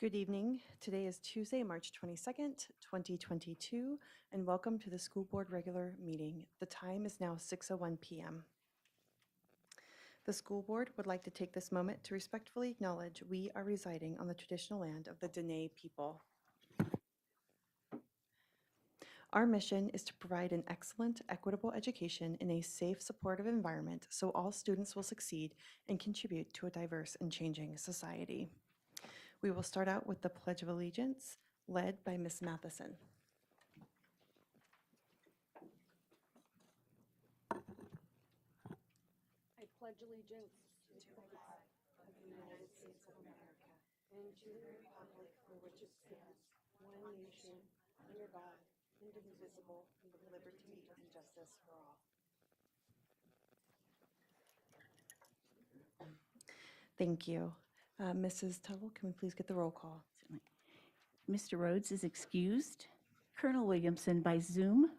Good evening. Today is Tuesday, March 22nd, 2022, and welcome to the school board regular meeting. The time is now 6:01 p.m. The school board would like to take this moment to respectfully acknowledge we are residing on the traditional land of the Dene people. Our mission is to provide an excellent, equitable education in a safe, supportive environment so all students will succeed and contribute to a diverse and changing society. We will start out with the Pledge of Allegiance, led by Ms. Matheson. I pledge allegiance to the flag of the United States of America and to the republic for which it stands, one nation, under God, indivisible, with liberty and justice for all. Thank you. Mrs. Tuttle, can we please get the roll call? Certainly. Mr. Rhodes is excused. Colonel Williamson by Zoom.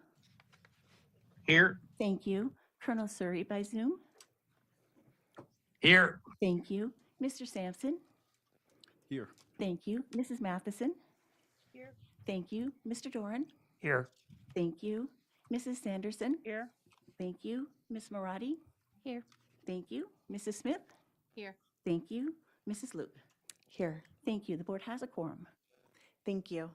Here. Thank you. Colonel Surrey by Zoom. Here. Thank you. Mr. Sampson. Here. Thank you. Mrs. Matheson. Here. Thank you. Mr. Doran. Here. Thank you. Mrs. Sanderson. Here. Thank you. Ms. Marati. Here. Thank you. Mrs. Smith. Here. Thank you. Mrs. Luke. Here. Thank you. The board has a quorum. Thank you.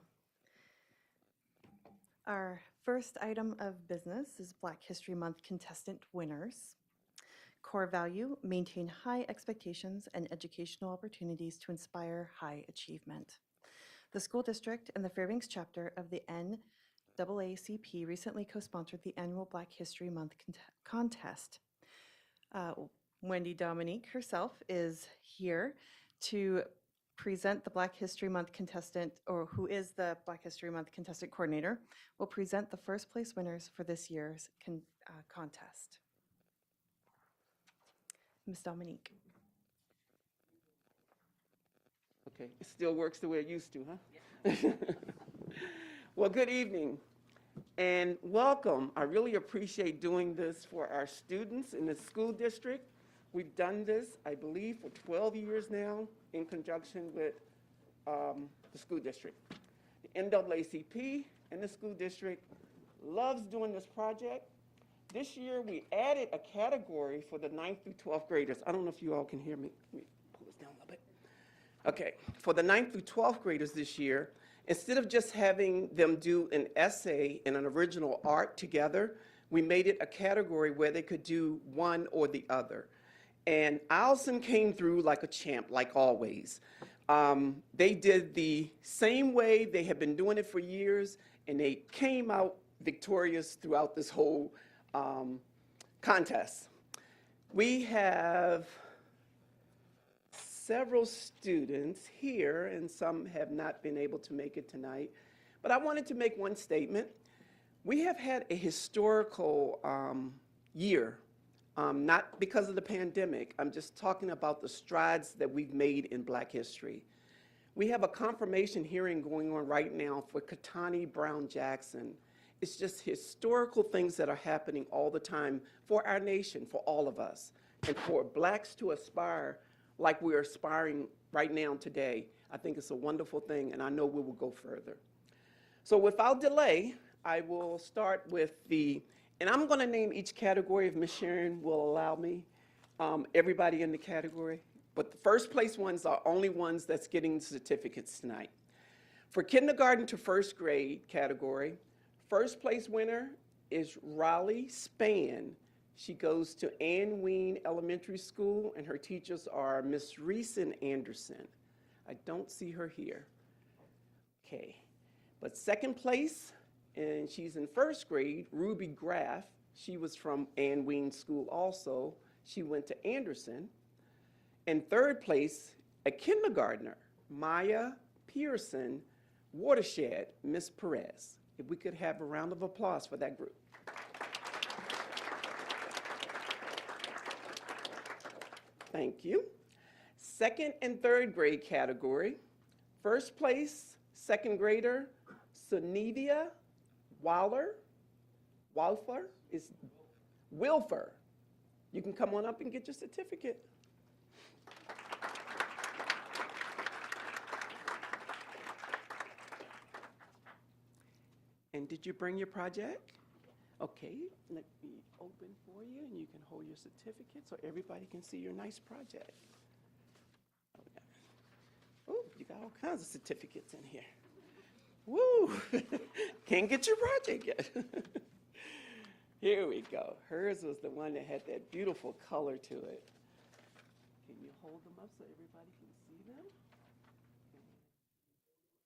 Our first item of business is Black History Month contestant winners. Core value, maintain high expectations and educational opportunities to inspire high achievement. The school district and the Fairbanks chapter of the NAACP recently co-sponsored the annual Black History Month contest. Wendy Dominique herself is here to present the Black History Month contestant, or who is the Black History Month contestant coordinator, will present the first place winners for this year's contest. Ms. Dominique. Okay, it still works the way it used to, huh? Well, good evening and welcome. I really appreciate doing this for our students in the school district. We've done this, I believe, for 12 years now in conjunction with the school district. The NAACP and the school district loves doing this project. This year, we added a category for the 9th through 12th graders. I don't know if you all can hear me. Let me pull this down a little bit. Okay, for the 9th through 12th graders this year, instead of just having them do an essay and an original art together, we made it a category where they could do one or the other. And Allison came through like a champ, like always. They did the same way. They have been doing it for years, and they came out victorious throughout this whole contest. We have several students here, and some have not been able to make it tonight. But I wanted to make one statement. We have had a historical year. Not because of the pandemic. I'm just talking about the strides that we've made in Black history. We have a confirmation hearing going on right now for Katani Brown Jackson. It's just historical things that are happening all the time for our nation, for all of us, and for Blacks to aspire like we're aspiring right now today. I think it's a wonderful thing, and I know we will go further. So without delay, I will start with and I'm going to name each category if Ms. Sharon will allow me, everybody in the category. But the first place ones are only ones that's getting certificates tonight. For kindergarten to first grade category, first place winner is Raleigh Spann. She goes to Ann Ween Elementary School, and her teachers are Miss Reese and Anderson. I don't see her here. Okay, but second place, and she's in first grade, Ruby Graff. She was from Ann Ween School also. She went to Anderson. And third place, a kindergartner, Maya Pearson, Watershed, Miss Perez. If we could have a round of applause for that group. Thank you. Second and third grade category. First place, second grader, Sunivia Wilfer. You can come on up and get your certificate. And did you bring your project? Okay, let me open for you, and you can hold your certificate so everybody can see your nice project. Oh, you got all kinds of certificates in here. Woo! Can't get your project yet. Here we go. Hers was the one that had that beautiful color to it. Can you hold them up so everybody can see them?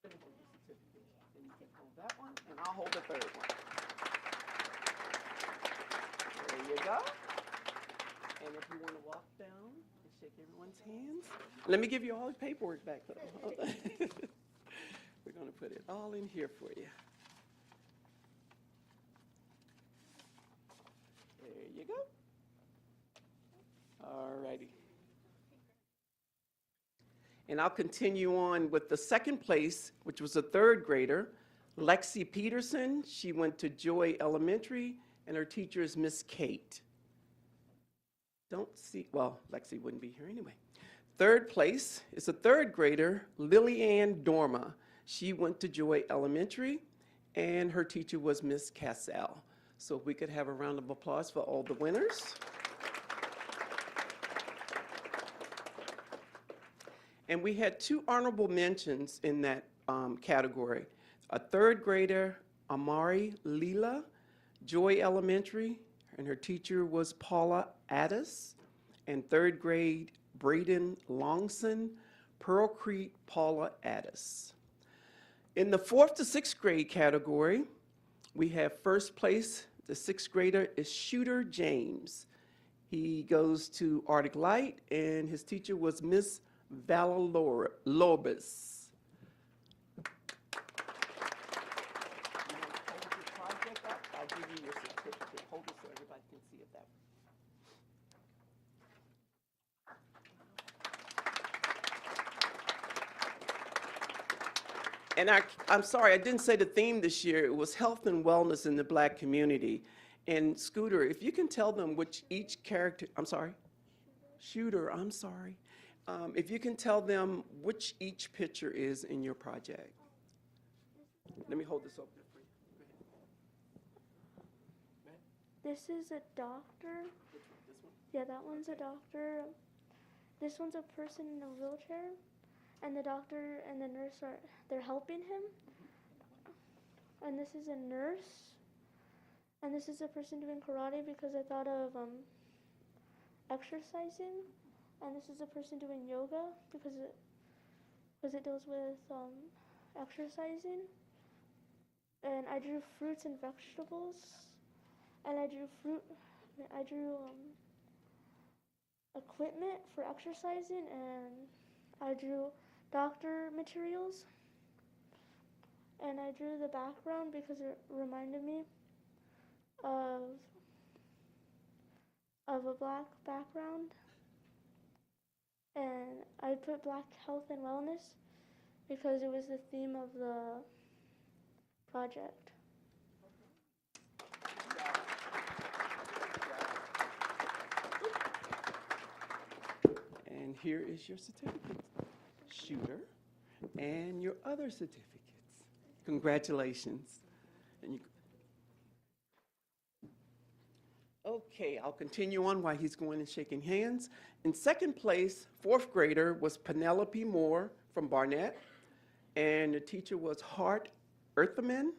Let me hold the certificate. And you can hold that one, and I'll hold the third one. There you go. And if you want to walk down and shake everyone's hands, let me give you all the paperwork back, though. We're going to put it all in here for you. There you go. All righty. And I'll continue on with the second place, which was a third grader, Lexi Peterson. She went to Joy Elementary, and her teacher is Miss Kate. Don't see, well, Lexi wouldn't be here anyway. Third place is a third grader, Lillian Dorma. She went to Joy Elementary, and her teacher was Miss Cassell. So if we could have a round of applause for all the winners. And we had 2 honorable mentions in that category. A third grader, Amari Leela, Joy Elementary, and her teacher was Paula Addis. And third grade, Braden Longson, Pearl Creek, Paula Addis. In the 4th to 6th grade category, we have first place, the 6th grader is Shooter James. He goes to Arctic Light, and his teacher was Miss Valla Lorbis. I'll give you your certificate. Hold it so everybody can see it that way. And I'm sorry, I didn't say the theme this year. It was health and wellness in the Black community. And Scooter, if you can tell them which each character, I'm sorry? Shooter, I'm sorry. If you can tell them which each picture is in your project. Let me hold this open for you. Go ahead. This is a doctor. Which one? This one? Yeah, that one's a doctor. This one's a person in a wheelchair, and the doctor and the nurse they're helping him. And this is a nurse, and this is a person doing karate because I thought of exercising, and this is a person doing yoga because it deals with exercising. And I drew fruits and vegetables, and I drew equipment for exercising, and I drew doctor materials, and I drew the background because it reminded me of a black background, and I put Black health and wellness because it was the theme of the project. And here is your certificate, Shooter, and your other certificates. Congratulations. And okay, I'll continue on while he's going and shaking hands. In second place, 4th grader was Penelope Moore from Barnett, and the teacher was Hart Earthman.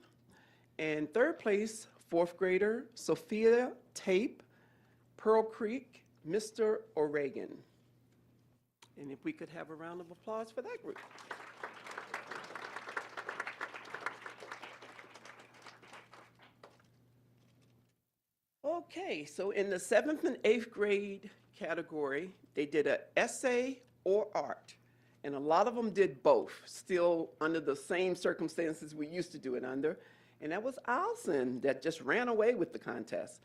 And third place, 4th grader, Sophia Tape, Pearl Creek, Mr. O'Regan. And if we could have a round of applause for that group. Okay, so in the 7th and 8th grade category, they did an essay or art. And a lot of them did both, still under the same circumstances we used to do it under. And that was Allison that just ran away with the contest.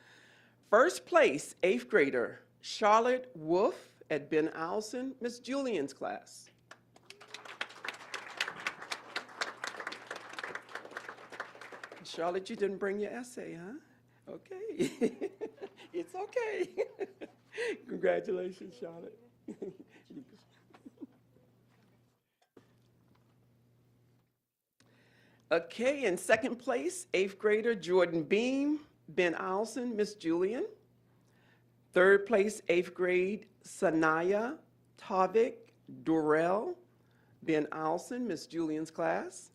First place, 8th grader, Charlotte Wolf at Ben Allison, Miss Julian's class. Charlotte, you didn't bring your essay, huh? Okay. It's okay. Congratulations, Charlotte. Okay, in second place, 8th grader Jordan Beam, Ben Owlson, Miss Julian. Third place, 8th grade Sanaya Tavik Durrell, Ben Owlson, Miss Julian's class.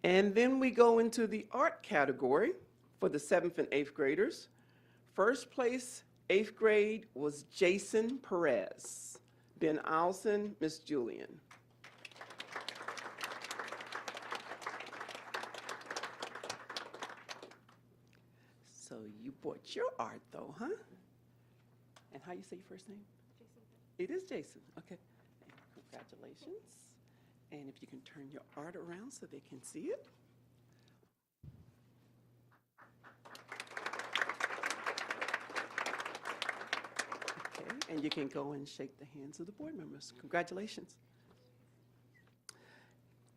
And then we go into the art category for the 7th and 8th graders. First place, 8th grade, was Jason Perez, Ben Owlson, Miss Julian. So you bought your art though, huh? And how you say your first name? Jason. It is Jason, okay. And congratulations. And if you can turn your art around so they can see it. Okay, and you can go and shake the hands of the board members. Congratulations.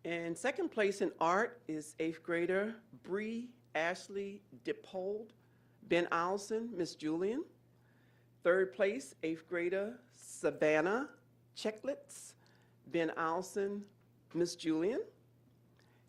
And second place in art is 8th grader Bree Ashley Dippold, Ben Owlson, Miss Julian. Third place, 8th grader Savannah Checklitz, Ben Owlson, Miss Julian.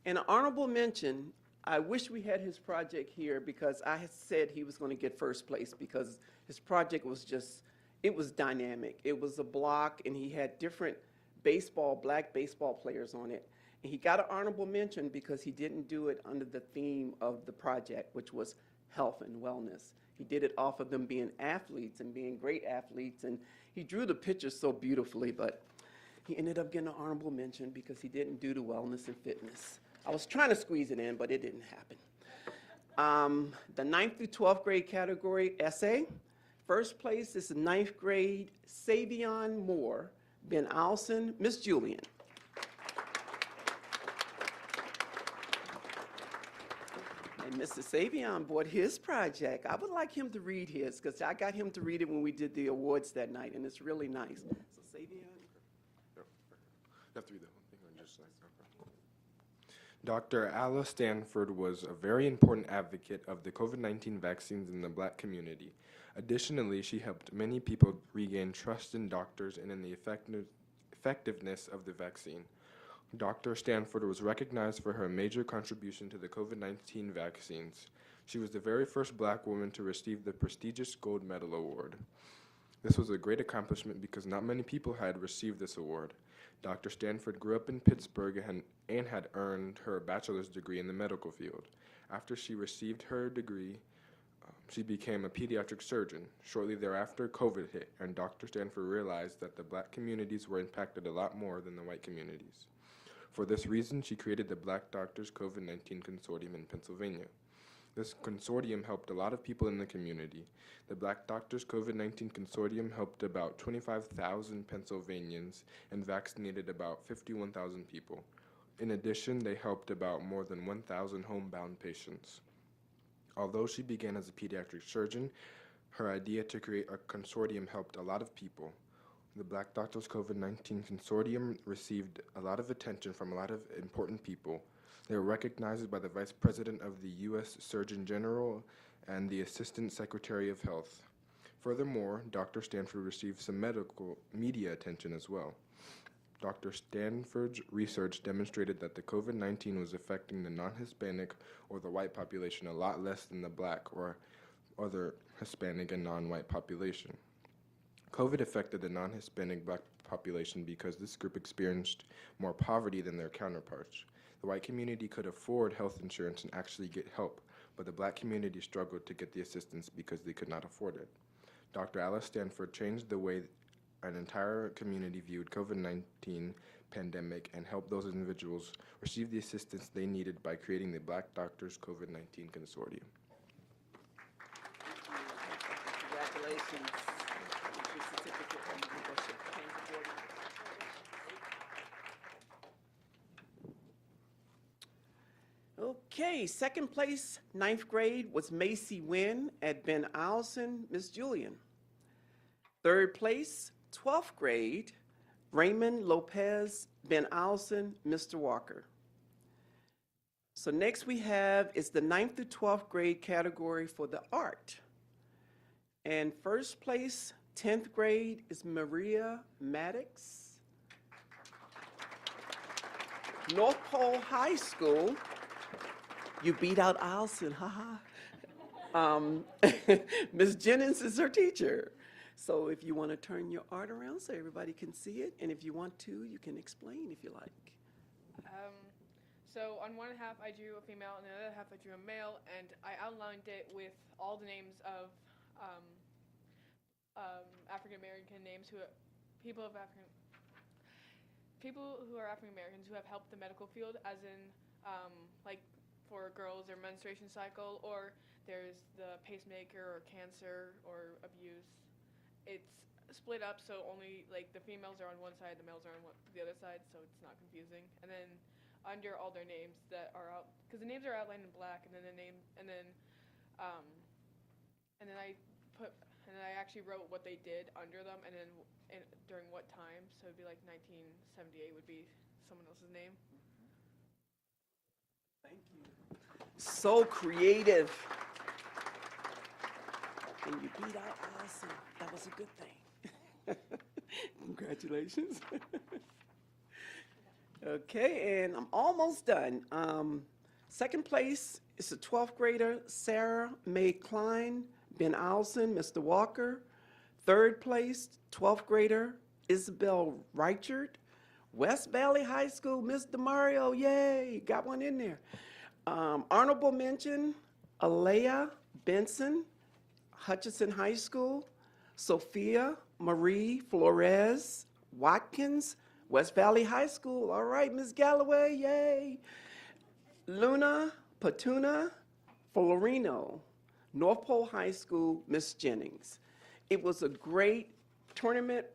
And an honorable mention, I wish we had his project here because I had said he was going to get first place because his project was just, it was dynamic. It was a block and he had different black baseball players on it. And he got an honorable mention because he didn't do it under the theme of the project, which was health and wellness. He did it off of them being athletes and being great athletes, and he drew the pictures so beautifully, but he ended up getting an honorable mention because he didn't do the wellness and fitness. I was trying to squeeze it in, but it didn't happen. The 9th through 12th grade category essay. First place is the 9th grade Savion Moore, Ben Owlson, Miss Julian. And Mr. Savion bought his project. I would like him to read his because I got him to read it when we did the awards that night, and it's really nice. So Savion. You have to read the whole thing or just like, okay. Dr. Alla Stanford was a very important advocate of the COVID-19 vaccines in the Black community. Additionally, she helped many people regain trust in doctors and in the effectiveness of the vaccine. Dr. Stanford was recognized for her major contribution to the COVID-19 vaccines. She was the very first Black woman to receive the prestigious Gold Medal Award. This was a great accomplishment because not many people had received this award. Dr. Stanford grew up in Pittsburgh and had earned her bachelor's degree in the medical field. After she received her degree, she became a pediatric surgeon. Shortly thereafter, COVID hit, and Dr. Stanford realized that the Black communities were impacted a lot more than the white communities. For this reason, she created the Black Doctors COVID-19 Consortium in Pennsylvania. This consortium helped a lot of people in the community. The Black Doctors COVID-19 Consortium helped about 25,000 Pennsylvanians and vaccinated about 51,000 people. In addition, they helped about more than 1,000 homebound patients. Although she began as a pediatric surgeon, her idea to create a consortium helped a lot of people. The Black Doctors COVID-19 Consortium received a lot of attention from a lot of important people. They were recognized by the Vice President of the U.S. Surgeon General and the Assistant Secretary of Health. Furthermore, Dr. Stanford received some medical media attention as well. Dr. Stanford's research demonstrated that the COVID-19 was affecting the non-Hispanic or the white population a lot less than the Black or other Hispanic and non-white population. COVID affected the non-Hispanic Black population because this group experienced more poverty than their counterparts. The white community could afford health insurance and actually get help, but the Black community struggled to get the assistance because they could not afford it. Dr. Alice Stanford changed the way an entire community viewed COVID-19 pandemic and helped those individuals receive the assistance they needed by creating the Black Doctors COVID-19 Consortium. Congratulations. Okay, second place, 9th grade, was Macy Wynn at Ben Owlson, Miss Julian. Third place, 12th grade, Raymond Lopez, Ben Owlson, Mr. Walker. So next we have is the 9th through 12th grade category for the art. And first place, 10th grade, is Maria Maddox. North Pole High School, you beat out Allison, haha. Ms. Jennings is her teacher. So if you want to turn your art around so everybody can see it, and if you want to, you can explain if you like. So on one half I drew a female, and the other half I drew a male, and I outlined it with all the names of African American names people who are African Americans who have helped the medical field, as in like for girls their menstruation cycle, or there's the pacemaker or cancer or abuse. It's split up so only like the females are on one side, the males are on the other side, so it's not confusing. And then under all their names that are out, because the names are outlined in black, and then I actually wrote what they did under them, and then during what time. So it'd be like 1978 would be someone else's name. Thank you. So creative. And you beat out Allison. That was a good thing. Congratulations. Okay, and I'm almost done. Second place is a 12th grader, Sarah Mae Klein, Ben Allison, Mr. Walker. Third place, 12th grader, Isabel Reichert, West Valley High School, Mr. Mario, yay, got one in there. Honorable mention, Alea Benson, Hutchinson High School, Sophia Marie Flores Watkins, West Valley High School. All right, Ms. Galloway, yay. Luna Patuna Florino, North Pole High School, Miss Jennings. It was a great tournament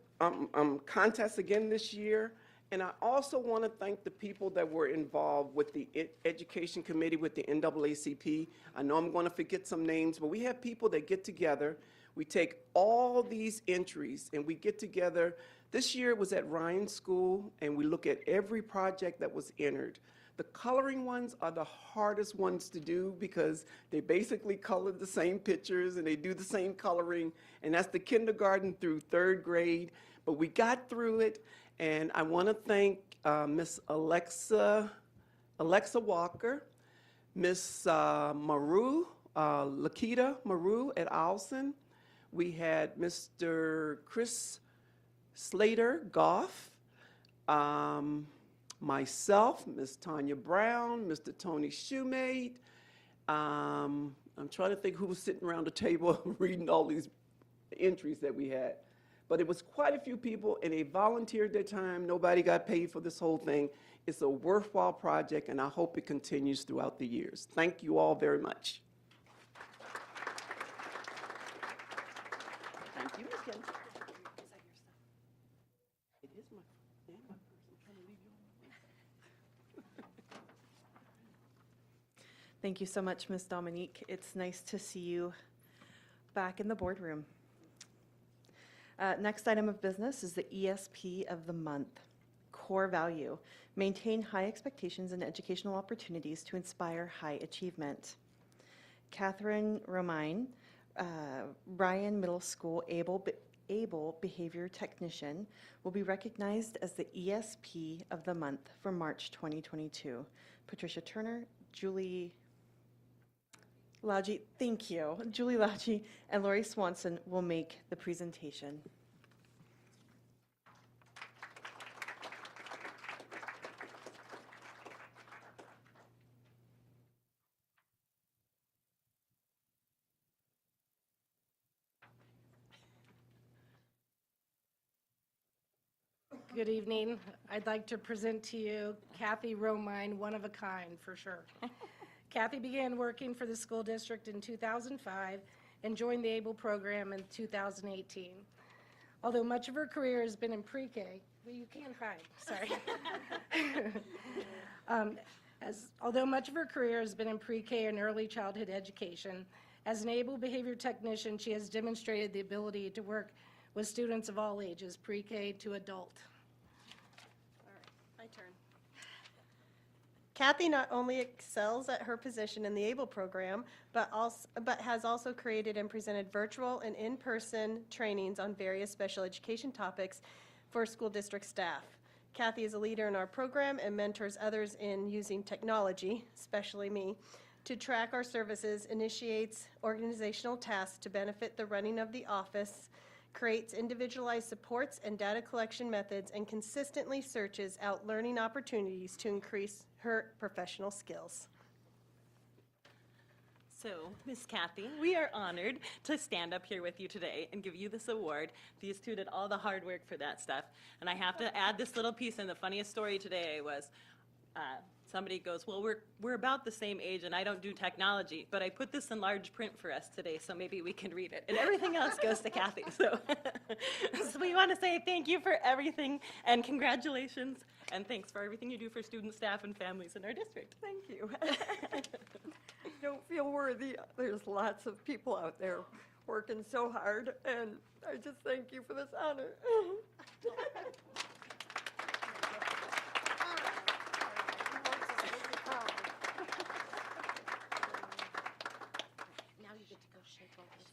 contest again this year. And I also want to thank the people that were involved with the Education Committee with the NAACP. I know I'm going to forget some names, but we have people that get together. We take all these entries and we get together. This year it was at Ryan School, and we look at every project that was entered. The coloring ones are the hardest ones to do because they basically color the same pictures and they do the same coloring, and that's the kindergarten through 3rd grade. But we got through it, and I want to thank Miss Alexa Walker, Miss Maru, Lakita Maru at Allison. We had Mr. Chris Slater Goff, myself, Miss Tanya Brown, Mr. Tony Shoemate. I'm trying to think who was sitting around the table reading all these entries that we had. But it was quite a few people, and they volunteered their time. Nobody got paid for this whole thing. It's a worthwhile project, and I hope it continues throughout the years. Thank you all very much. Thank you, Ms. Jensen. It is my purse. I'm trying to leave you alone. Thank you so much, Ms. Dominique. It's nice to see you back in the boardroom. Next item of business is the ESP of the month. Core value, maintain high expectations and educational opportunities to inspire high achievement. Catherine Romine, Bryan Middle School Able Behavior Technician, will be recognized as the ESP of the month for March 2022. Patricia Turner, Julie Lodgy, thank you. Julie Lodgy and Lori Swanson will make the presentation. Good evening. I'd like to present to you Kathy Romine, one of a kind for sure. Kathy began working for the school district in 2005 and joined the ABLE program in 2018. Although much of her career has been in pre-K, well, you can't hide, sorry. Although much of her career has been in pre-K and early childhood education, as an ABLE behavior technician, she has demonstrated the ability to work with students of all ages, pre-K to adult. All right, my turn. Kathy not only excels at her position in the ABLE program, but has also created and presented virtual and in-person trainings on various special education topics for school district staff. Kathy is a leader in our program and mentors others in using technology, especially me, to track our services, initiates organizational tasks to benefit the running of the office, creates individualized supports and data collection methods, and consistently searches out learning opportunities to increase her professional skills. So, Miss Kathy, we are honored to stand up here with you today and give you this award. These two did all the hard work for that stuff. And I have to add this little piece, and the funniest story today was somebody goes, well, we're about the same age and I don't do technology, but I put this in large print for us today, so maybe we can read it. And everything else goes to Kathy. So, so we want to say thank you for everything and congratulations, and thanks for everything you do for students, staff, and families in our district. Thank you. Don't feel worthy. There's lots of people out there working so hard, and I just thank you for this honor. Now you get to go shake all this.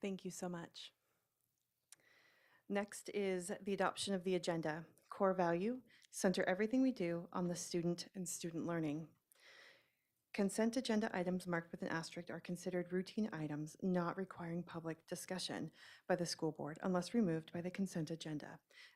Thank you so much. Next is the adoption of the agenda. Core value, center everything we do on the student and student learning. Consent agenda items marked with an asterisk are considered routine items not requiring public discussion by the school board unless removed by the consent agenda.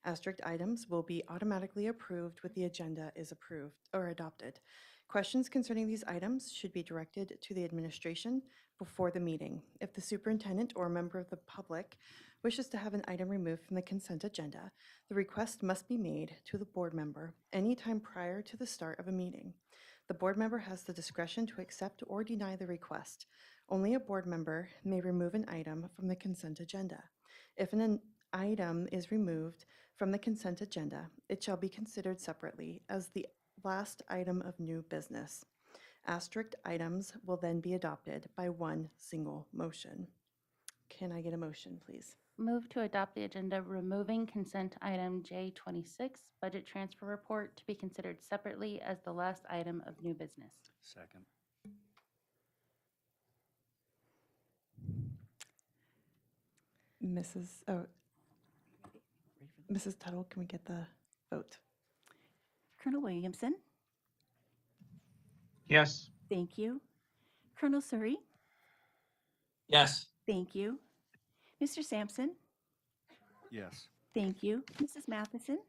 Asterisk items will be automatically approved when the agenda is approved or adopted. Questions concerning these items should be directed to the administration before the meeting. If the superintendent or a member of the public wishes to have an item removed from the consent agenda, the request must be made to the board member anytime prior to the start of a meeting. The board member has the discretion to accept or deny the request. Only a board member may remove an item from the consent agenda. If an item is removed from the consent agenda, it shall be considered separately as the last item of new business. Asterisk items will then be adopted by one single motion. Can I get a motion, please? Move to adopt the agenda, removing consent item J26, budget transfer report, to be considered separately as the last item of new business. Second. Mrs. Tuttle, can we get the vote? Colonel Williamson, Yes. thank you. Colonel Surrey, Yes. thank you. Mr. Sampson, Yes. thank you. Mrs. Matheson,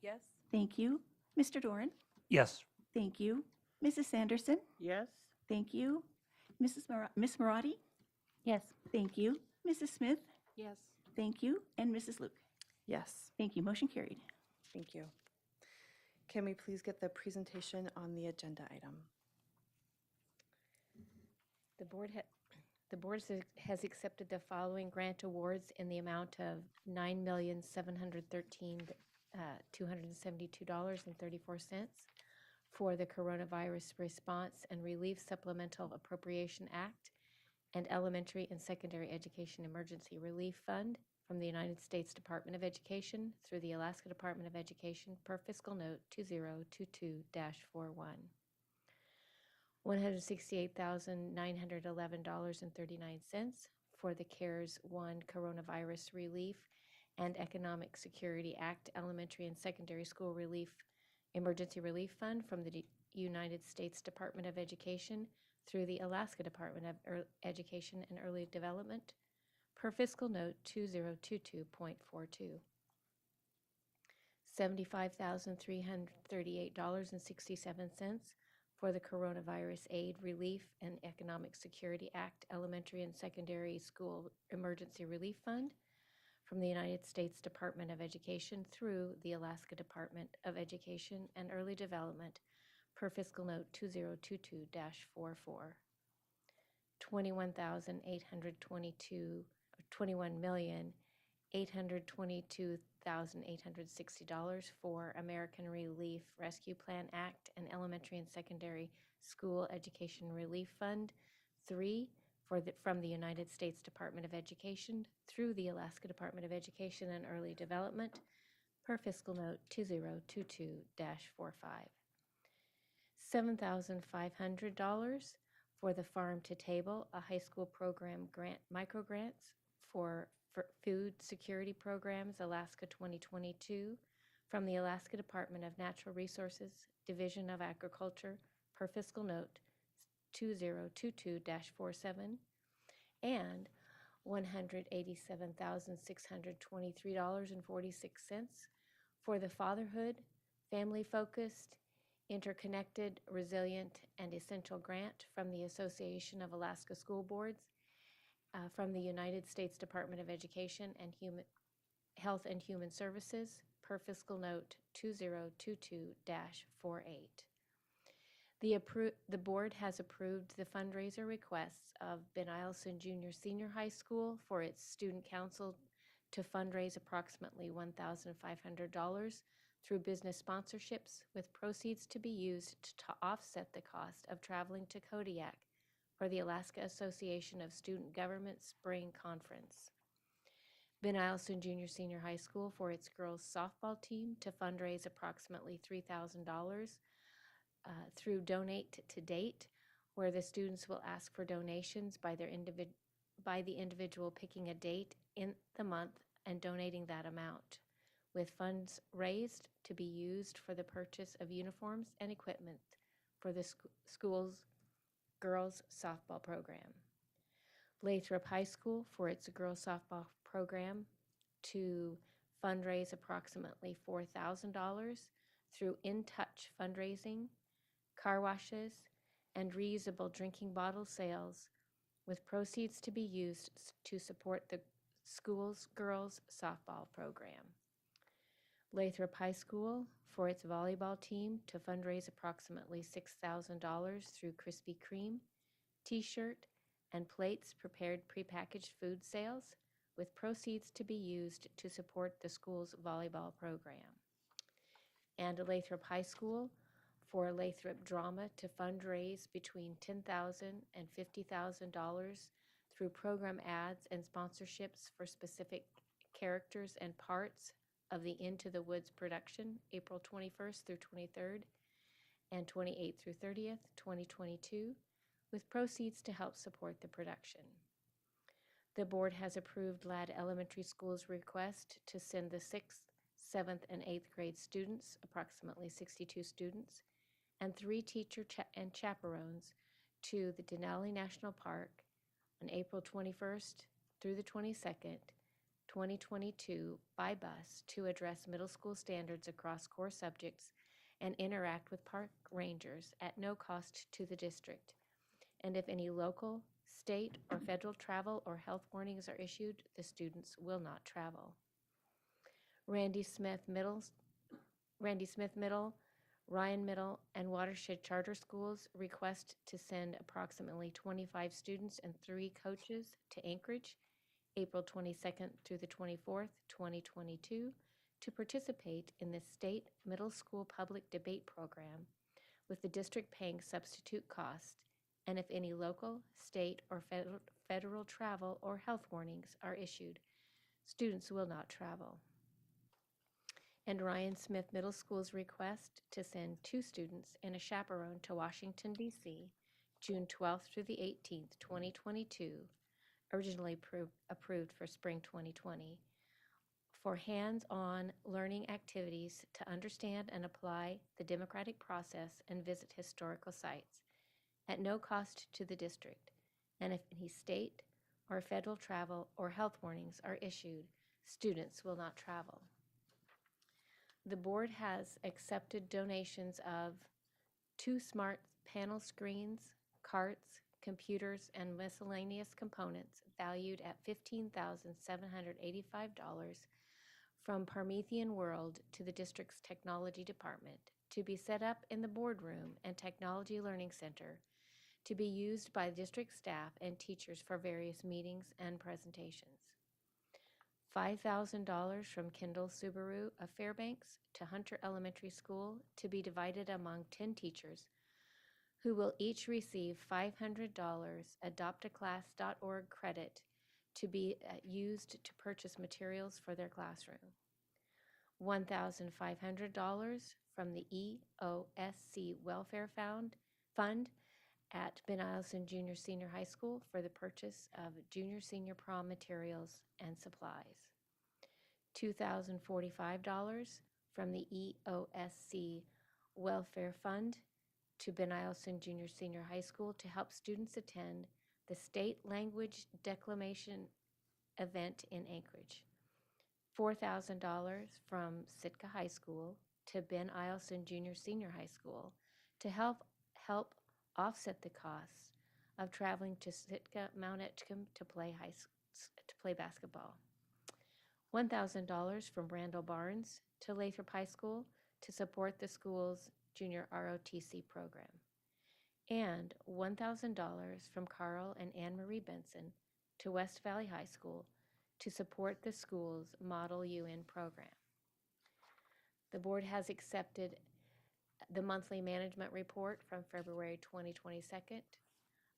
Yes. thank you. Mr. Doran, Yes. thank you. Mrs. Sanderson, Yes? thank you. Miss Marati, Yes. thank you. Mrs. Smith, Yes. thank you. And Mrs. Luke, Yes, thank you. Motion carried. thank you. Can we please get the presentation on the agenda item? The board has accepted the following grant awards in the amount of $9,713,272.34 for the Coronavirus Response and Relief Supplemental Appropriation Act and Elementary and Secondary Education Emergency Relief Fund from the United States Department of Education through the Alaska Department of Education per fiscal note 2022-41. $168,911.39 for the CARES 1 Coronavirus Relief and Economic Security Act Elementary and Secondary School Emergency Relief Fund from the United States Department of Education through the Alaska Department of Education and Early Development per fiscal note 2022.42. $75,338.67 for the Coronavirus Aid, Relief, and Economic Security Act Elementary and Secondary School Emergency Relief Fund from the United States Department of Education through the Alaska Department of Education and Early Development per fiscal note 2022-44. $21,822 $822,860 for American Relief Rescue Plan Act and Elementary and Secondary School Education Relief Fund. 3, from the United States Department of Education through the Alaska Department of Education and Early Development per fiscal note 2022-45. $7,500 for the Farm to Table, a high school program grant, microgrants for food security programs, Alaska 2022, from the Alaska Department of Natural Resources, Division of Agriculture, per fiscal note 2022-47, and $187,623.46 for the Fatherhood, Family-Focused, Interconnected, Resilient, and Essential Grant from the Association of Alaska School Boards, from the United States Department of Education and Health and Human Services, per fiscal note 2022-48. The board has approved the fundraiser requests of Ben Eielson Junior Senior High School for its student council to fundraise approximately $1,500 through business sponsorships, with proceeds to be used to offset the cost of traveling to Kodiak for the Alaska Association of Student Government Spring Conference. Ben Eielson Junior Senior High School for its girls softball team to fundraise approximately $3,000 through Donate to Date, where the students will ask for donations by the individual picking a date in the month and donating that amount, with funds raised to be used for the purchase of uniforms and equipment for the school's girls softball program. Lathrop High School for its girls softball program to fundraise approximately $4,000 through In Touch fundraising, car washes, and reusable drinking bottle sales, with proceeds to be used to support the school's girls softball program. Lathrop High School for its volleyball team to fundraise approximately $6,000 through Krispy Kreme, t-shirt, and plates prepared prepackaged food sales, with proceeds to be used to support the school's volleyball program. And Lathrop High School for Lathrop Drama to fundraise between $10,000 and $50,000 through program ads and sponsorships for specific characters and parts of the Into the Woods production, April 21st through 23rd and 28th through 30th, 2022, with proceeds to help support the production. The board has approved Ladd Elementary School's request to send the 6th, 7th, and 8th grade students, approximately 62 students, and 3 teacher and chaperones to the Denali National Park on April 21st through the 22nd, 2022 by bus to address middle school standards across core subjects and interact with park rangers at no cost to the district. And if any local, state, or federal travel or health warnings are issued, the students will not travel. Randy Smith Middle, Ryan Middle, and Watershed Charter Schools request to send approximately 25 students and 3 coaches to Anchorage, April 22nd through the 24th, 2022, to participate in the state middle school public debate program, with the district paying substitute cost, and if any local, state, or federal travel or health warnings are issued, students will not travel. And Ryan Smith Middle School's request to send 2 students and a chaperone to Washington, D.C., June 12th through the 18th, 2022, originally approved for spring 2020, for hands-on learning activities to understand and apply the democratic process and visit historical sites at no cost to the district. And if any state or federal travel or health warnings are issued, students will not travel. The board has accepted donations of 2 smart panel screens, carts, computers, and miscellaneous components valued at $15,785 from Promethean World to the district's technology department to be set up in the boardroom and technology learning center to be used by district staff and teachers for various meetings and presentations. $5,000 from Kendall Subaru of Fairbanks to Hunter Elementary School to be divided among 10 teachers who will each receive $500 adoptaclass.org credit to be used to purchase materials for their classroom. $1,500 from the EOSC Welfare Fund at Ben Eielson Junior Senior High School for the purchase of junior senior prom materials and supplies. $2,045 from the EOSC Welfare Fund to Ben Eielson Junior Senior High School to help students attend the State Language Declamation event in Anchorage. $4,000 from Sitka High School to Ben Eielson Junior Senior High School to help offset the costs of traveling to Sitka Mount Etchcombe to play basketball. $1,000 from Randall Barnes to Lathrop High School to support the school's junior ROTC program. And $1,000 from Carl and Anne Marie Benson to West Valley High School to support the school's Model UN program. The board has accepted the monthly management report from February 2022,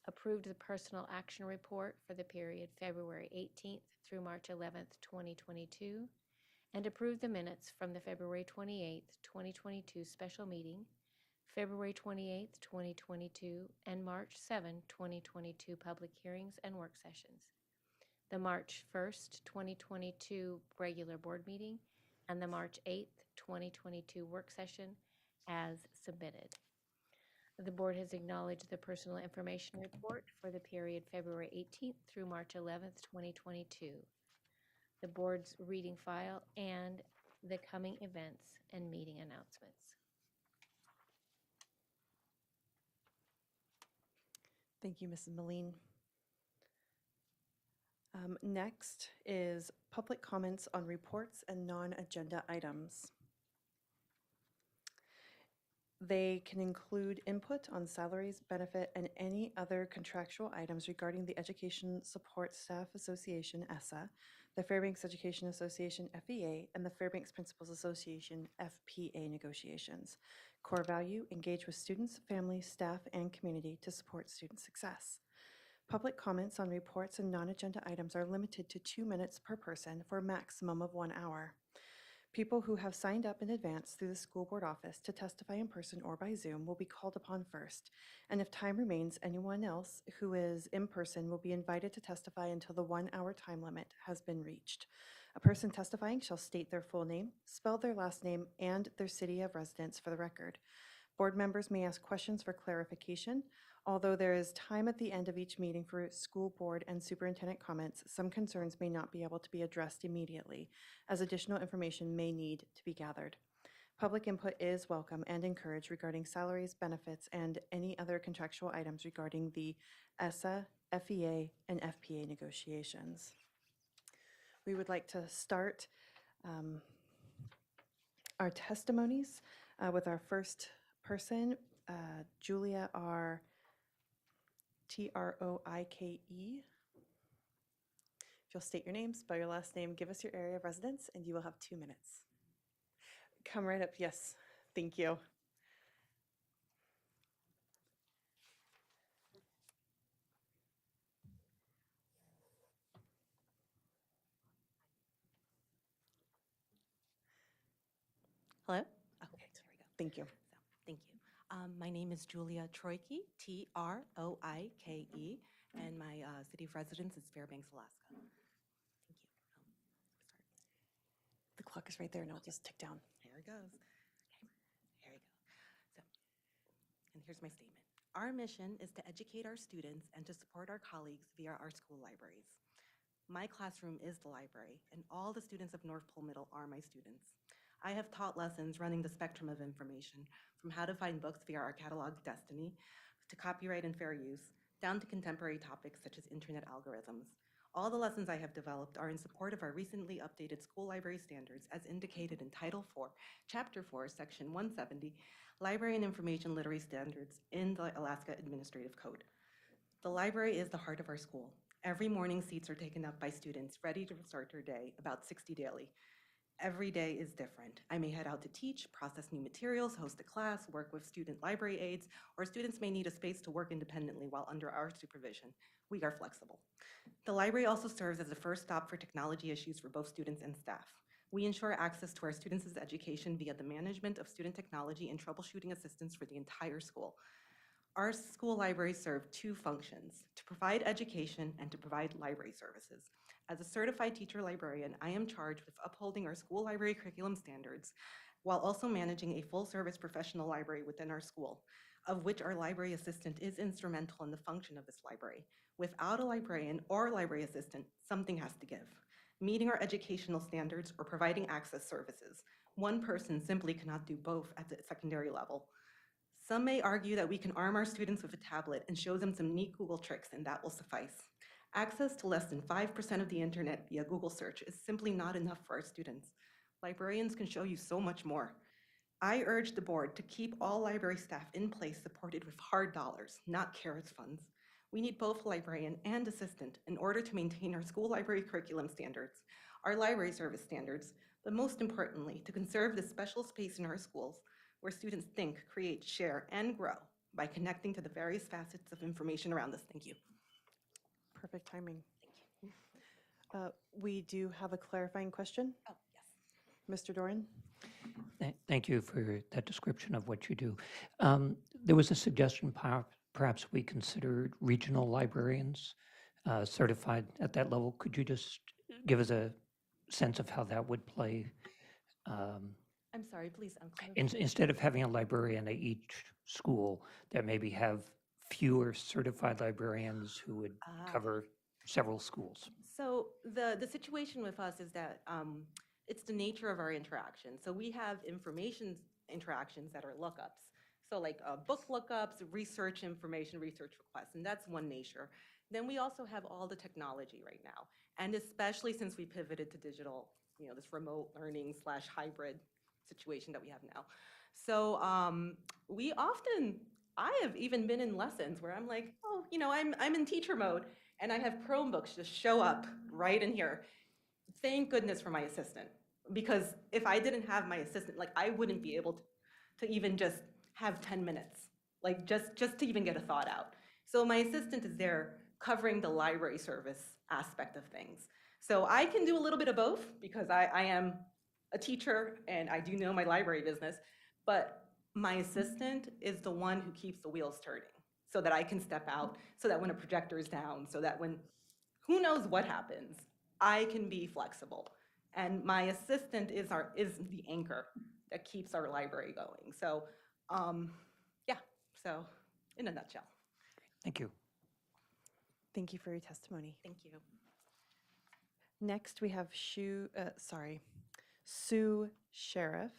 approved the personal action report for the period February 18th through March 11th, 2022, and approved the minutes from the February 28th, 2022 special meeting, February 28th, 2022, and March 7, 2022 public hearings and work sessions, the March 1st, 2022 regular board meeting, and the March 8th, 2022 work session as submitted. The board has acknowledged the personal information report for the period February 18th through March 11th, 2022, the board's reading file, and the coming events and meeting announcements. Thank you, Mrs. Moline. Next is public comments on reports and non-agenda items. They can include input on salaries, benefit, and any other contractual items regarding the Education Support Staff Association, ESSA, the Fairbanks Education Association, FEA, and the Fairbanks Principals Association, FPA negotiations. Core value, engage with students, families, staff, and community to support student success. Public comments on reports and non-agenda items are limited to 2 minutes per person for a maximum of 1 hour. People who have signed up in advance through the school board office to testify in person or by Zoom will be called upon first, and if time remains, anyone else who is in person will be invited to testify until the 1 hour time limit has been reached. A person testifying shall state their full name, spell their last name, and their city of residence for the record. Board members may ask questions for clarification. Although there is time at the end of each meeting for school board and superintendent comments, some concerns may not be able to be addressed immediately, as additional information may need to be gathered. Public input is welcome and encouraged regarding salaries, benefits, and any other contractual items regarding the ESSA, FEA, and FPA negotiations. We would like to start our testimonies with our first person, Julia R. Troike. If you'll state your name, spell your last name, give us your area of residence, and you will have 2 minutes. Come right up. Yes, thank you. Hello? Okay, there we go. Thank you. Thank you. My name is Julia Troike, Troike, and my city of residence is Fairbanks, Alaska. Thank you. The clock is right there, and I'll just tick down. Here it goes. Okay, here we go. And here's my statement. Our mission is to educate our students and to support our colleagues via our school libraries. My classroom is the library, and all the students of North Pole Middle are my students. I have taught lessons running the spectrum of information, from how to find books via our catalog Destiny, to copyright and fair use, down to contemporary topics such as internet algorithms. All the lessons I have developed are in support of our recently updated school library standards as indicated in Title IV, Chapter 4, Section 170, Library and Information Literacy Standards in the Alaska Administrative Code. The library is the heart of our school. Every morning, seats are taken up by students ready to start their day, about 60 daily. Every day is different. I may head out to teach, process new materials, host a class, work with student library aides, or students may need a space to work independently while under our supervision. We are flexible. The library also serves as a first stop for technology issues for both students and staff. We ensure access to our students' education via the management of student technology and troubleshooting assistance for the entire school. Our school libraries serve two functions: to provide education and to provide library services. As a certified teacher librarian, I am charged with upholding our school library curriculum standards while also managing a full-service professional library within our school, of which our library assistant is instrumental in the function of this library. Without a librarian or library assistant, something has to give. Meeting our educational standards or providing access services. One person simply cannot do both at the secondary level. Some may argue that we can arm our students with a tablet and show them some neat Google tricks and that will suffice. Access to less than 5% of the internet via Google search is simply not enough for our students. Librarians can show you so much more. I urge the board to keep all library staff in place supported with hard dollars, not CARES funds. We need both a librarian and assistant in order to maintain our school library curriculum standards, our library service standards, but most importantly, to conserve the special space in our schools where students think, create, share, and grow by connecting to the various facets of information around us. Thank you. Perfect timing. We do have a clarifying question. Oh, yes. Mr. Doran? Thank you for that description of what you do. There was a suggestion, perhaps we considered regional librarians certified at that level. Could you just give us a sense of how that would play? I'm sorry, please. Instead of having a librarian at each school, that maybe have fewer certified librarians who would cover several schools. So the situation with us is that it's the nature of our interaction. So we have information interactions that are lookups. So like book lookups, research information, research requests, and that's one nature. Then we also have all the technology right now. And especially since we pivoted to digital, this remote learning / hybrid situation that we have now. So I have even been in lessons where I'm like, oh, I'm in teacher mode and I have Chromebooks just show up right in here. Thank goodness for my assistant, because if I didn't have my assistant, I wouldn't be able to even just have 10 minutes, just to even get a thought out. So my assistant is there covering the library service aspect of things. So I can do a little bit of both because I am a teacher and I do know my library business, but my assistant is the one who keeps the wheels turning so that I can step out, so that when a projector is down, so that when who knows what happens, I can be flexible. And my assistant is the anchor that keeps our library going. So so in a nutshell. Thank you. Thank you for your testimony. Thank you. Next, we have Sue Sheriff.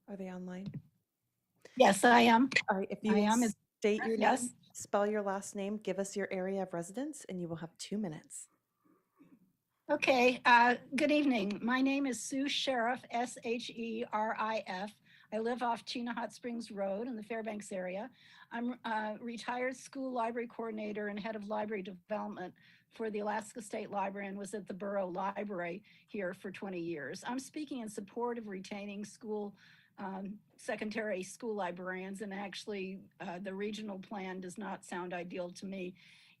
Are they online? Yes, I am. All right, if you I will am. state your Yes. name, spell your last name, give us your area of residence, and you will have 2 minutes. Okay, good evening. My name is Sue Sheriff, Sherif. I live off Chena Hot Springs Road in the Fairbanks area. I'm a retired school library coordinator and head of library development for the Alaska State Library and was at the Borough Library here for 20 years. I'm speaking in support of retaining secondary school librarians, and actually the regional plan does not sound ideal to me.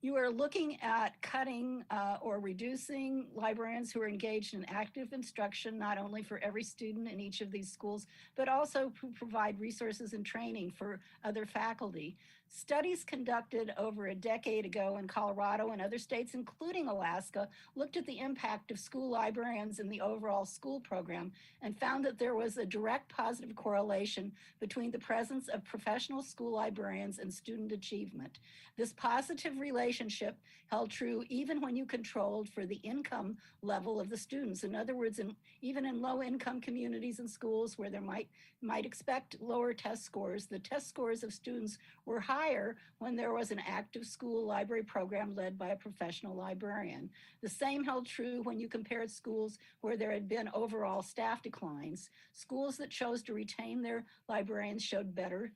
You are looking at cutting or reducing librarians who are engaged in active instruction, not only for every student in each of these schools, but also to provide resources and training for other faculty. Studies conducted over a decade ago in Colorado and other states, including Alaska, looked at the impact of school librarians in the overall school program and found that there was a direct positive correlation between the presence of professional school librarians and student achievement. This positive relationship held true even when you controlled for the income level of the students. In other words, even in low-income communities and schools where there might expect lower test scores, the test scores of students were higher when there was an active school library program led by a professional librarian. The same held true when you compared schools where there had been overall staff declines. Schools that chose to retain their librarians showed better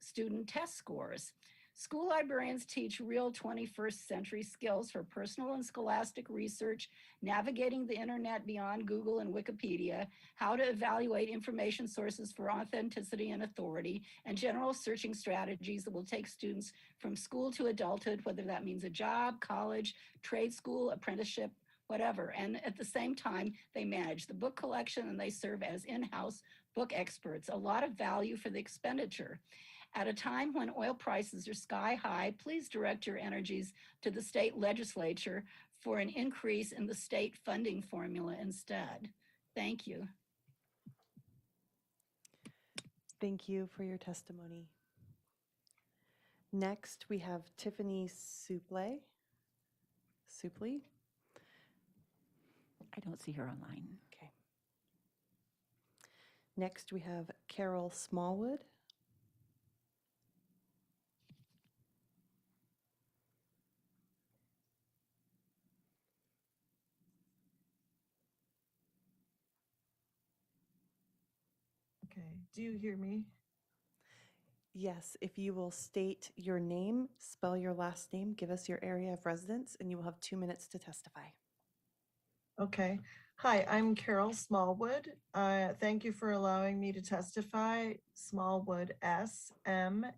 student test scores. School librarians teach real 21st century skills for personal and scholastic research, navigating the internet beyond Google and Wikipedia, how to evaluate information sources for authenticity and authority, and general searching strategies that will take students from school to adulthood, whether that means a job, college, trade school, apprenticeship, whatever. And at the same time, they manage the book collection and they serve as in-house book experts. A lot of value for the expenditure. At a time when oil prices are sky high, please direct your energies to the state legislature for an increase in the state funding formula instead. Thank you. Thank you for your testimony. Next, we have Tiffany Supley. I don't see her online. Okay. Next, we have Carol Smallwood. Okay, do you hear me? Yes, if you will state your name, spell your last name, give us your area of residence, and you will have 2 minutes to testify. Okay. Hi, I'm Carol Smallwood. Thank you for allowing me to testify. Smallwood, S-M-A-L-L-W-O-O-D,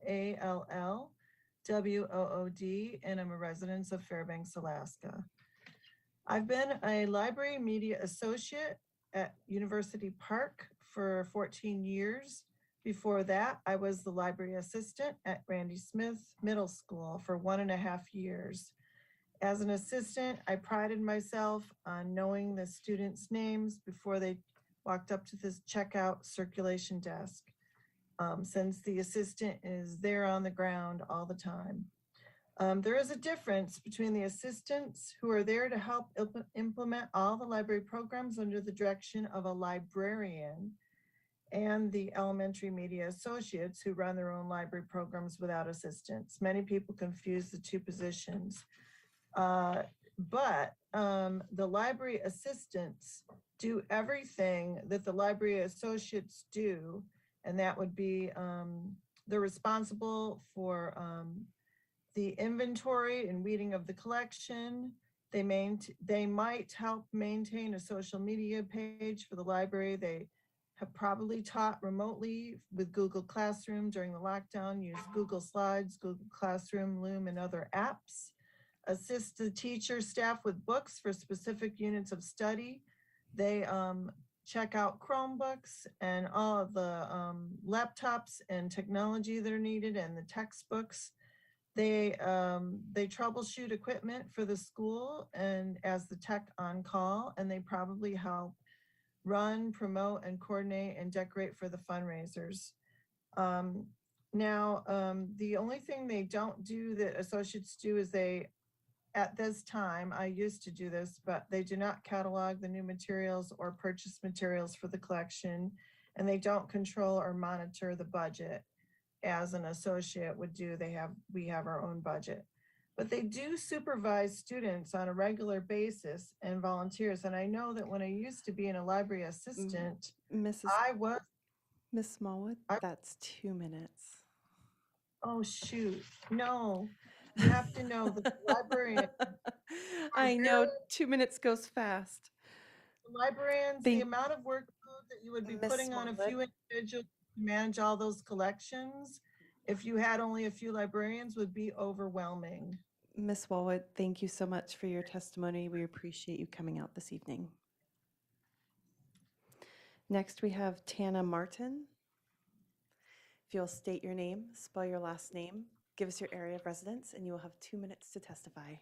and I'm a resident of Fairbanks, Alaska. I've been a library media associate at University Park for 14 years. Before that, I was the library assistant at Randy Smith Middle School for 1.5 years. As an assistant, I prided myself on knowing the students' names before they walked up to this checkout circulation desk, since the assistant is there on the ground all the time. There is a difference between the assistants who are there to help implement all the library programs under the direction of a librarian and the elementary media associates who run their own library programs without assistance. Many people confuse the two positions. But the library assistants do everything that the library associates do, and that would be they're responsible for the inventory and weeding of the collection. They might help maintain a social media page for the library. They have probably taught remotely with Google Classroom during the lockdown, use Google Slides, Google Classroom, Loom, and other apps. Assist the teacher staff with books for specific units of study. They check out Chromebooks and all of the laptops and technology that are needed and the textbooks. They troubleshoot equipment for the school and as the tech on call, and they probably help run, promote, and coordinate and decorate for the fundraisers. Now, the only thing they don't do that associates do is at this time, I used to do this, but they do not catalog the new materials or purchase materials for the collection, and they don't control or monitor the budget as an associate would do. We have our own budget. But they do supervise students on a regular basis and volunteers. And I know that when I used to be in a library assistant, Miss Smallwood, that's 2 minutes. Oh, shoot. No, you have to know the librarian. I know 2 minutes goes fast. The librarians, the amount of workload that you would be putting on a few individuals to manage all those collections, if you had only a few librarians, would be overwhelming. Ms. Smallwood, thank you so much for your testimony. We appreciate you coming out this evening. Next, we have Tana Martin. If you'll state your name, spell your last name, give us your area of residence, and you will have 2 minutes to testify.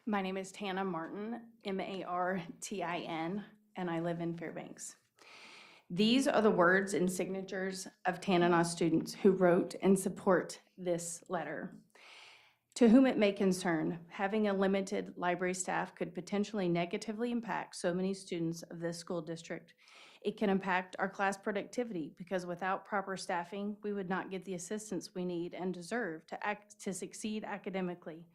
My name is Tana Martin, M-A-R-T-I-N, and I live in Fairbanks. These are the words and signatures of Tanana students who wrote and support this letter. To whom it may concern, having a limited library staff could potentially negatively impact so many students of this school district. It can impact our class productivity because without proper staffing, we would not get the assistance we need and deserve to succeed academically.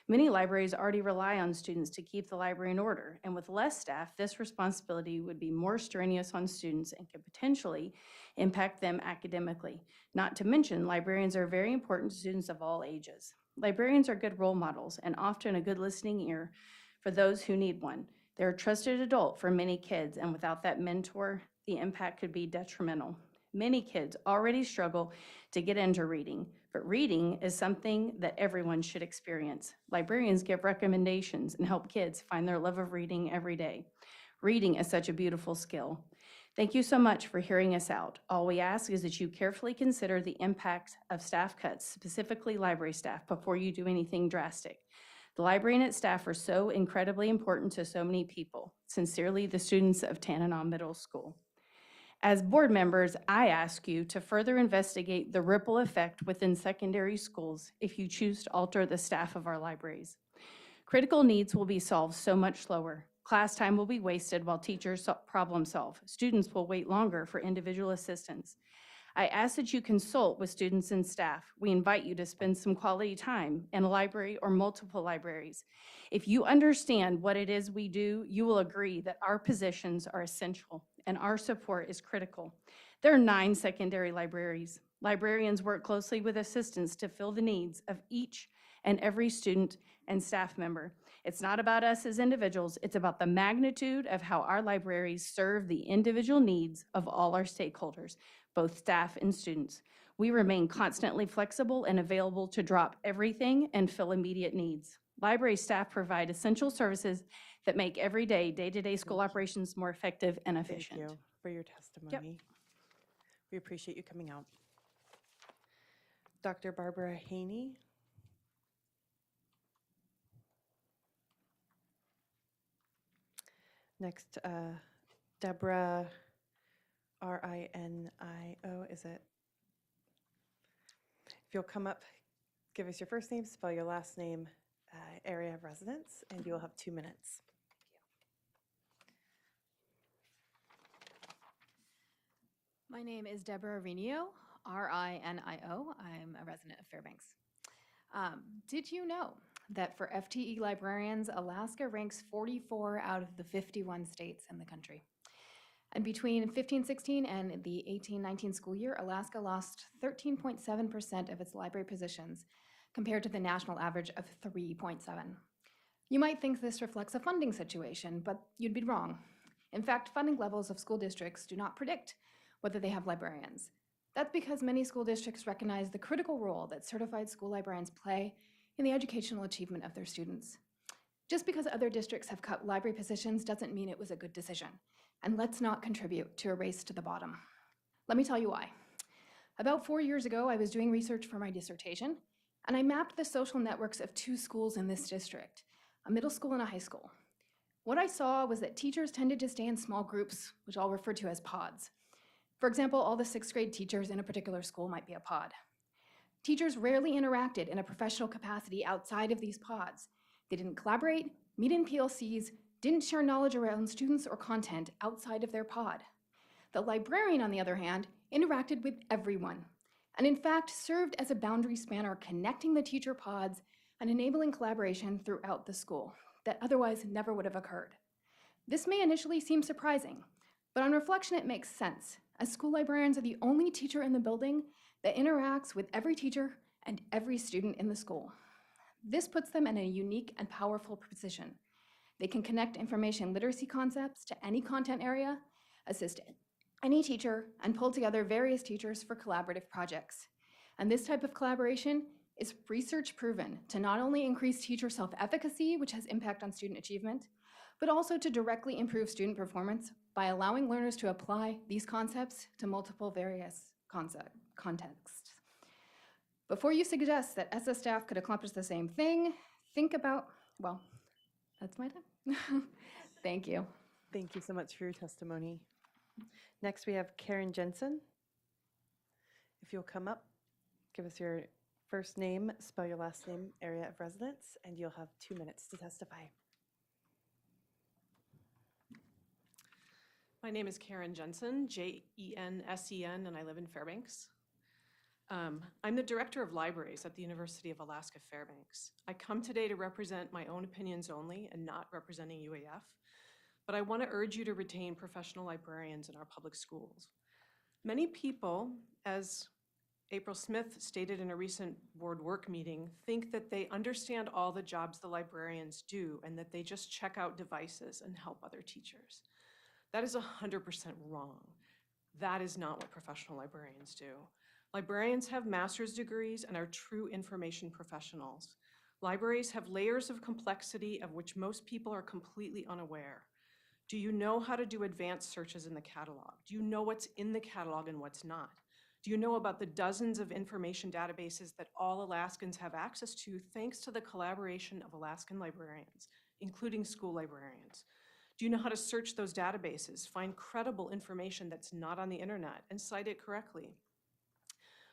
Many libraries already rely on students to keep the library in order, and with less staff, this responsibility would be more strenuous on students and could potentially impact them academically. Not to mention, librarians are very important to students of all ages. Librarians are good role models and often a good listening ear for those who need one. They're a trusted adult for many kids, and without that mentor, the impact could be detrimental. Many kids already struggle to get into reading, but reading is something that everyone should experience. Librarians give recommendations and help kids find their love of reading every day. Reading is such a beautiful skill. Thank you so much for hearing us out. All we ask is that you carefully consider the impact of staff cuts, specifically library staff, before you do anything drastic. The library and its staff are so incredibly important to so many people. Sincerely, the students of Tanana Middle School. As board members, I ask you to further investigate the ripple effect within secondary schools if you choose to alter the staff of our libraries. Critical needs will be solved so much slower. Class time will be wasted while teachers problem solve. Students will wait longer for individual assistance. I ask that you consult with students and staff. We invite you to spend some quality time in a library or multiple libraries. If you understand what it is we do, you will agree that our positions are essential and our support is critical. There are 9 secondary libraries. Librarians work closely with assistants to fill the needs of each and every student and staff member. It's not about us as individuals, it's about the magnitude of how our libraries serve the individual needs of all our stakeholders, both staff and students. We remain constantly flexible and available to drop everything and fill immediate needs. Library staff provide essential services that make everyday, day-to-day school operations more effective and efficient. Thank you for your testimony. We appreciate you coming out. Dr. Barbara Haney. Next, Deborah, R-I-N-I-O, is it? If you'll come up, give us your first name, spell your last name, area of residence, and you'll have 2 minutes. My name is Deborah Rinio, R-I-N-I-O. I'm a resident of Fairbanks. Did you know that for FTE librarians, Alaska ranks 44 out of the 51 states in the country? And between 15-16 and the 18-19 school year, Alaska lost 13.7% of its library positions compared to the national average of 3.7. You might think this reflects a funding situation, but you'd be wrong. In fact, funding levels of school districts do not predict whether they have librarians. That's because many school districts recognize the critical role that certified school librarians play in the educational achievement of their students. Just because other districts have cut library positions doesn't mean it was a good decision. And let's not contribute to a race to the bottom. Let me tell you why. About 4 years ago, I was doing research for my dissertation, and I mapped the social networks of 2 schools in this district, a middle school and a high school. What I saw was that teachers tended to stay in small groups, which I'll refer to as pods. For example, all the 6th grade teachers in a particular school might be a pod. Teachers rarely interacted in a professional capacity outside of these pods. They didn't collaborate, meet in PLCs, didn't share knowledge around students or content outside of their pod. The librarian, on the other hand, interacted with everyone, and in fact served as a boundary spanner connecting the teacher pods and enabling collaboration throughout the school that otherwise never would have occurred. This may initially seem surprising, but on reflection it makes sense, as school librarians are the only teacher in the building that interacts with every teacher and every student in the school. This puts them in a unique and powerful position. They can connect information literacy concepts to any content area, assist any teacher, and pull together various teachers for collaborative projects. And this type of collaboration is research proven to not only increase teacher self-efficacy, which has impact on student achievement, but also to directly improve student performance by allowing learners to apply these concepts to multiple various contexts. Before you suggest that SS staff could accomplish the same thing, think about, well, that's my time. Thank you. Thank you so much for your testimony. Next, we have Karen Jensen. If you'll come up, give us your first name, spell your last name, area of residence, and you'll have 2 minutes to testify. My name is Karen Jensen, Jensen, and I live in Fairbanks. I'm the Director of Libraries at the University of Alaska Fairbanks. I come today to represent my own opinions only and not representing UAF, but I want to urge you to retain professional librarians in our public schools. Many people, as April Smith stated in a recent board work meeting, think that they understand all the jobs the librarians do and that they just check out devices and help other teachers. That is 100% wrong. That is not what professional librarians do. Librarians have master's degrees and are true information professionals. Libraries have layers of complexity of which most people are completely unaware. Do you know how to do advanced searches in the catalog? Do you know what's in the catalog and what's not? Do you know about the dozens of information databases that all Alaskans have access to thanks to the collaboration of Alaskan librarians, including school librarians? Do you know how to search those databases, find credible information that's not on the internet, and cite it correctly?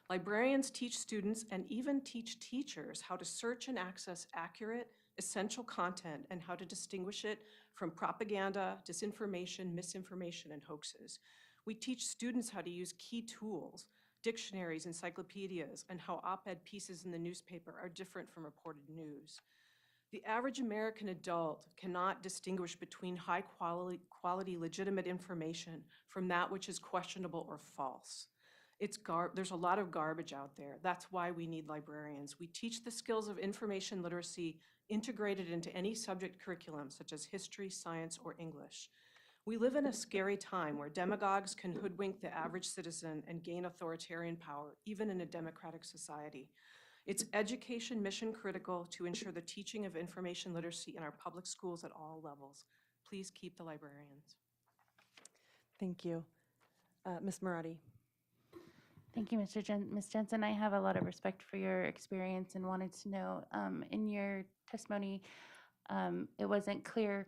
Librarians teach students and even teach teachers how to search and access accurate, essential content and how to distinguish it from propaganda, disinformation, misinformation, and hoaxes. We teach students how to use key tools, dictionaries, encyclopedias, and how op-ed pieces in the newspaper are different from reported news. The average American adult cannot distinguish between high quality legitimate information from that which is questionable or false. There's a lot of garbage out there. That's why we need librarians. We teach the skills of information literacy integrated into any subject curriculum, such as history, science, or English. We live in a scary time where demagogues can hoodwink the average citizen and gain authoritarian power, even in a democratic society. It's education mission critical to ensure the teaching of information literacy in our public schools at all levels. Please keep the librarians. Thank you. Ms. Marati. Thank you, Ms. Jensen. I have a lot of respect for your experience and wanted to know, in your testimony, it wasn't clear.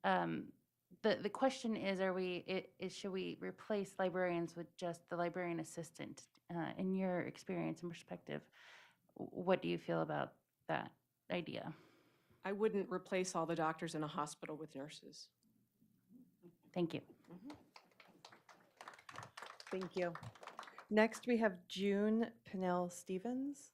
The question is, should we replace librarians with just the librarian assistant? In your experience and perspective, what do you feel about that idea? I wouldn't replace all the doctors in a hospital with nurses. Thank you. Thank you. Next, we have June Pannell Stevens.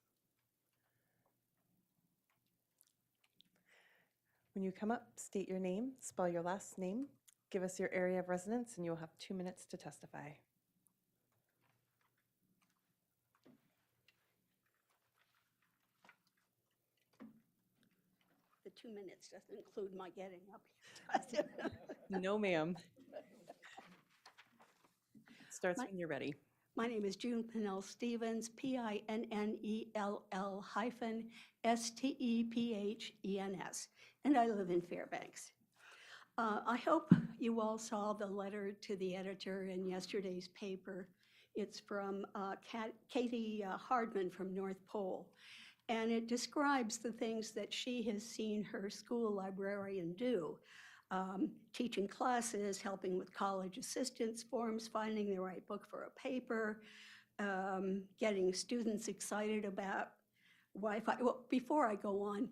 When you come up, state your name, spell your last name, give us your area of residence, and you'll have 2 minutes to testify. The 2 minutes doesn't include my getting up here. No, ma'am. Starts when you're ready. My name is June Pannell Stevens, Pinnell-Stephenes, and I live in Fairbanks. I hope you all saw the letter to the editor in yesterday's paper. It's from Katie Hardman from North Pole, and it describes the things that she has seen her school librarian do. Teaching classes, helping with college assistance forms, finding the right book for a paper, getting students excited about Wi-Fi. Well, before I go on,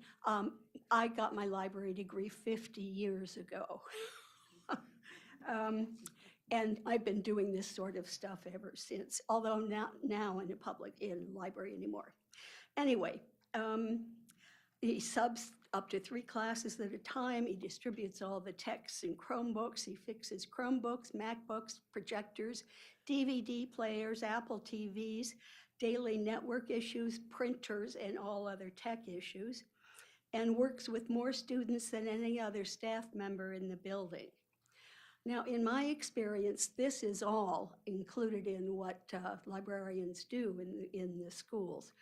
I got my library degree 50 years ago. And I've been doing this sort of stuff ever since, although not now in a library anymore. Anyway, he subs up to 3 classes at a time. He distributes all the texts in Chromebooks. He fixes Chromebooks, MacBooks, projectors, DVD players, Apple TVs, daily network issues, printers, and all other tech issues, and works with more students than any other staff member in the building. Now, in my experience, this is all included in what librarians do in the schools.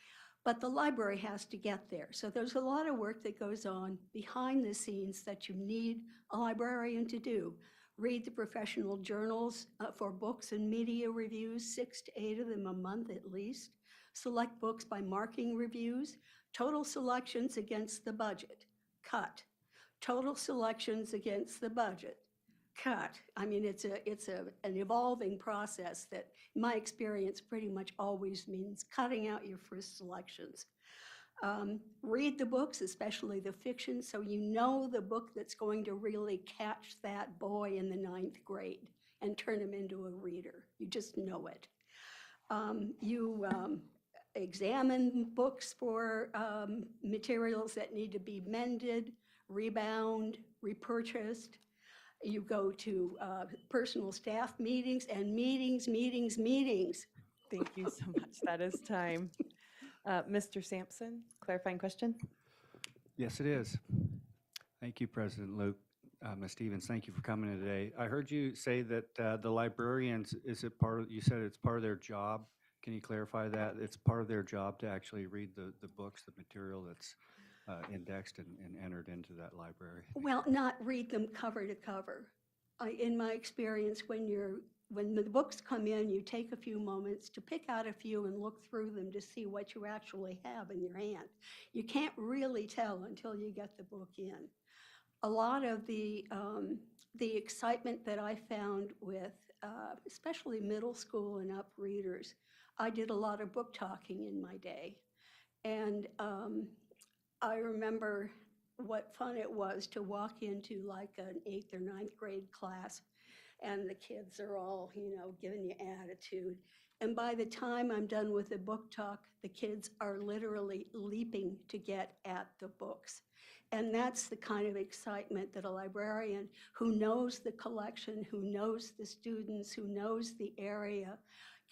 But the library has to get there. So there's a lot of work that goes on behind the scenes that you need a librarian to do. Read the professional journals for books and media reviews, 6 to 8 of them a month at least. Select books by marking reviews. Total selections against the budget. Cut. Total selections against the budget. Cut. I mean, it's an evolving process that, in my experience, pretty much always means cutting out your first selections. Read the books, especially the fiction, so you know the book that's going to really catch that boy in the 9th grade and turn him into a reader. You just know it. examine books for materials that need to be mended, rebound, repurchased. You go to personal staff meetings and meetings. Thank you so much. That is time. Mr. Sampson, clarifying question? Yes, it is. Thank you, President Luke. Ms. Stevens, thank you for coming today. I heard you say that the librarians, you said it's part of their job. Can you clarify that? It's part of their job to actually read the books, the material that's indexed and entered into that library? Well, not read them cover to cover. In my experience, when the books come in, you take a few moments to pick out a few and look through them to see what you actually have in your hand. You can't really tell until you get the book in. A lot of the excitement that I found with, especially middle school and up readers, I did a lot of book talking in my day. And I remember what fun it was to walk into like an 8th or 9th grade class, and the kids are all, giving you attitude. And by the time I'm done with the book talk, the kids are literally leaping to get at the books. And that's the kind of excitement that a librarian who knows the collection, who knows the students, who knows the area,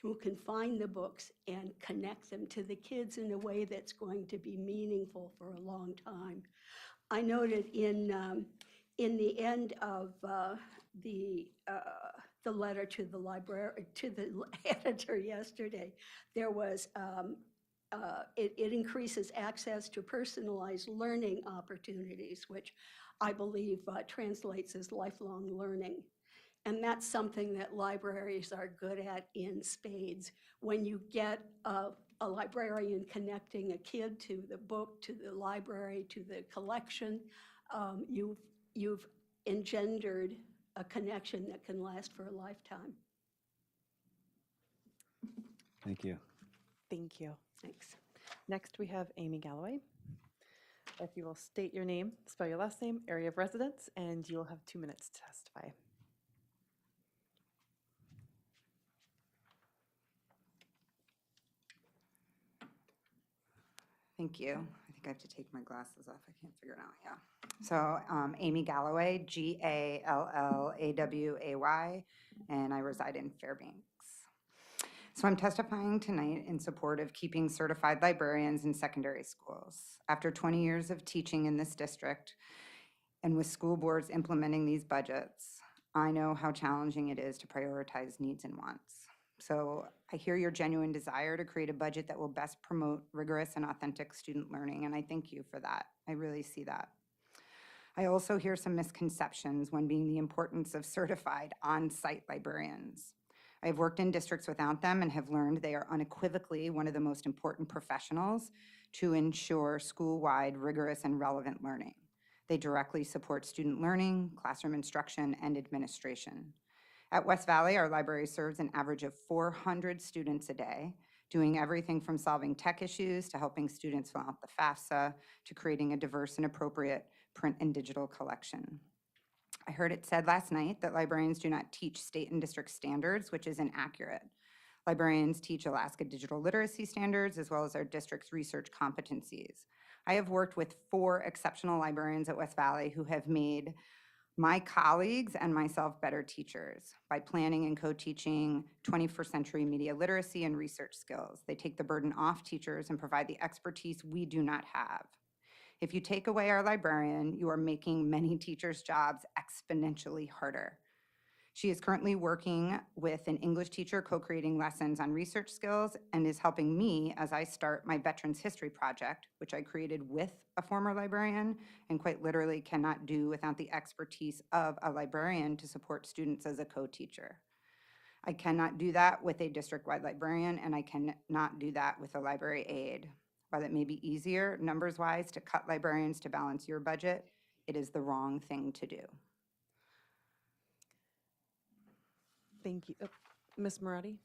who can find the books and connect them to the kids in a way that's going to be meaningful for a long time. I noted in the end of the letter to the editor yesterday, there was it increases access to personalized learning opportunities, which I believe translates as lifelong learning. And that's something that libraries are good at in spades. When you get a librarian connecting a kid to the book, to the library, to the collection, you've engendered a connection that can last for a lifetime. Thank you. Thank you. Thanks. Next, we have Amy Galloway. If you will state your name, spell your last name, area of residence, and you will have 2 minutes to testify. Thank you. I think I have to take my glasses off. I can't figure it out. Yeah. So Amy Galloway, Gallaway, and I reside in Fairbanks. So I'm testifying tonight in support of keeping certified librarians in secondary schools. After 20 years of teaching in this district and with school boards implementing these budgets, I know how challenging it is to prioritize needs and wants. So I hear your genuine desire to create a budget that will best promote rigorous and authentic student learning, and I thank you for that. I really see that. I also hear some misconceptions, one being the importance of certified on-site librarians. I have worked in districts without them and have learned they are unequivocally one of the most important professionals to ensure school-wide rigorous and relevant learning. They directly support student learning, classroom instruction, and administration. At West Valley, our library serves an average of 400 students a day, doing everything from solving tech issues to helping students fill out the FAFSA to creating a diverse and appropriate print and digital collection. I heard it said last night that librarians do not teach state and district standards, which is inaccurate. Librarians teach Alaska digital literacy standards as well as our district's research competencies. I have worked with 4 exceptional librarians at West Valley who have made my colleagues and myself better teachers by planning and co-teaching 21st century media literacy and research skills. They take the burden off teachers and provide the expertise we do not have. If you take away our librarian, you are making many teachers' jobs exponentially harder. She is currently working with an English teacher co-creating lessons on research skills and is helping me as I start my Veterans History project, which I created with a former librarian and quite literally cannot do without the expertise of a librarian to support students as a co-teacher. I cannot do that with a district-wide librarian, and I cannot do that with a library aide. While it may be easier, numbers-wise, to cut librarians to balance your budget, it is the wrong thing to do. Thank you. Ms. Marotti?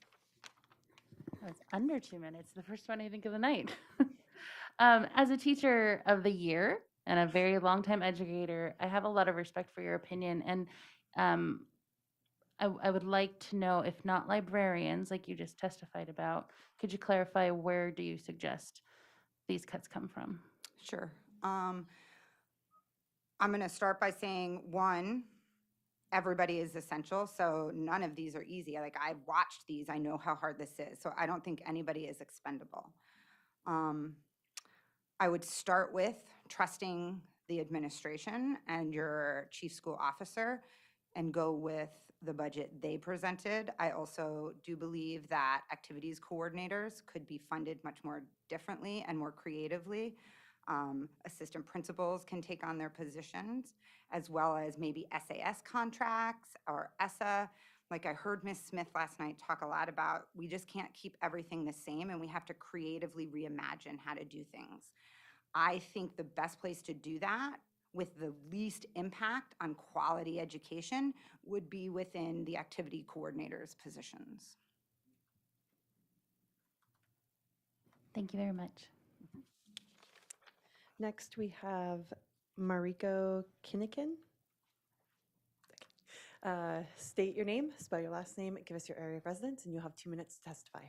That was under 2 minutes, the first one I think of the night. As a teacher of the year and a very long-time educator, I have a lot of respect for your opinion. And I would like to know, if not librarians, like you just testified about, could you clarify where do you suggest these cuts come from? Sure. I'm going to start by saying, one, everybody is essential, so none of these are easy. Like, I've watched these, I know how hard this is, so I don't think anybody is expendable. I would start with trusting the administration and your chief school officer and go with the budget they presented. I also do believe that activities coordinators could be funded much more differently and more creatively. Assistant principals can take on their positions, as well as maybe SAS contracts or ESSA. Like I heard Ms. Smith last night talk a lot about, we just can't keep everything the same and we have to creatively reimagine how to do things. I think the best place to do that with the least impact on quality education would be within the activity coordinators' positions. Thank you very much. Next, we have Mariko Kinnikin. State your name, spell your last name, give us your area of residence, and you'll have 2 minutes to testify.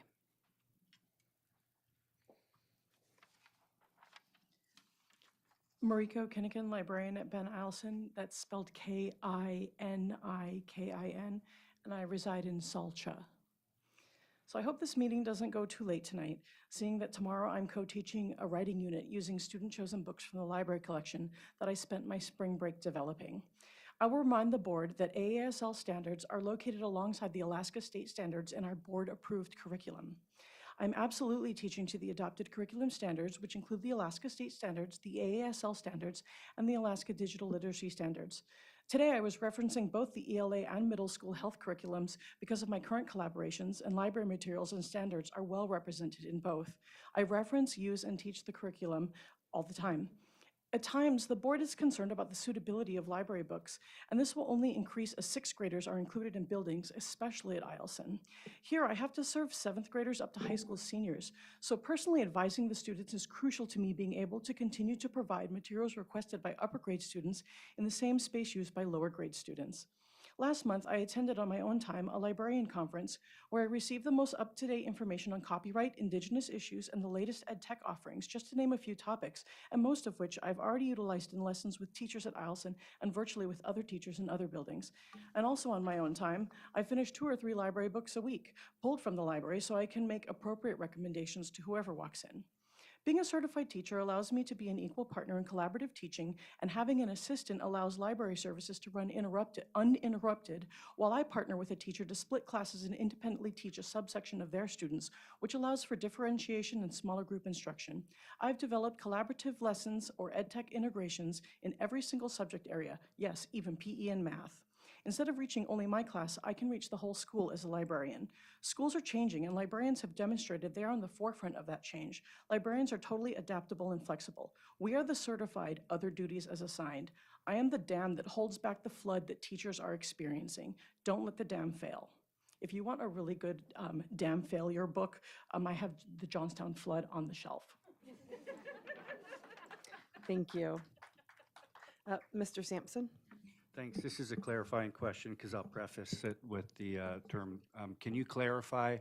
Mariko Kinnikin, librarian at Ben Eielson. That's spelled Kinnikin, and I reside in Salcha. So I hope this meeting doesn't go too late tonight, seeing that tomorrow I'm co-teaching a writing unit using student-chosen books from the library collection that I spent my spring break developing. I will remind the board that AASL standards are located alongside the Alaska State standards in our board-approved curriculum. I'm absolutely teaching to the adopted curriculum standards, which include the Alaska State standards, the AASL standards, and the Alaska Digital Literacy standards. Today, I was referencing both the ELA and middle school health curriculums because of my current collaborations, and library materials and standards are well represented in both. I reference, use, and teach the curriculum all the time. At times, the board is concerned about the suitability of library books, and this will only increase as 6th graders are included in buildings, especially at Eielson. Here, I have to serve 7th graders up to high school seniors, so personally advising the students is crucial to me being able to continue to provide materials requested by upper grade students in the same space used by lower grade students. Last month, I attended on my own time a librarian conference where I received the most up-to-date information on copyright, Indigenous issues, and the latest ed tech offerings, just to name a few topics, and most of which I've already utilized in lessons with teachers at Eielson and virtually with other teachers in other buildings. And also on my own time, I finish 2 or 3 library books a week, pulled from the library so I can make appropriate recommendations to whoever walks in. Being a certified teacher allows me to be an equal partner in collaborative teaching, and having an assistant allows library services to run uninterrupted while I partner with a teacher to split classes and independently teach a subsection of their students, which allows for differentiation and smaller group instruction. I've developed collaborative lessons or EdTech integrations in every single subject area, yes, even PE and math. Instead of reaching only my class, I can reach the whole school as a librarian. Schools are changing, and librarians have demonstrated they are on the forefront of that change. Librarians are totally adaptable and flexible. We are the certified other duties as assigned. I am the dam that holds back the flood that teachers are experiencing. Don't let the dam fail. If you want a really good dam failure book, I have the Johnstown Flood on the shelf. Thank you. Mr. Sampson? Thanks. This is a clarifying question because I'll preface it with the term. Can you clarify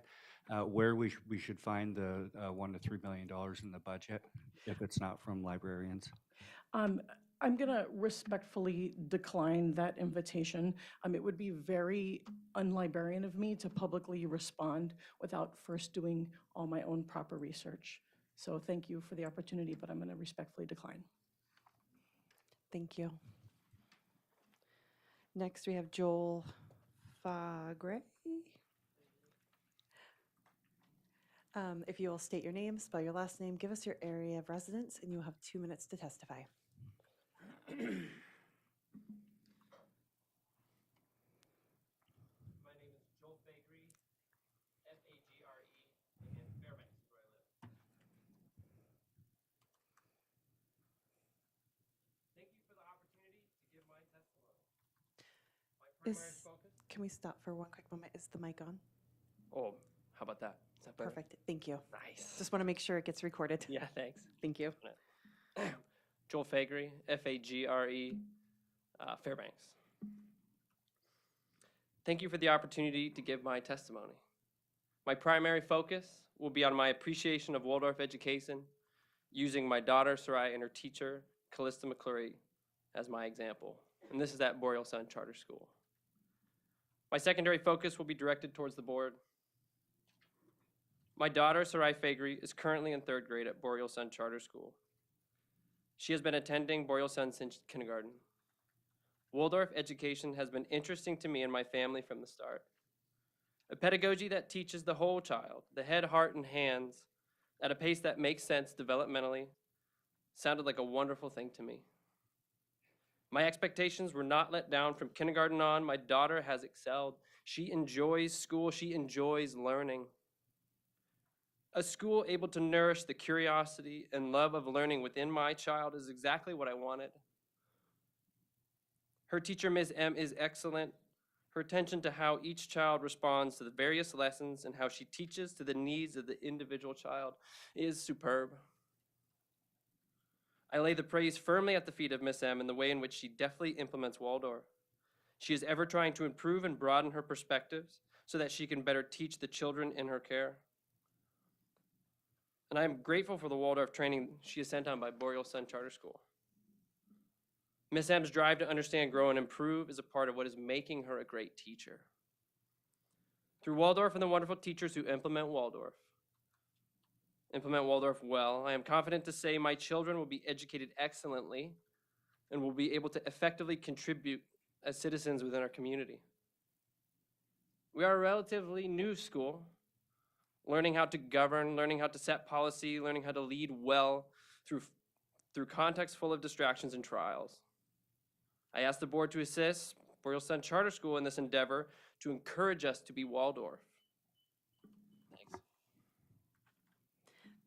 where we should find the $1 to $3 million in the budget if it's not from librarians? I'm going to respectfully decline that invitation. It would be very unlibrarian of me to publicly respond without first doing all my own proper research. So thank you for the opportunity, but I'm going to respectfully decline. Thank you. Next, we have Joel Fagre. If you will state your name, spell your last name, give us your area of residence, and you'll have 2 minutes to testify. My name is Joel Fagre, F-A-G-R-E, and Fairbanks is where I live. Thank you for the opportunity to give my testimony. My primary focus. Can we stop for one quick moment? Is the mic on? Oh, how about that? Is that better? Perfect. Thank you. Nice. Just want to make sure it gets recorded. Yeah, thanks. Thank you. Joel Fagre, F-A-G-R-E, Fairbanks. Thank you for the opportunity to give my testimony. My primary focus will be on my appreciation of Waldorf education, using my daughter Sarai and her teacher, Callista McClurry, as my example. And this is at Boreal Sun Charter School. My secondary focus will be directed towards the board. My daughter, Sarai Faegre, is currently in 3rd grade at Boreal Sun Charter School. She has been attending Boreal Sun since kindergarten. Waldorf education has been interesting to me and my family from the start. A pedagogy that teaches the whole child, the head, heart, and hands, at a pace that makes sense developmentally, sounded like a wonderful thing to me. My expectations were not let down from kindergarten on. My daughter has excelled. She enjoys school. She enjoys learning. A school able to nourish the curiosity and love of learning within my child is exactly what I wanted. Her teacher, Ms. M, is excellent. Her attention to how each child responds to the various lessons and how she teaches to the needs of the individual child is superb. I lay the praise firmly at the feet of Ms. M in the way in which she deftly implements Waldorf. She is ever trying to improve and broaden her perspectives so that she can better teach the children in her care. And I am grateful for the Waldorf training she is sent on by Boreal Sun Charter School. Ms. M's drive to understand, grow, and improve is a part of what is making her a great teacher. Through Waldorf and the wonderful teachers who implement Waldorf well, I am confident to say my children will be educated excellently and will be able to effectively contribute as citizens within our community. We are a relatively new school, learning how to govern, learning how to set policy, learning how to lead well through contexts full of distractions and trials. I ask the board to assist Boreal Sun Charter School in this endeavor to encourage us to be Waldorf. Thanks.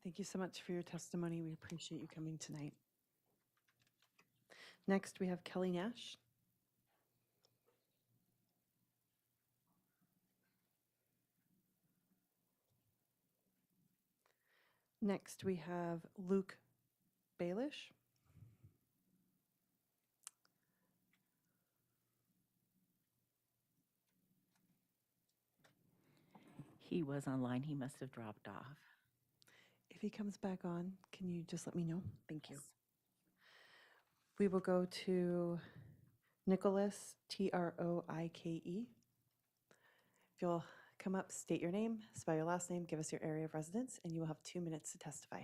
Thank you so much for your testimony. We appreciate you coming tonight. Next, we have Kelly Nash. Next, we have Luke Baelish. He was online. He must have dropped off. If he comes back on, can you just let me know? Thank you. We will go to Nicholas, Troike. If you'll come up, state your name, spell your last name, give us your area of residence, and you will have 2 minutes to testify.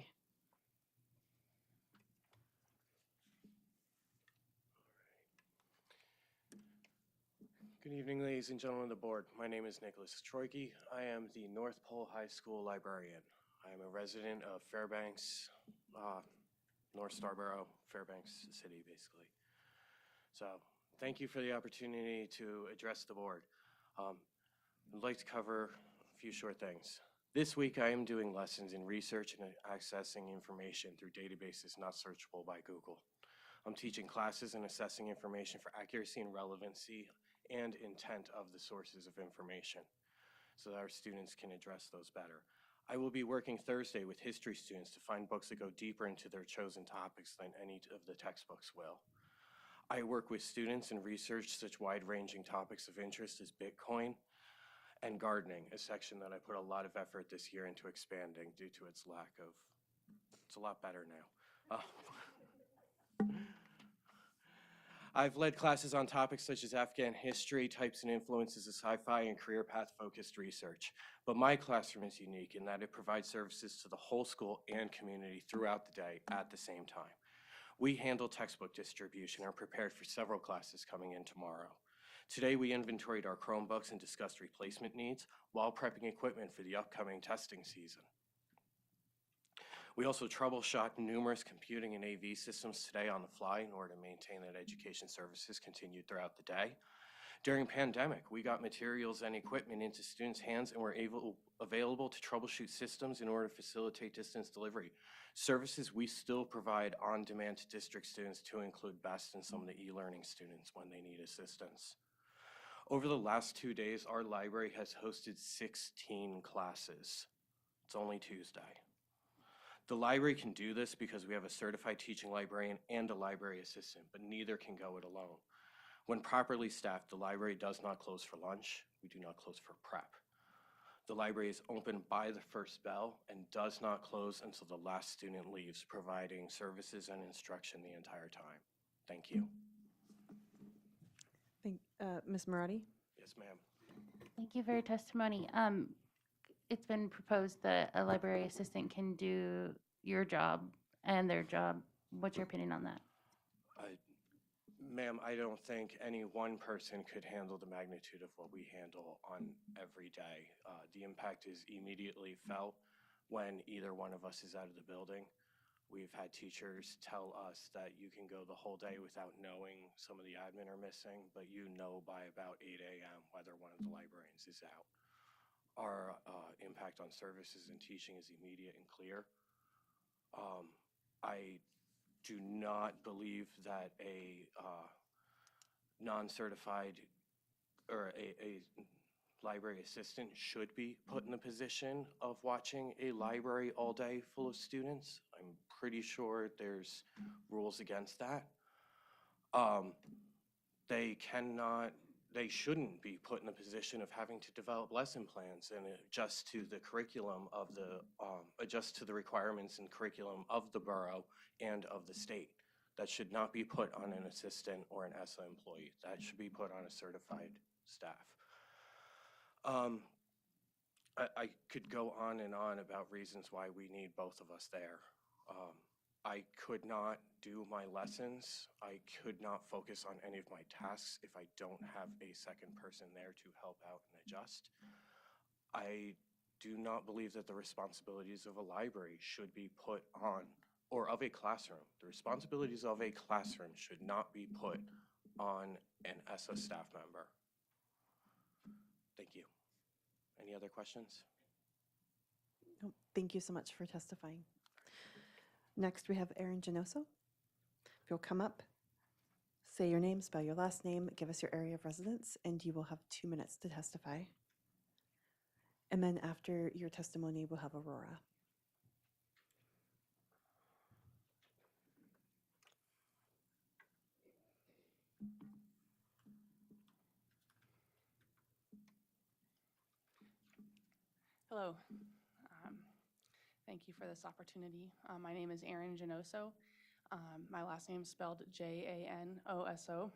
Good evening, ladies and gentlemen of the board. My name is Nicholas Troike. I am the North Pole High School librarian. I am a resident of Fairbanks, North Starborough, Fairbanks City, basically. So thank you for the opportunity to address the board. I'd like to cover a few short things. This week, I am doing lessons in research and accessing information through databases not searchable by Google. I'm teaching classes and assessing information for accuracy and relevancy and intent of the sources of information so that our students can address those better. I will be working Thursday with history students to find books that go deeper into their chosen topics than any of the textbooks will. I work with students and research such wide-ranging topics of interest as Bitcoin and gardening, a section that I put a lot of effort this year into expanding due to its lack of, it's a lot better now. I've led classes on topics such as Afghan history, types and influences of sci-fi, and career path-focused research. But my classroom is unique in that it provides services to the whole school and community throughout the day at the same time. We handle textbook distribution and are prepared for several classes coming in tomorrow. Today, we inventoried our Chromebooks and discussed replacement needs while prepping equipment for the upcoming testing season. We also troubleshot numerous computing and AV systems today on the fly in order to maintain that education services continued throughout the day. During pandemic, we got materials and equipment into students' hands and were available to troubleshoot systems in order to facilitate distance delivery. Services we still provide on demand to district students to include BEST and some of the e-learning students when they need assistance. Over the last 2 days, our library has hosted 16 classes. It's only Tuesday. The library can do this because we have a certified teaching librarian and a library assistant, but neither can go it alone. When properly staffed, the library does not close for lunch. We do not close for prep. The library is open by the first bell and does not close until the last student leaves, providing services and instruction the entire time. Thank you. Ms. Marotti? Yes, ma'am. Thank you for your testimony. It's been proposed that a library assistant can do your job and their job. What's your opinion on that? Ma'am, I don't think any one person could handle the magnitude of what we handle on every day. The impact is immediately felt when either one of us is out of the building. We've had teachers tell us that you can go the whole day without knowing some of the admin are missing, but you know by about 8 a.m. whether one of the librarians is out. Our impact on services and teaching is immediate and clear. I do not believe that a non-certified or a library assistant should be put in the position of watching a library all day full of students. I'm pretty sure there's rules against that. They shouldn't be put in the position of having to develop lesson plans and adjust to the curriculum of adjust to the requirements and curriculum of the borough and of the state. That should not be put on an assistant or an ESSA employee. That should be put on a certified staff. I could go on and on about reasons why we need both of us there. I could not do my lessons. I could not focus on any of my tasks if I don't have a second person there to help out and adjust. I do not believe that the responsibilities of a library should be put on, or of a classroom. The responsibilities of a classroom should not be put on an ESSA staff member. Thank you. Any other questions? No, thank you so much for testifying. Next, we have Aaron Genoso. If you'll come up, say your name, spell your last name, give us your area of residence, and you will have 2 minutes to testify. And then after your testimony, we'll have Aurora. Hello. Thank you for this opportunity. My name is Aaron Genoso. My last name is spelled Janoso,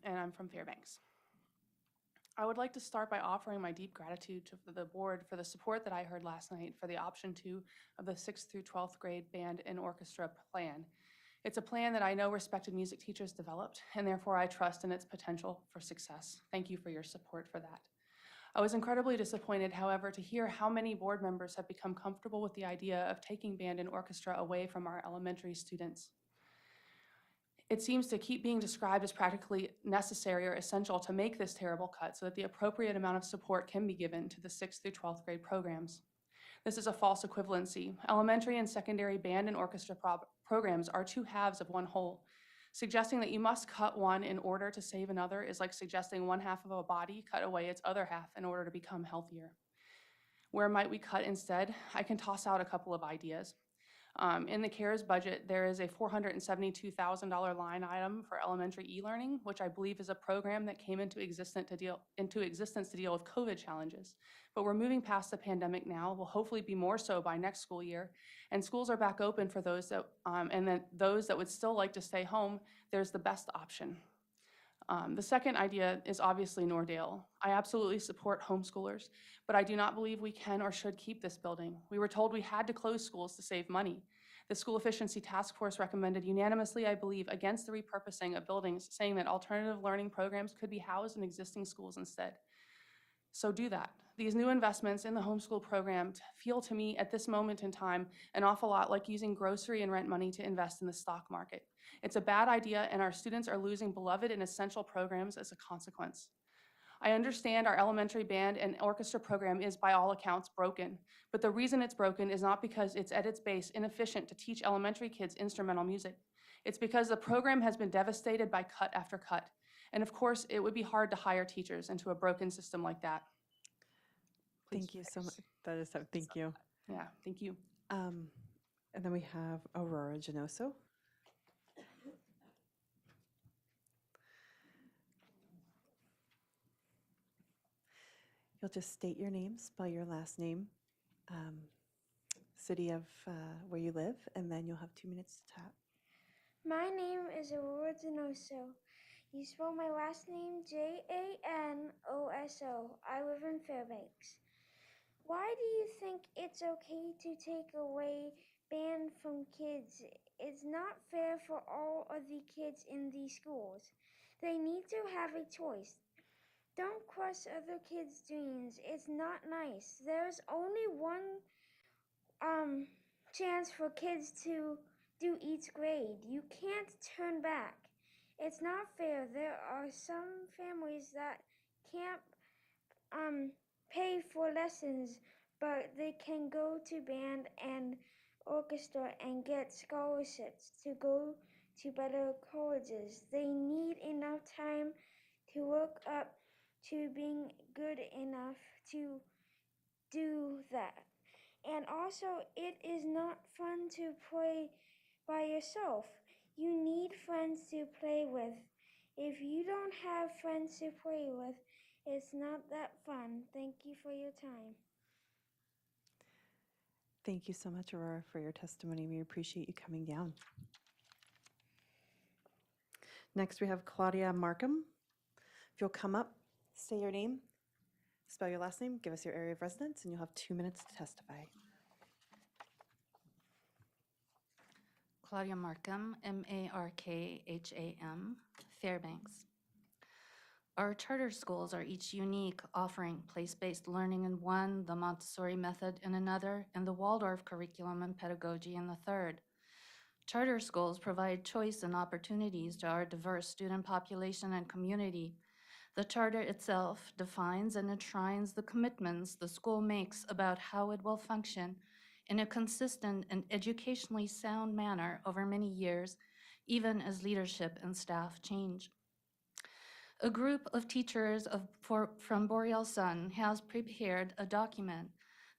and I'm from Fairbanks. I would like to start by offering my deep gratitude to the board for the support that I heard last night for the option 2 of the 6th through 12th grade band and orchestra plan. It's a plan that I know respected music teachers developed, and therefore I trust in its potential for success. Thank you for your support for that. I was incredibly disappointed, however, to hear how many board members have become comfortable with the idea of taking band and orchestra away from our elementary students. It seems to keep being described as practically necessary or essential to make this terrible cut so that the appropriate amount of support can be given to the 6th through 12th grade programs. This is a false equivalency. Elementary and secondary band and orchestra programs are 2 halves of one whole. Suggesting that you must cut one in order to save another is like suggesting one half of a body cut away its other half in order to become healthier. Where might we cut instead? I can toss out a couple of ideas. In the CARES budget, there is a $472,000 line item for elementary e-learning, which I believe is a program that came into existence to deal with COVID challenges. But we're moving past the pandemic now. Will hopefully be more so by next school year. And schools are back open for those that, and then those that would still like to stay home, there's the best option. The second idea is obviously Nordale. I absolutely support homeschoolers, but I do not believe we can or should keep this building. We were told we had to close schools to save money. The School Efficiency Task Force recommended unanimously, I believe, against the repurposing of buildings, saying that alternative learning programs could be housed in existing schools instead. So do that. These new investments in the homeschool program feel to me at this moment in time an awful lot like using grocery and rent money to invest in the stock market. It's a bad idea, and our students are losing beloved and essential programs as a consequence. I understand our elementary band and orchestra program is by all accounts broken, but the reason it's broken is not because it's at its base inefficient to teach elementary kids instrumental music. It's because the program has been devastated by cut after cut. And of course, it would be hard to hire teachers into a broken system like that. Thank you so much. That is, thank you. Yeah, thank you. And then we have Aurora Genoso. You'll just state your name, spell your last name, city of where you live, and then you'll have 2 minutes to tap. My name is Aurora Denoso. You spell my last name Janoso. I live in Fairbanks. Why do you think it's okay to take away band from kids? It's not fair for all of the kids in these schools. They need to have a choice. Don't crush other kids' dreams. It's not nice. There's only one chance for kids to do each grade. You can't turn back. It's not fair. There are some families that can't pay for lessons, but they can go to band and orchestra and get scholarships to go to better colleges. They need enough time to work up to being good enough to do that. And also, it is not fun to play by yourself. You need friends to play with. If you don't have friends to play with, it's not that fun. Thank you for your time. Thank you so much, Aurora, for your testimony. We appreciate you coming down. Next, we have Claudia Markham. If you'll come up, say your name, spell your last name, give us your area of residence, and you'll have 2 minutes to testify. Claudia Markham, Markham, Fairbanks. Our charter schools are each unique, offering place-based learning in one, the Montessori method in another, and the Waldorf curriculum and pedagogy in the third. Charter schools provide choice and opportunities to our diverse student population and community. The charter itself defines and enshrines the commitments the school makes about how it will function in a consistent and educationally sound manner over many years, even as leadership and staff change. A group of teachers from Boreal Sun has prepared a document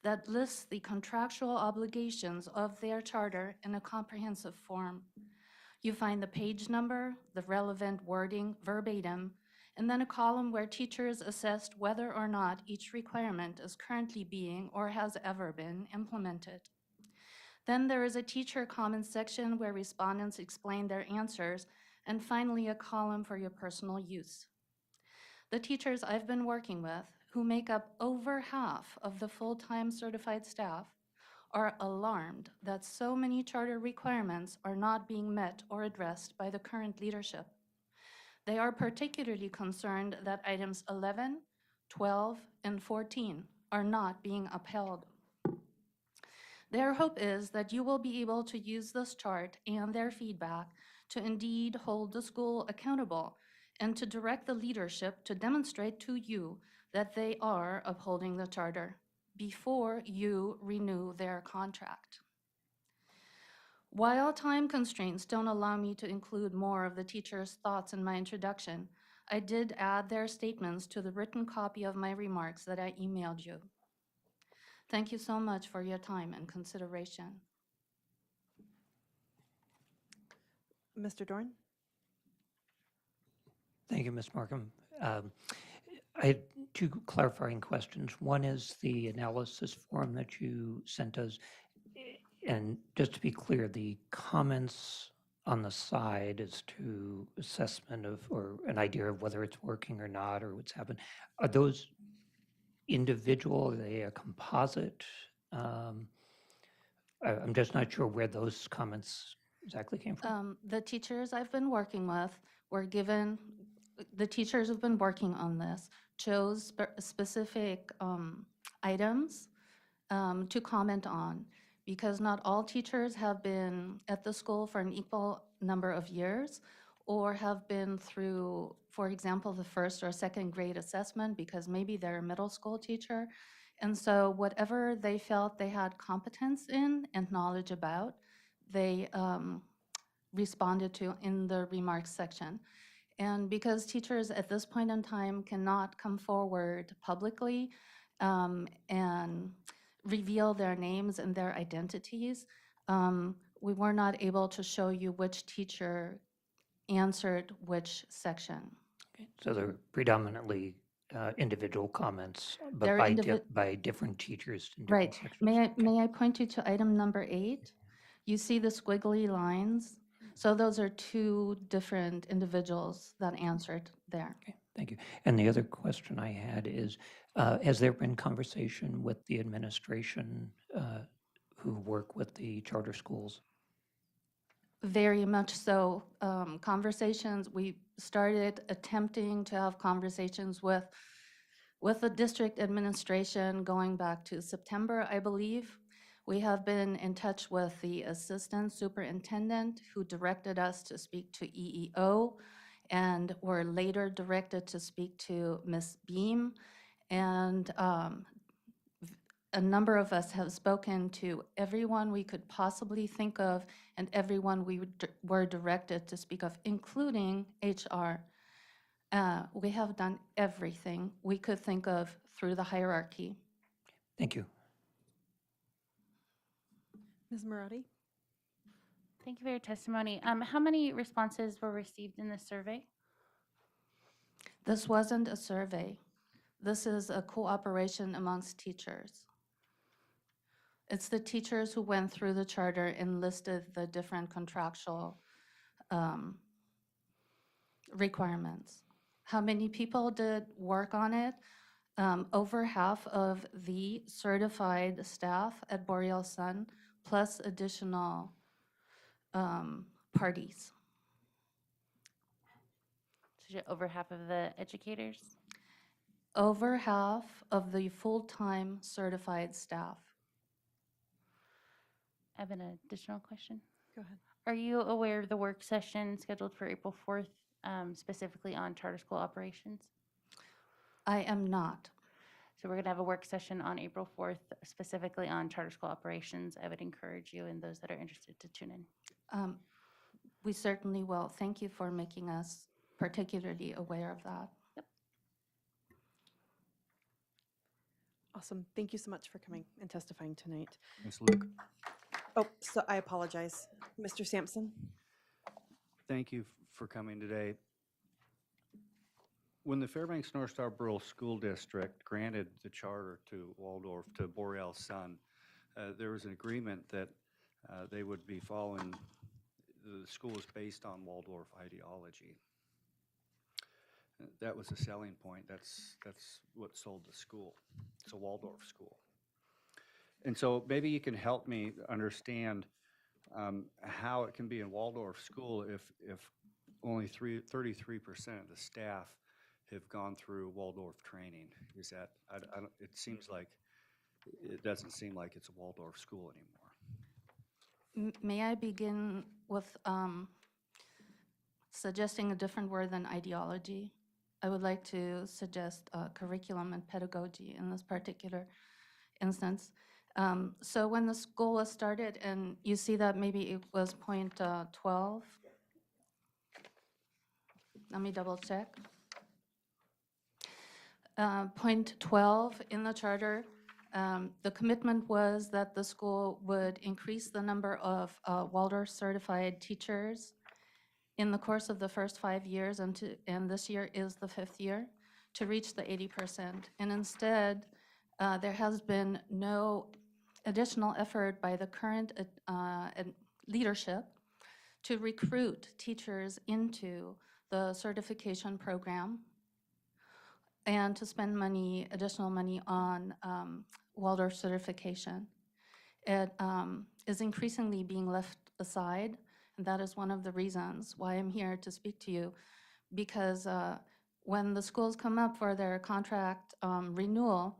that lists the contractual obligations of their charter in a comprehensive form. You find the page number, the relevant wording verbatim, and then a column where teachers assessed whether or not each requirement is currently being or has ever been implemented. Then there is a teacher comments section where respondents explain their answers, and finally a column for your personal use. The teachers I've been working with, who make up over half of the full-time certified staff, are alarmed that so many charter requirements are not being met or addressed by the current leadership. They are particularly concerned that items 11, 12, and 14 are not being upheld. Their hope is that you will be able to use this chart and their feedback to indeed hold the school accountable and to direct the leadership to demonstrate to you that they are upholding the charter before you renew their contract. While time constraints don't allow me to include more of the teachers' thoughts in my introduction, I did add their statements to the written copy of my remarks that I emailed you. Thank you so much for your time and consideration. Mr. Dorn? Thank you, Ms. Markham. I had two clarifying questions. One is the analysis form that you sent us. And just to be clear, the comments on the side as to assessment of, or an idea of whether it's working or not, or what's happened, are those individual? Are they a composite? I'm just not sure where those comments exactly came from. The teachers I've been working with were given, the teachers who've been working on this chose specific items to comment on, because not all teachers have been at the school for an equal number of years or have been through, for example, the first or second grade assessment, because maybe they're a middle school teacher. And so whatever they felt they had competence in and knowledge about, they responded to in the remarks section. And because teachers at this point in time cannot come forward publicly and reveal their names and their identities, we were not able to show you which teacher answered which section. Okay. So they're predominantly individual comments, but They're by different teachers in Right. different sections. May I point you to item number 8? You see the squiggly lines? So those are 2 different individuals that answered there. Thank you. And the other question I had is, has there been conversation with the administration who work with the charter schools? Very much so. Conversations, we started attempting to have conversations with the district administration going back to September, I believe. We have been in touch with the assistant superintendent who directed us to speak to EEO and were later directed to speak to Ms. Beam. And a number of us have spoken to everyone we could possibly think of and everyone we were directed to speak of, including HR. We have done everything we could think of through the hierarchy. Thank you. Ms. Marotti? Thank you for your testimony. How many responses were received in this survey? This wasn't a survey. This is a cooperation amongst teachers. It's the teachers who went through the charter and listed the different contractual requirements. How many people did work on it? Over half of the certified staff at Boreal Sun, plus additional parties. So over half of the educators? Over half of the full-time certified staff. I have an additional question. Go ahead. Are you aware of the work session scheduled for April 4th, specifically on charter school operations? I am not. So we're going to have a work session on April 4th, specifically on charter school operations. I would encourage you and those that are interested to tune in. We certainly will. Thank you for making us particularly aware of that. Yep. Awesome. Thank you so much for coming and testifying tonight. Ms. Luke? Oh, so I apologize. Mr. Sampson? Thank you for coming today. When the Fairbanks North Star Borough School District granted the charter to Waldorf, to Boreal Sun, there was an agreement that they would be following, the school is based on Waldorf ideology. That was a selling point. That's what sold the school. It's a Waldorf school. And so maybe you can help me understand how it can be a Waldorf school if only 33% of the staff have gone through Waldorf training. Is that, it seems like, it doesn't seem like it's a Waldorf school anymore. May I begin with suggesting a different word than ideology? I would like to suggest curriculum and pedagogy in this particular instance. So when the school was started, and you see that maybe it was point 12. Let me double check. Point 12 in the charter, the commitment was that the school would increase the number of Waldorf certified teachers in the course of the first 5 years, and this year is the 5th year, to reach the 80%. And instead, there has been no additional effort by the current leadership to recruit teachers into the certification program and to spend money, additional money on Waldorf certification. It is increasingly being left aside, and that is one of the reasons why I'm here to speak to you, because when the schools come up for their contract renewal,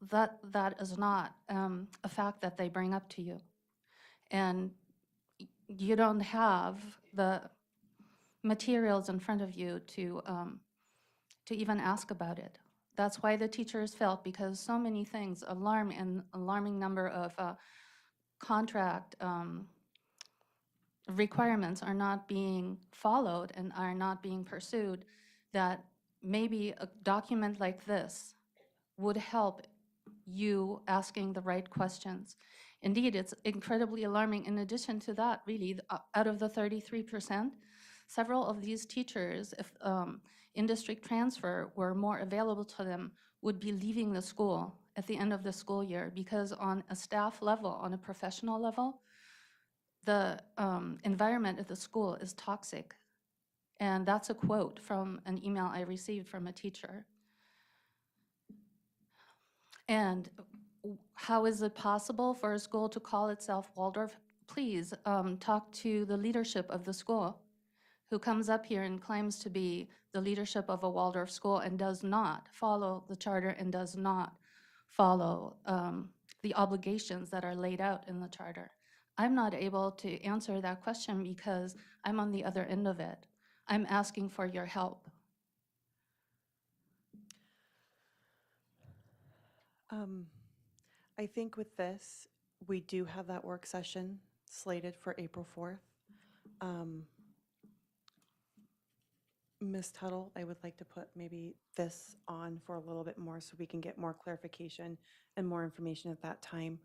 that is not a fact that they bring up to you. And you don't have the materials in front of you to even ask about it. That's why the teachers felt, because so many things, alarming number of contract requirements are not being followed and are not being pursued, that maybe a document like this would help you asking the right questions. Indeed, it's incredibly alarming. In addition to that, really, out of the 33%, Several of these teachers, if in-district transfer were more available to them, would be leaving the school at the end of the school year because on a staff level, on a professional level, the environment at the school is toxic. And that's a quote from an email I received from a teacher. And how is it possible for a school to call itself Waldorf? Please talk to the leadership of the school, who comes up here and claims to be the leadership of a Waldorf school and does not follow the charter and does not follow the obligations that are laid out in the charter. I'm not able to answer that question because I'm on the other end of it. I'm asking for your help. I think with this, we do have that work session slated for April 4th. Ms. Tuttle, I would like to put maybe this on for a little bit more so we can get more clarification and more information at that time.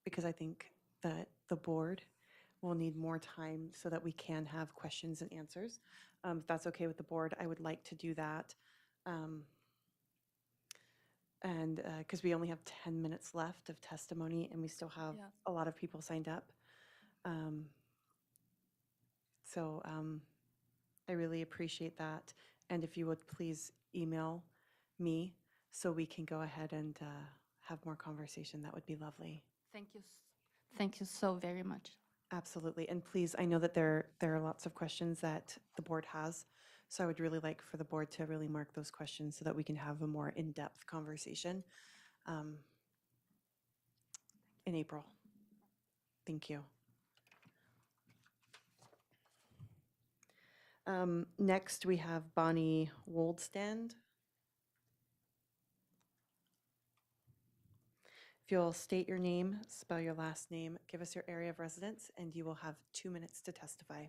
Because I think that the board will need more time so that we can have questions and answers. If that's okay with the board, I would like to do that. And because we only have 10 minutes left of testimony and we still have a lot of people signed up. So I really appreciate that. And if you would please email me so we can go ahead and have more conversation, that would be lovely. Thank you. Thank you so very much. Absolutely. And please, I know that there are lots of questions that the board has. So I would really like for the board to really mark those questions so that we can have a more in-depth conversation in April. Thank you. Next, we have Bonnie Woldstand. If you'll state your name, spell your last name, give us your area of residence, and you will have 2 minutes to testify.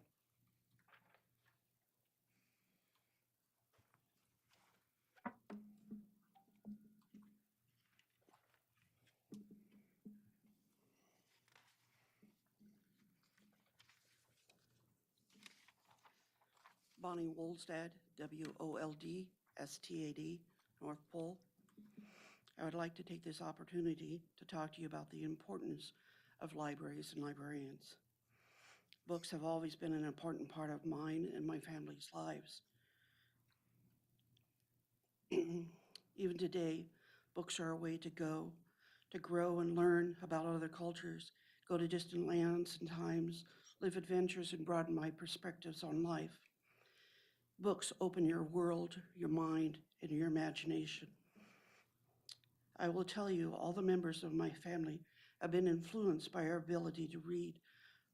Bonnie Woldstad, W-O-L-D-S-T-A-D, North Pole. I would like to take this opportunity to talk to you about the importance of libraries and librarians. Books have always been an important part of mine and my family's lives. Even today, books are a way to go, to grow and learn about other cultures, go to distant lands and times, live adventures and broaden my perspectives on life. Books open your world, your mind, and your imagination. I will tell you, all the members of my family have been influenced by our ability to read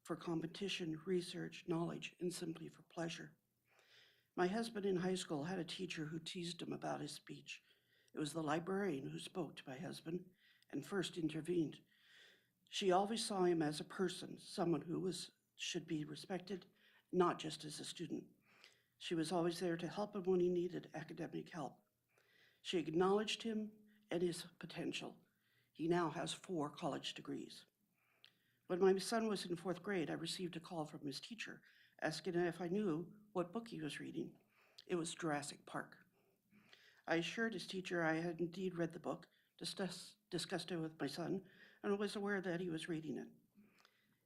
for competition, research, knowledge, and simply for pleasure. My husband in high school had a teacher who teased him about his speech. It was the librarian who spoke to my husband and first intervened. She always saw him as a person, someone who should be respected, not just as a student. She was always there to help him when he needed academic help. She acknowledged him and his potential. He now has 4 college degrees. When my son was in 4th grade, I received a call from his teacher asking if I knew what book he was reading. It was Jurassic Park. I assured his teacher I had indeed read the book, discussed it with my son, and was aware that he was reading it.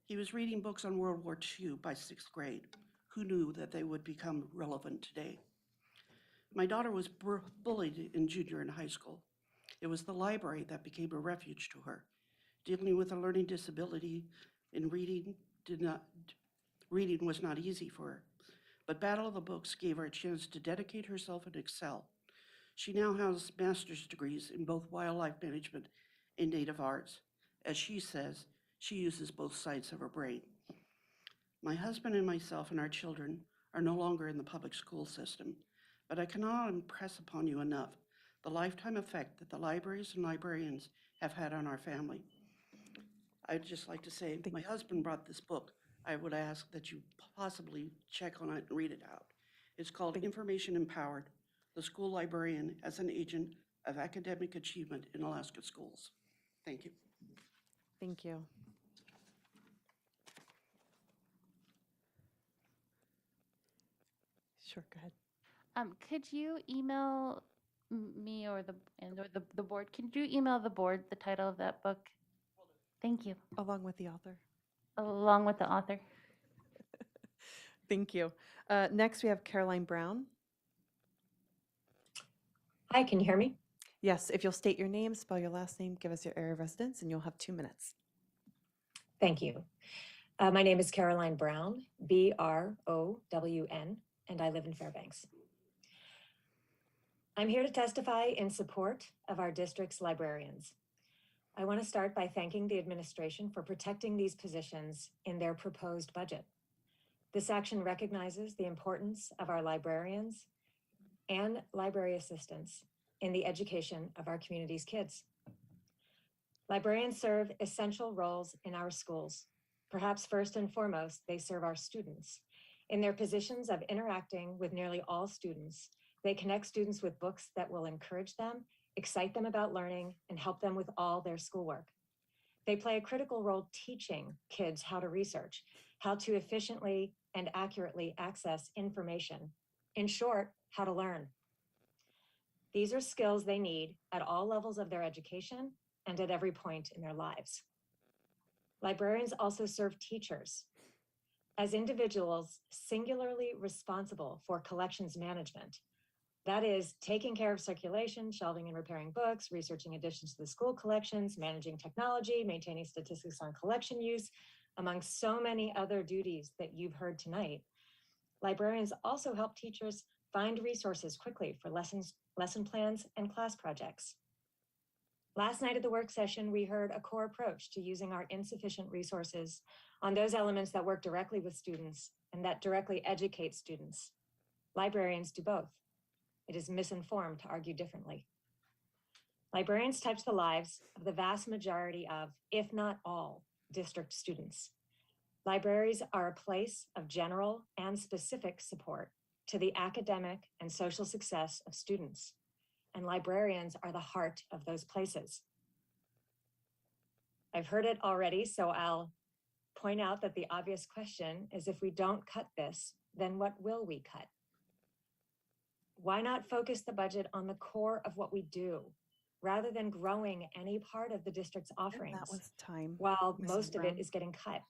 He was reading books on World War II by 6th grade. Who knew that they would become relevant today? My daughter was bullied in junior and high school. It was the library that became a refuge to her. Dealing with a learning disability in reading was not easy for her, but Battle of the Books gave her a chance to dedicate herself and excel. She now has master's degrees in both wildlife management and native arts. As she says, she uses both sides of her brain. My husband and myself and our children are no longer in the public school system, but I cannot impress upon you enough the lifetime effect that the libraries and librarians have had on our family. I'd just like to say, my husband brought this book. I would ask that you possibly check on it and read it out. It's called Information Empowered, the School Librarian as an Agent of Academic Achievement in Alaska Schools. Thank you. Thank you. Sure, go ahead. Could you email me or the board? Could you email the board the title of that book? Thank you. Along with the author. Along with the author. Thank you. Next, we have Caroline Brown. Hi, can you hear me? Yes, if you'll state your name, spell your last name, give us your area of residence, and you'll have 2 minutes. Thank you. My name is Caroline Brown, Brown, and I live in Fairbanks. I'm here to testify in support of our district's librarians. I want to start by thanking the administration for protecting these positions in their proposed budget. This action recognizes the importance of our librarians and library assistants in the education of our community's kids. Librarians serve essential roles in our schools. Perhaps first and foremost, they serve our students. In their positions of interacting with nearly all students, they connect students with books that will encourage them, excite them about learning, and help them with all their schoolwork. They play a critical role teaching kids how to research, how to efficiently and accurately access information. In short, how to learn. These are skills they need at all levels of their education and at every point in their lives. Librarians also serve teachers as individuals singularly responsible for collections management. That is, taking care of circulation, shelving and repairing books, researching additions to the school collections, managing technology, maintaining statistics on collection use, among so many other duties that you've heard tonight. Librarians also help teachers find resources quickly for lesson plans, and class projects. Last night at the work session, we heard a core approach to using our insufficient resources on those elements that work directly with students and that directly educate students. Librarians do both. It is misinformed to argue differently. Librarians touch the lives of the vast majority of, if not all, district students. Libraries are a place of general and specific support to the academic and social success of students, and librarians are the heart of those places. I've heard it already, so I'll point out that the obvious question is, if we don't cut this, then what will we cut? Why not focus the budget on the core of what we do, rather than growing any part of the district's offerings? That was time. While Mrs. most of Brown. it is getting cut.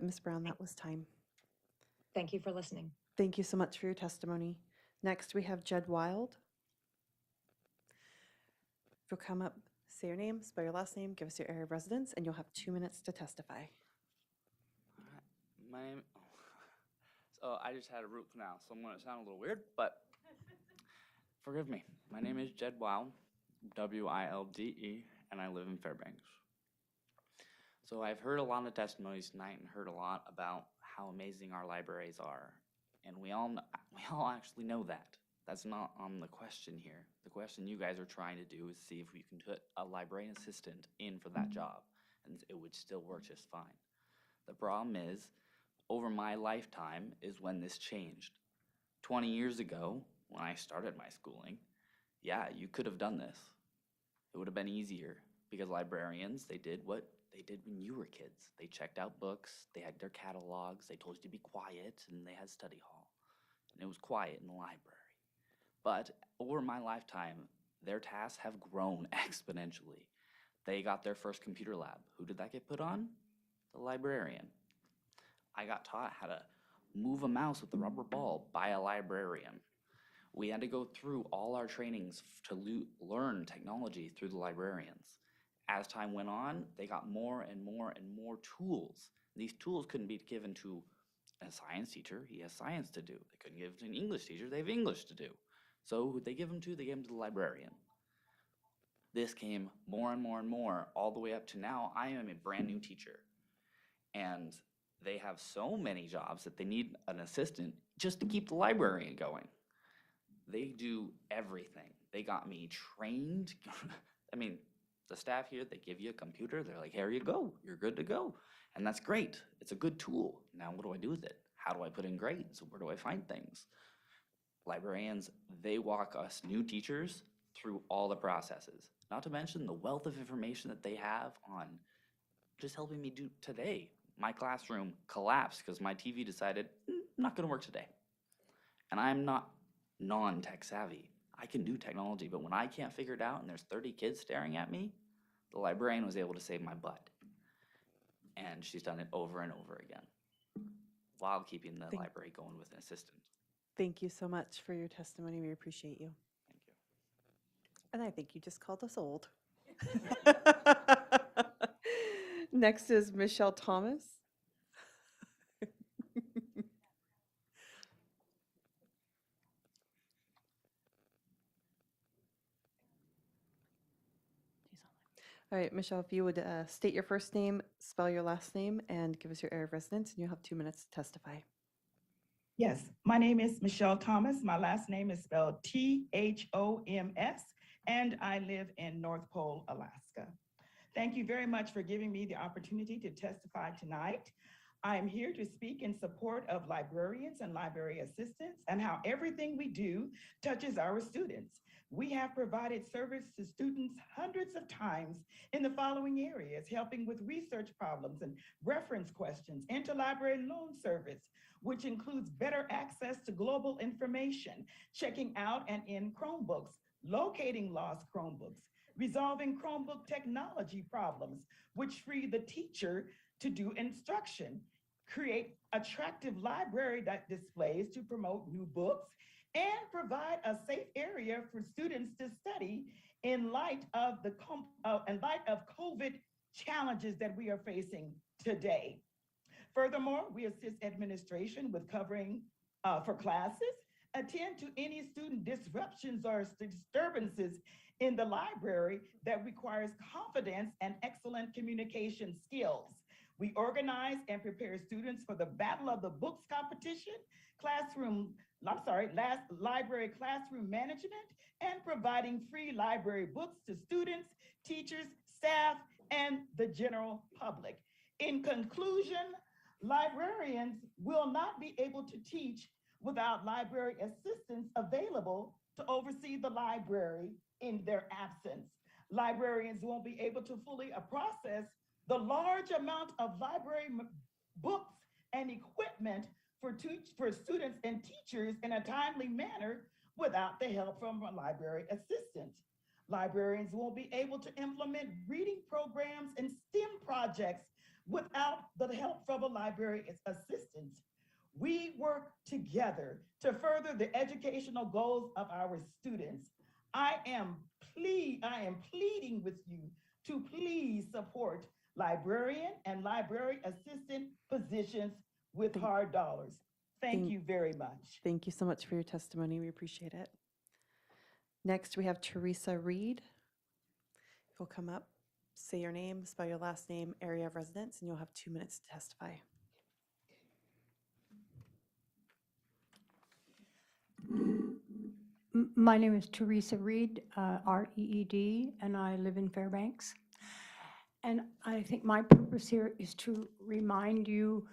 Ms. Brown, that was time. Thank you for listening. Thank you so much for your testimony. Next, we have Jed Wild. If you'll come up, say your name, spell your last name, give us your area of residence, and you'll have 2 minutes to testify. My name, so I just had a root canal, so I'm going to sound a little weird, but forgive me. My name is Jed Wilde, W-I-L-D-E, and I live in Fairbanks. So I've heard a lot of testimonies tonight and heard a lot about how amazing our libraries are, and we all actually know that. That's not on the question here. The question you guys are trying to do is see if we can put a librarian assistant in for that job, and it would still work just fine. The problem is, over my lifetime is when this changed. 20 years ago, when I started my schooling, yeah, you could have done this. It would have been easier because librarians, they did what they did when you were kids. They checked out books, they had their catalogs, they told you to be quiet, and they had study hall. And it was quiet in the library. But over my lifetime, their tasks have grown exponentially. They got their first computer lab. Who did that get put on? The librarian. I got taught how to move a mouse with a rubber ball by a librarian. We had to go through all our trainings to learn technology through the librarians. As time went on, they got more and more and more tools. These tools couldn't be given to a science teacher. He has science to do. They couldn't give it to an English teacher. They have English to do. So who they give them to? They give them to the librarian. This came more and more and more, all the way up to now. I am a brand new teacher. And they have so many jobs that they need an assistant just to keep the librarian going. They do everything. They got me trained. I mean, the staff here, they give you a computer. They're like, here you go. You're good to go. And that's great. It's a good tool. Now what do I do with it? How do I put in grades? Where do I find things? Librarians, they walk us new teachers through all the processes. Not to mention the wealth of information that they have on just helping me do today. My classroom collapsed because my TV decided, not gonna work today. And I'm not non-tech savvy. I can do technology, but when I can't figure it out and there's 30 kids staring at me, the librarian was able to save my butt. And she's done it over and over again while keeping the library going with an assistant. Thank you so much for your testimony. We appreciate you. Thank you. And I think you just called us old. Next is Michelle Thomas. All right, Michelle, if you would state your first name, spell your last name, and give us your area of residence, and you'll have 2 minutes to testify. Yes, my name is Michelle Thomas. My last name is spelled Thoms, and I live in North Pole, Alaska. Thank you very much for giving me the opportunity to testify tonight. I am here to speak in support of librarians and library assistants and how everything we do touches our students. We have provided service to students hundreds of times in the following areas: helping with research problems and reference questions, interlibrary loan service, which includes better access to global information, checking out and in Chromebooks, locating lost Chromebooks, resolving Chromebook technology problems, which free the teacher to do instruction, create attractive library that displays to promote new books, and provide a safe area for students to study in light of COVID challenges that we are facing today. Furthermore, we assist administration with covering for classes, attend to any student disruptions or disturbances in the library that requires confidence and excellent communication skills. We organize and prepare students for the Battle of the Books competition, library classroom management, and providing free library books to students, teachers, staff, and the general public. In conclusion, librarians will not be able to teach without library assistants available to oversee the library in their absence. Librarians won't be able to fully process the large amount of library books and equipment for students and teachers in a timely manner without the help from a library assistant. Librarians won't be able to implement reading programs and STEM projects without the help from a library assistant. We work together to further the educational goals of our students. I am pleading with you to please support librarian and library assistant positions with hard dollars. Thank you very much. Thank you so much for your testimony. We appreciate it. Next, we have Teresa Reed. If you'll come up, say your name, spell your last name, area of residence, and you'll have 2 minutes to testify. My name is Teresa Reed, R-E-E-D, and I live in Fairbanks. And I think my purpose here is to remind you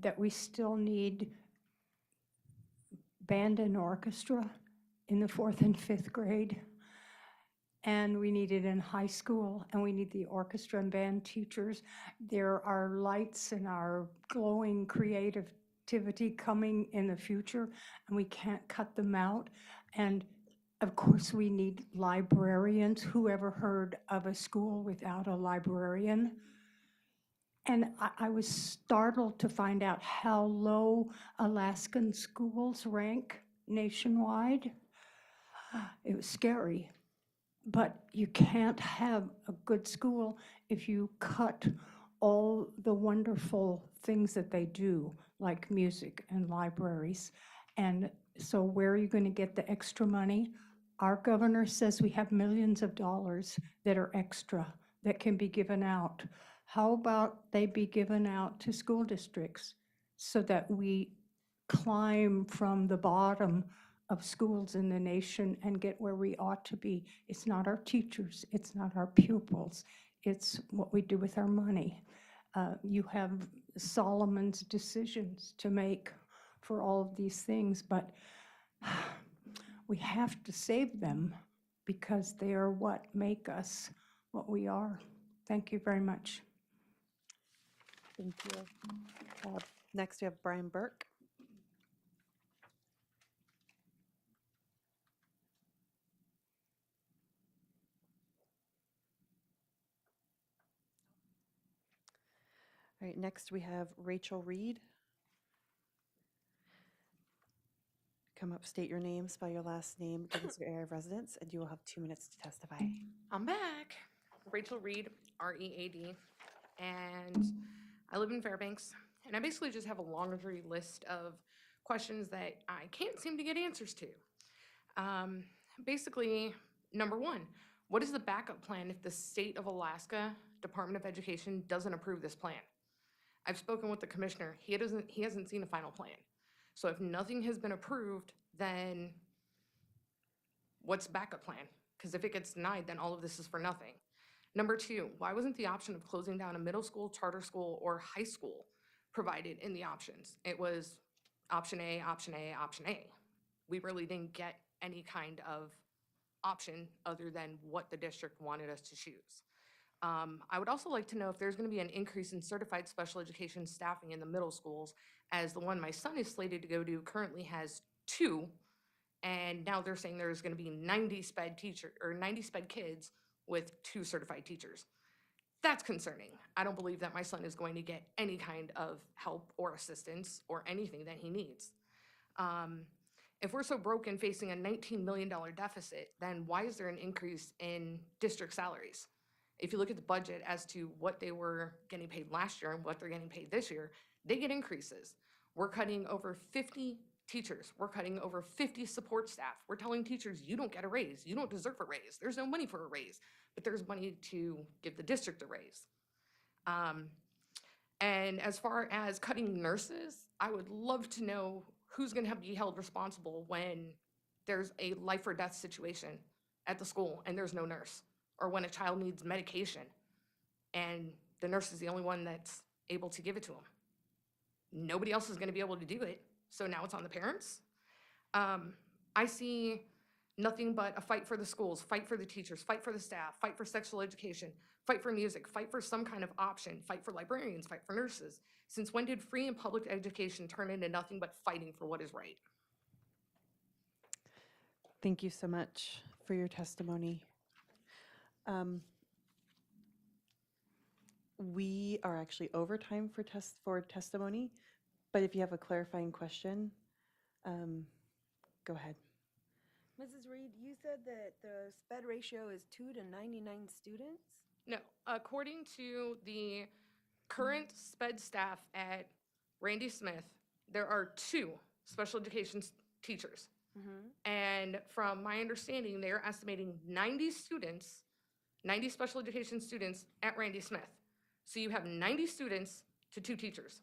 that we still need band and orchestra in the 4th and 5th grade. And we need it in high school, and we need the orchestra and band teachers. There are lights in our glowing creativity coming in the future, and we can't cut them out. And of course, we need librarians. Who ever heard of a school without a librarian? And I was startled to find out how low Alaskan schools rank nationwide. It was scary. But you can't have a good school if you cut all the wonderful things that they do, like music and libraries. And so where are you going to get the extra money? Our governor says we have millions of dollars that are extra that can be given out. How about they be given out to school districts so that we climb from the bottom of schools in the nation and get where we ought to be? It's not our teachers, it's not our pupils, it's what we do with our money. You have Solomon's decisions to make for all of these things, but we have to save them because they are what make us what we are. Thank you very much. Thank you. Next, we have Brian Burke. All right, next we have Rachel Reed. Come up, state your name, spell your last name, give us your area of residence, and you will have 2 minutes to testify. I'm back. Rachel Reed, R-E-A-D, and I live in Fairbanks. And I basically just have a laundry list of questions that I can't seem to get answers to. Basically, number one, what is the backup plan if the state of Alaska Department of Education doesn't approve this plan? I've spoken with the commissioner. He hasn't seen a final plan. So if nothing has been approved, then what's backup plan? Because if it gets denied, then all of this is for nothing. Number two, why wasn't the option of closing down a middle school, charter school, or high school provided in the options? It was option A, option A, option A. We really didn't get any kind of option other than what the district wanted us to choose. I would also like to know if there's going to be an increase in certified special education staffing in the middle schools, as the one my son is slated to go to currently has 2, and now they're saying there's going to be 90 sped kids with 2 certified teachers. That's concerning. I don't believe that my son is going to get any kind of help or assistance or anything that he needs. If we're so broke and facing a $19 million deficit, then why is there an increase in district salaries? If you look at the budget as to what they were getting paid last year and what they're getting paid this year, they get increases. We're cutting over 50 teachers. We're cutting over 50 support staff. We're telling teachers, you don't get a raise. You don't deserve a raise. There's no money for a raise, but there's money to give the district a raise. And as far as cutting nurses, I would love to know who's going to be held responsible when there's a life or death situation at the school and there's no nurse, or when a child needs medication and the nurse is the only one that's able to give it to them. Nobody else is going to be able to do it, so now it's on the parents. I see nothing but a fight for the schools, fight for the teachers, fight for the staff, fight for sexual education, fight for music, fight for some kind of option, fight for librarians, fight for nurses. Since when did free and public education turn into nothing but fighting for what is right? Thank you so much for your testimony. We are actually over time for testimony, but if you have a clarifying question, go ahead. Mrs. Reed, you said that the SPED ratio is 2 to 99 students? No, according to the current SPED staff at Randy Smith, there are 2 special education teachers. And from my understanding, they are estimating 90 students, 90 special education students at Randy Smith. So you have 90 students to 2 teachers.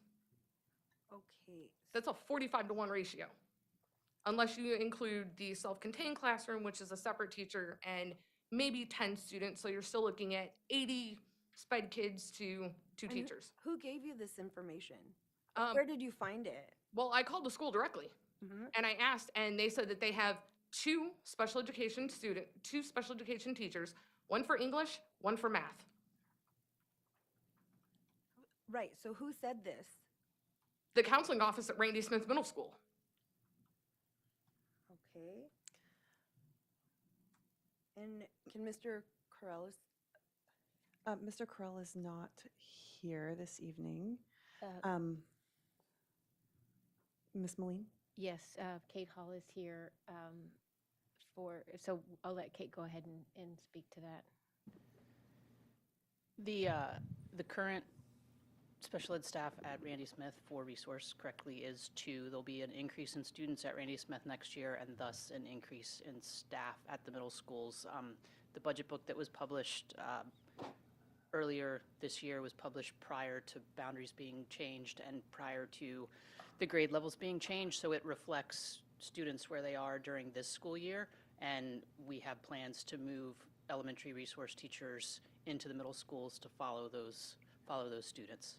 Okay. That's a 45-to-1 ratio. Unless you include the self-contained classroom, which is a separate teacher, and maybe 10 students, so you're still looking at 80 SPED kids to 2 And teachers. Who gave you this information? Where did you find it? Well, I called the school directly, and I asked, and they said that they have 2 special education teachers, one for English, one for math. Right, so who said this? The counseling office at Randy Smith Middle School. Okay. And can Mr. Corrales? Mr. Correll is not here this evening. Ms. Moline? Yes, Kate Hall is here so I'll let Kate go ahead and speak to that. The current special ed staff at Randy Smith, for resource correctly, is 2. There'll be an increase in students at Randy Smith next year, and thus an increase in staff at the middle schools. The budget book that was published earlier this year was published prior to boundaries being changed and prior to the grade levels being changed, so it reflects students where they are during this school year, and we have plans to move elementary resource teachers into the middle schools to follow those students.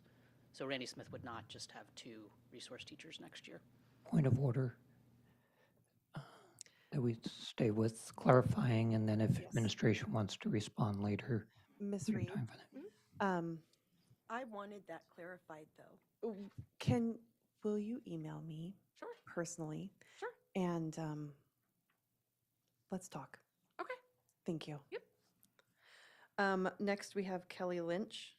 So Randy Smith would not just have 2 resource teachers next year. Point of order. That we stay with clarifying, and then if administration wants to respond later. Ms. we have Reed? time for that. I wanted that clarified, though. Will you email me? Sure. Personally? Sure. And let's talk. Okay. Thank you. Yep. Next, we have Kelly Lynch.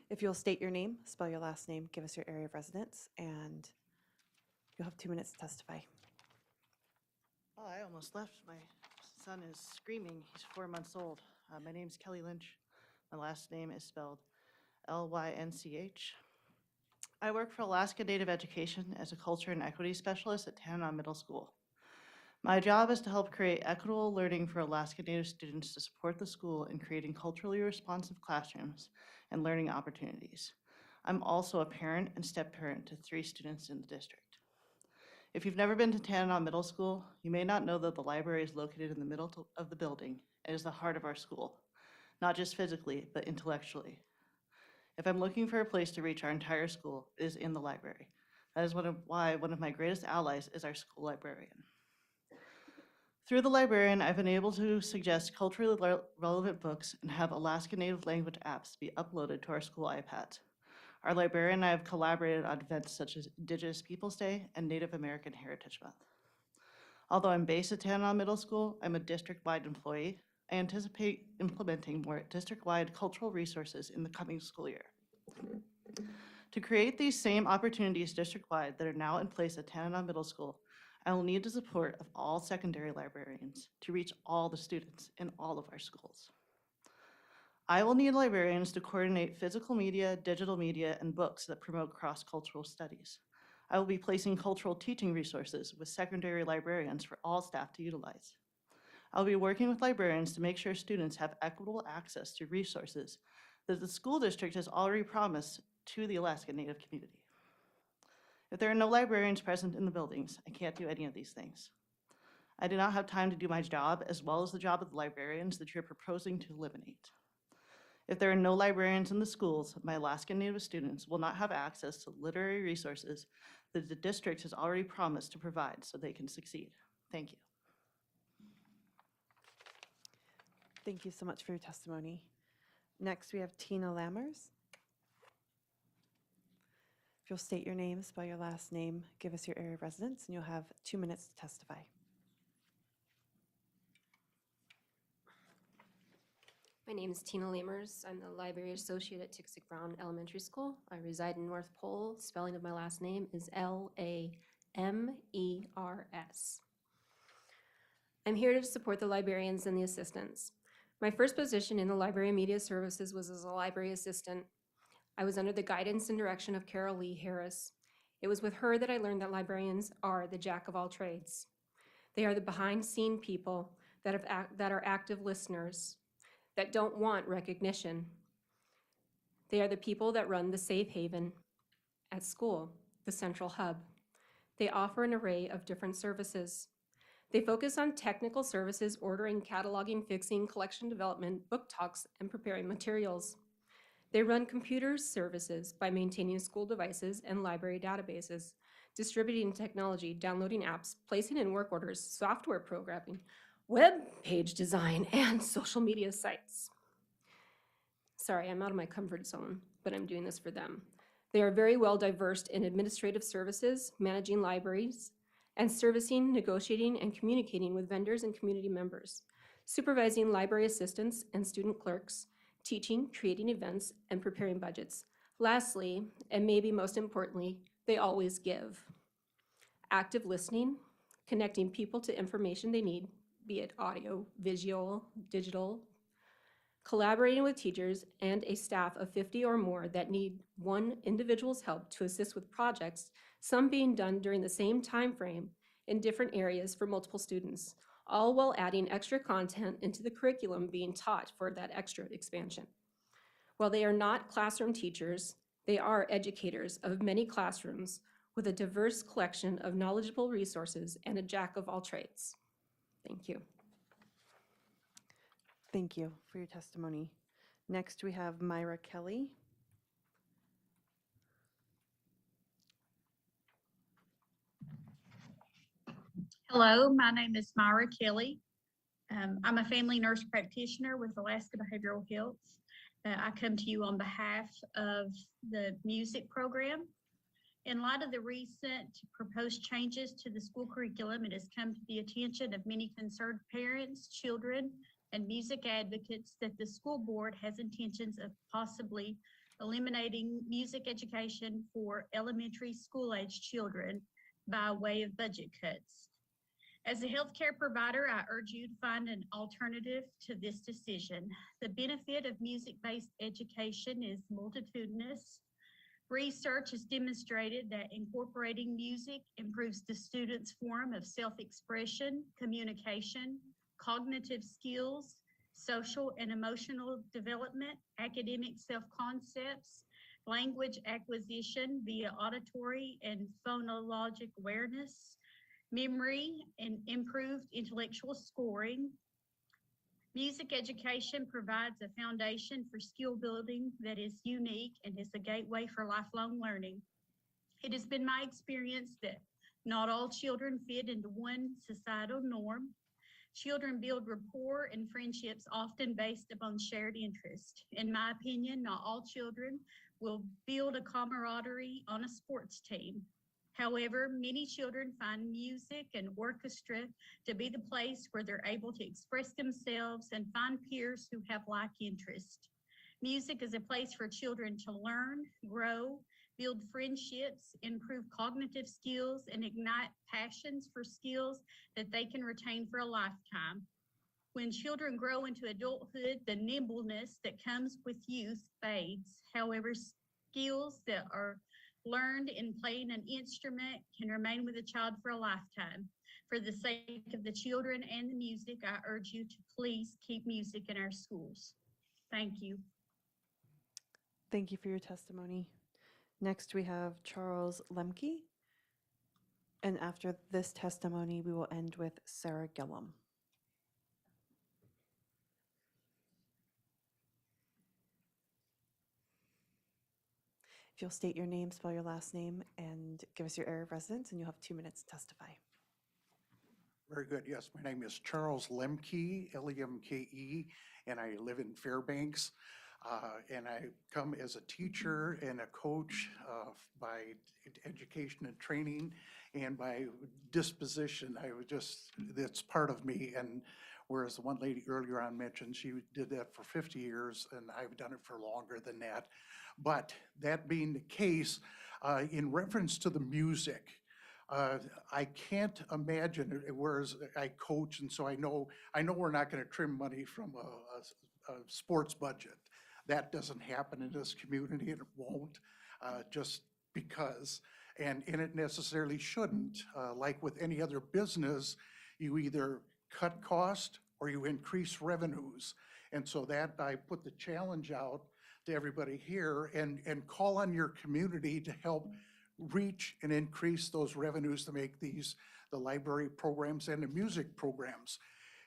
If you'll state your name, spell your last name, give us your area of residence, and you'll have 2 minutes to testify. Oh, I almost left. My son is screaming. He's 4 months old. My name's Kelly Lynch. My last name is spelled Lynch. I work for Alaska Native Education as a culture and equity specialist at Tanana Middle School. My job is to help create equitable learning for Alaska Native students to support the school in creating culturally responsive classrooms and learning opportunities. I'm also a parent and step-parent to 3 students in the district. If you've never been to Tanana Middle School, you may not know that the library is located in the middle of the building and is the heart of our school, not just physically, but intellectually. If I'm looking for a place to reach our entire school, it is in the library. That is why one of my greatest allies is our school librarian. Through the librarian, I've been able to suggest culturally relevant books and have Alaska Native language apps be uploaded to our school iPads. Our librarian and I have collaborated on events such as Indigenous Peoples Day and Native American Heritage Month. Although I'm based at Tanana Middle School, I'm a district-wide employee. I anticipate implementing more district-wide cultural resources in the coming school year. To create these same opportunities district-wide that are now in place at Tanana Middle School, I will need the support of all secondary librarians to reach all the students in all of our schools. I will need librarians to coordinate physical media, digital media, and books that promote cross-cultural studies. I will be placing cultural teaching resources with secondary librarians for all staff to utilize. I'll be working with librarians to make sure students have equitable access to resources that the school district has already promised to the Alaska Native community. If there are no librarians present in the buildings, I can't do any of these things. I do not have time to do my job as well as the job of the librarians that you're proposing to eliminate. If there are no librarians in the schools, my Alaska Native students will not have access to literary resources that the district has already promised to provide so they can succeed. Thank you. Thank you so much for your testimony. Next, we have Tina Lammers. If you'll state your name, spell your last name, give us your area of residence, and you'll have 2 minutes to testify. My name is Tina Lamers. I'm the library associate at Tixic Brown Elementary School. I reside in North Pole. Spelling of my last name is Lamers. I'm here to support the librarians and the assistants. My first position in the Library Media Services was as a library assistant. I was under the guidance and direction of Carol Lee Harris. It was with her that I learned that librarians are the jack of all trades. They are the behind-scene people that are active listeners, that don't want recognition. They are the people that run the safe haven at school, the central hub. They offer an array of different services. They focus on technical services, ordering, cataloging, fixing, collection development, book talks, and preparing materials. They run computer services by maintaining school devices and library databases, distributing technology, downloading apps, placing in work orders, software programming, web page design, and social media sites. Sorry, I'm out of my comfort zone, but I'm doing this for them. They are very well diverse in administrative services, managing libraries, and servicing, negotiating, and communicating with vendors and community members, supervising library assistants and student clerks, teaching, creating events, and preparing budgets. Lastly, and maybe most importantly, they always give. Active listening, connecting people to information they need, be it audio, visual, digital, collaborating with teachers and a staff of 50 or more that need one individual's help to assist with projects, some being done during the same time frame in different areas for multiple students, all while adding extra content into the curriculum being taught for that extra expansion. While they are not classroom teachers, they are educators of many classrooms with a diverse collection of knowledgeable resources and a jack of all trades. Thank you. Thank you for your testimony. Next, we have Myra Kelly. Hello, my name is Myra Kelly. I'm a family nurse practitioner with Alaska Behavioral Health. I come to you on behalf of the music program. In light of the recent proposed changes to the school curriculum, it has come to the attention of many concerned parents, children, and music advocates that the school board has intentions of possibly eliminating music education for elementary school-age children by way of budget cuts. As a healthcare provider, I urge you to find an alternative to this decision. The benefit of music-based education is multitudinous. Research has demonstrated that incorporating music improves the student's form of self-expression, communication, cognitive skills, social and emotional development, academic self-concepts, language acquisition via auditory and phonologic awareness, memory, and improved intellectual scoring. Music education provides a foundation for skill building that is unique and is a gateway for lifelong learning. It has been my experience that not all children fit into one societal norm. Children build rapport and friendships often based upon shared interest. In my opinion, not all children will build a camaraderie on a sports team. However, many children find music and orchestra to be the place where they're able to express themselves and find peers who have like interests. Music is a place for children to learn, grow, build friendships, improve cognitive skills, and ignite passions for skills that they can retain for a lifetime. When children grow into adulthood, the nimbleness that comes with youth fades. However, skills that are learned in playing an instrument can remain with a child for a lifetime. For the sake of the children and the music, I urge you to please keep music in our schools. Thank you. Thank you for your testimony. Next, we have Charles Lemke. And after this testimony, we will end with Sarah Gillum. If you'll state your name, spell your last name, and give us your area of residence, and you'll have 2 minutes to testify. Very good. Yes, my name is Charles Lemke, Lemke, and I live in Fairbanks. And I come as a teacher and a coach by education and training, and by disposition, that's part of me. And whereas the one lady earlier on mentioned she did that for 50 years, and I've done it for longer than that. But that being the case, in reference to the music, I can't imagine, whereas I coach, and so I know we're not going to trim money from a sports budget. That doesn't happen in this community, and it won't, just because, and it necessarily shouldn't. Like with any other business, you either cut cost or you increase revenues. And so that I put the challenge out to everybody here, and call on your community to help reach and increase those revenues to make the library programs and the music programs.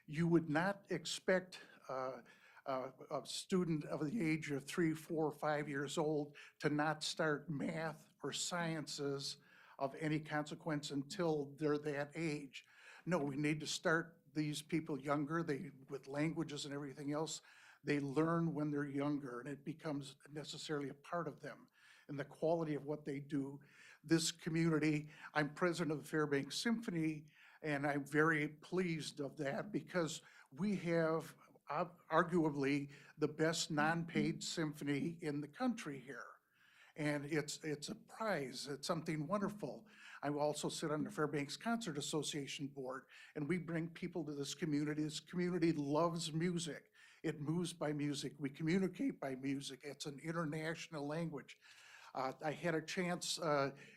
You would not expect a student of the age of 3, 4, 5 years old to not start math or sciences of any consequence until they're that age. No, we need to start these people younger. With languages and everything else, they learn when they're younger, and it becomes necessarily a part of them and the quality of what they do. This community, I'm president of the Fairbanks Symphony, and I'm very pleased of that because we have arguably the best non-paid symphony in the country here. And it's a prize, it's something wonderful. I also sit on the Fairbanks Concert Association board, and we bring people to this community. This community loves music. It moves by music. We communicate by music. It's an international language. I had a chance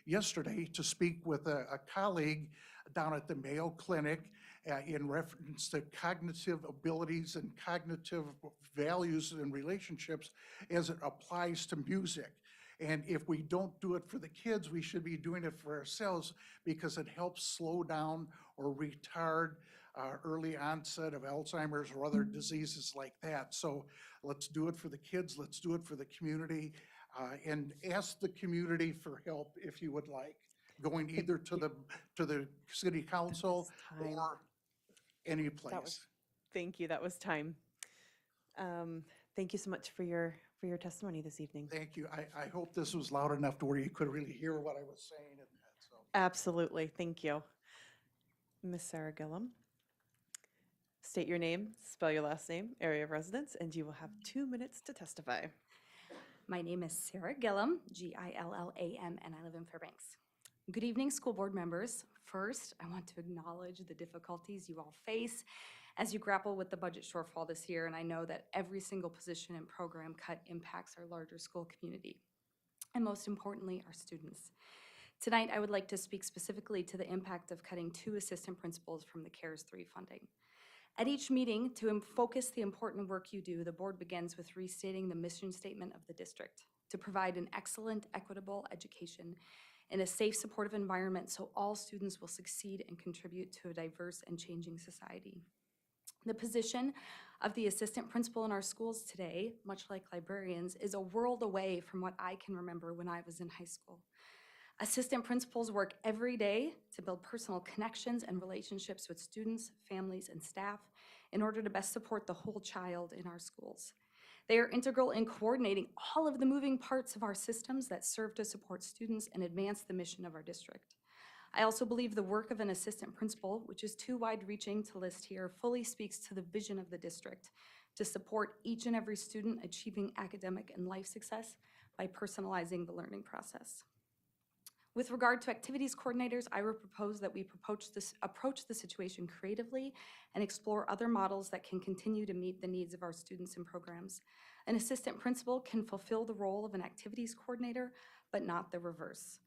yesterday to speak with a colleague down at the Mayo Clinic in reference to cognitive abilities and cognitive values and relationships as it applies to music. And if we don't do it for the kids, we should be doing it for ourselves, because it helps slow down or retard early onset of Alzheimer's or other diseases like that. So let's do it for the kids, let's do it for the community, and ask the community for help if you would like, going either to the city council or any place. Thank you, that was time. Thank you so much for your testimony this evening. Thank you. I hope this was loud enough to where you could really hear what I was saying. And so. Absolutely, thank you. Ms. Sarah Gillum, state your name, spell your last name, area of residence, and you will have 2 minutes to testify. My name is Sarah Gillam, Gillam, and I live in Fairbanks. Good evening, school board members. First, I want to acknowledge the difficulties you all face as you grapple with the budget shortfall this year, and I know that every single position and program cut impacts our larger school community, and most importantly, our students. Tonight, I would like to speak specifically to the impact of cutting 2 assistant principals from the CARES 3 funding. At each meeting, to focus the important work you do, the board begins with restating the mission statement of the district: to provide an excellent, equitable education in a safe, supportive environment so all students will succeed and contribute to a diverse and changing society. The position of the assistant principal in our schools today, much like librarians, is a world away from what I can remember when I was in high school. Assistant principals work every day to build personal connections and relationships with students, families, and staff in order to best support the whole child in our schools. They are integral in coordinating all of the moving parts of our systems that serve to support students and advance the mission of our district. I also believe the work of an assistant principal, which is too wide-reaching to list here, fully speaks to the vision of the district to support each and every student achieving academic and life success by personalizing the learning process. With regard to activities coordinators, I would propose that we approach the situation creatively and explore other models that can continue to meet the needs of our students and programs. An assistant principal can fulfill the role of an activities coordinator, but not the reverse.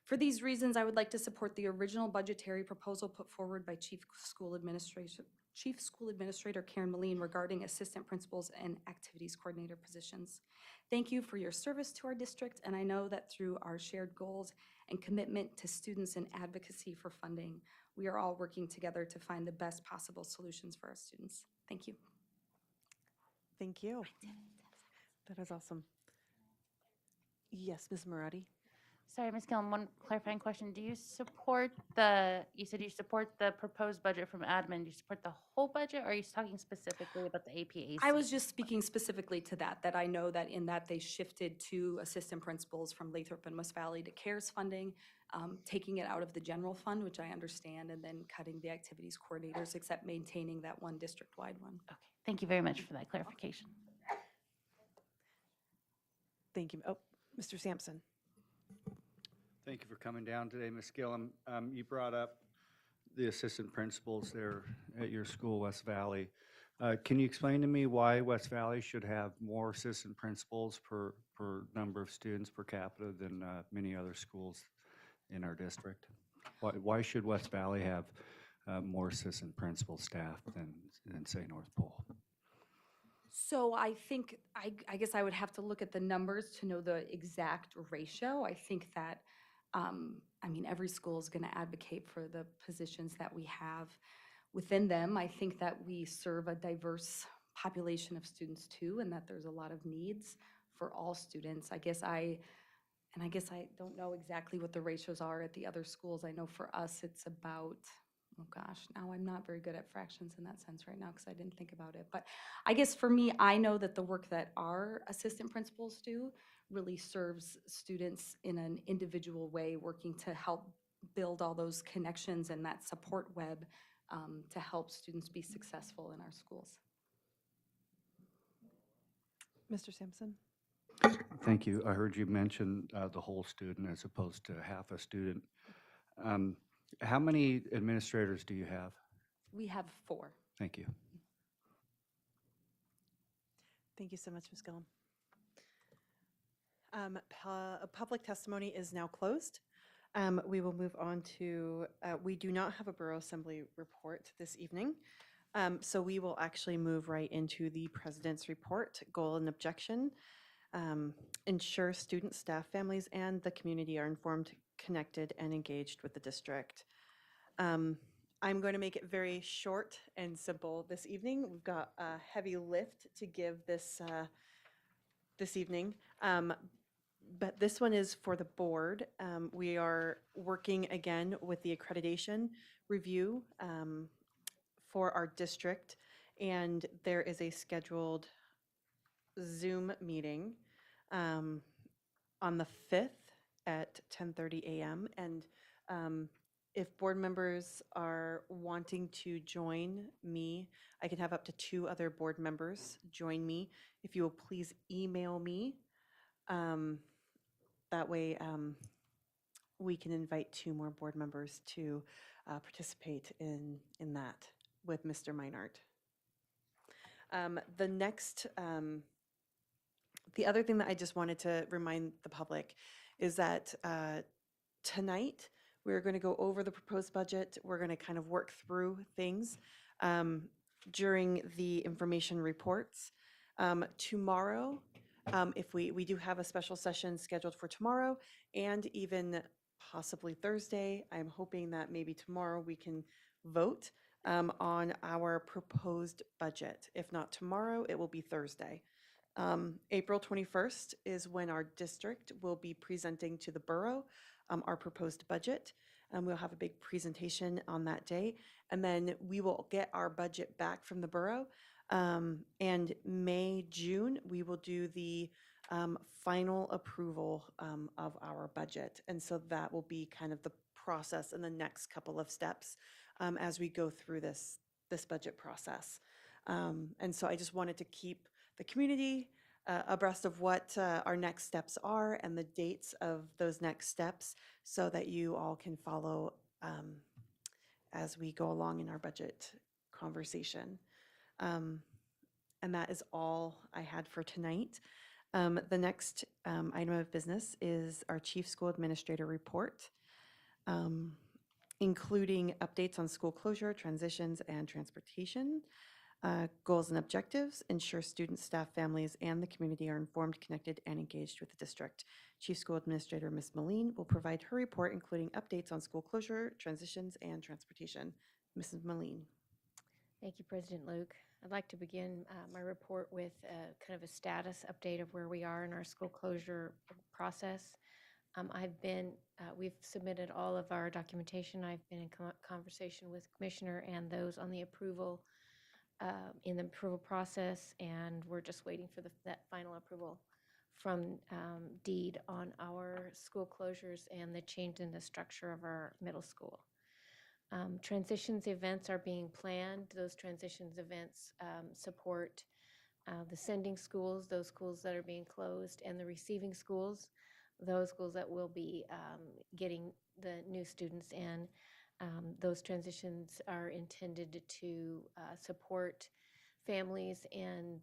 For these reasons, I would like to support the original budgetary proposal put forward by Chief School Administrator Karen Moline regarding assistant principals and activities coordinator positions. Thank you for your service to our district, and I know that through our shared goals and commitment to students and advocacy for funding, we are all working together to find the best possible solutions for our students. Thank you. Thank you. That is awesome. Yes, Ms. Marati. Sorry, Ms. Gillen, one clarifying question. Do you support you said you support the proposed budget from admin. Do you support the whole budget, or are you talking specifically about the APAC? I was just speaking specifically to that I know that in that they shifted 2 assistant principals from Lathrop and West Valley to CARES funding, taking it out of the general fund, which I understand, and then cutting the activities coordinators, except maintaining that one district-wide one. Okay, thank you very much for that clarification. Thank you. Oh, Mr. Sampson. Thank you for coming down today, Ms. Gillum. You brought up the assistant principals there at your school, West Valley. Can you explain to me why West Valley should have more assistant principals per number of students per capita than many other schools in our district? Why should West Valley have more assistant principal staff than say North Pole? So I think, I guess I would have to look at the numbers to know the exact ratio. I think that, I mean, every school is going to advocate for the positions that we have within them. I think that we serve a diverse population of students too, and that there's a lot of needs for all students. I guess I don't know exactly what the ratios are at the other schools. I know for us, it's about, oh gosh, now I'm not very good at fractions in that sense right now because I didn't think about it. But I guess for me, I know that the work that our assistant principals do really serves students in an individual way, working to help build all those connections and that support web to help students be successful in our schools. Mr. Sampson. Thank you. I heard you mention the whole student as opposed to half a student. How many administrators do you have? We have 4. Thank you. Thank you so much, Ms. Gillum. Public testimony is now closed. We will move on to, we do not have a Borough Assembly report this evening, so we will actually move right into the President's report, goal and objection. Ensure students, staff, families, and the community are informed, connected, and engaged with the district. I'm going to make it very short and simple this evening. We've got a heavy lift to give this evening. But this one is for the board. We are working again with the accreditation review for our district, and there is a scheduled Zoom meeting on the 5th at 10:30 a.m. And if board members are wanting to join me, I can have up to 2 other board members join me. If you will please email me That way, we can invite 2 more board members to participate in that with Mr. Meinert. The next, the other thing that I just wanted to remind the public is that tonight, we're going to go over the proposed budget. We're going to kind of work through things during the information reports. Tomorrow, if we do have a special session scheduled for tomorrow and even possibly Thursday, I'm hoping that maybe tomorrow we can vote on our proposed budget. If not tomorrow, it will be Thursday. April 21st is when our district will be presenting to the borough our proposed budget. We'll have a big presentation on that day, and then we will get our budget back from the borough. And May, June, we will do the final approval of our budget. And so that will be kind of the process and the next couple of steps as we go through this budget process. And so I just wanted to keep the community abreast of what our next steps are and the dates of those next steps so that you all can follow as we go along in our budget conversation. And that is all I had for tonight. The next item of business is our Chief School Administrator report, including updates on school closure, transitions, and transportation. Goals and objectives: ensure students, staff, families, and the community are informed, connected, and engaged with the district. Chief School Administrator Ms. Moline will provide her report, including updates on school closure, transitions, and transportation. Mrs. Moline. Thank you, President Luke. I'd like to begin my report with kind of a status update of where we are in our school closure process. We've submitted all of our documentation. I've been in conversation with Commissioner and those on the approval in the approval process, and we're just waiting for that final approval from DEED on our school closures and the change in the structure of our middle school. Transitions events are being planned. Those transitions events support the sending schools, those schools that are being closed, and the receiving schools, those schools that will be getting the new students in. Those transitions are intended to support families in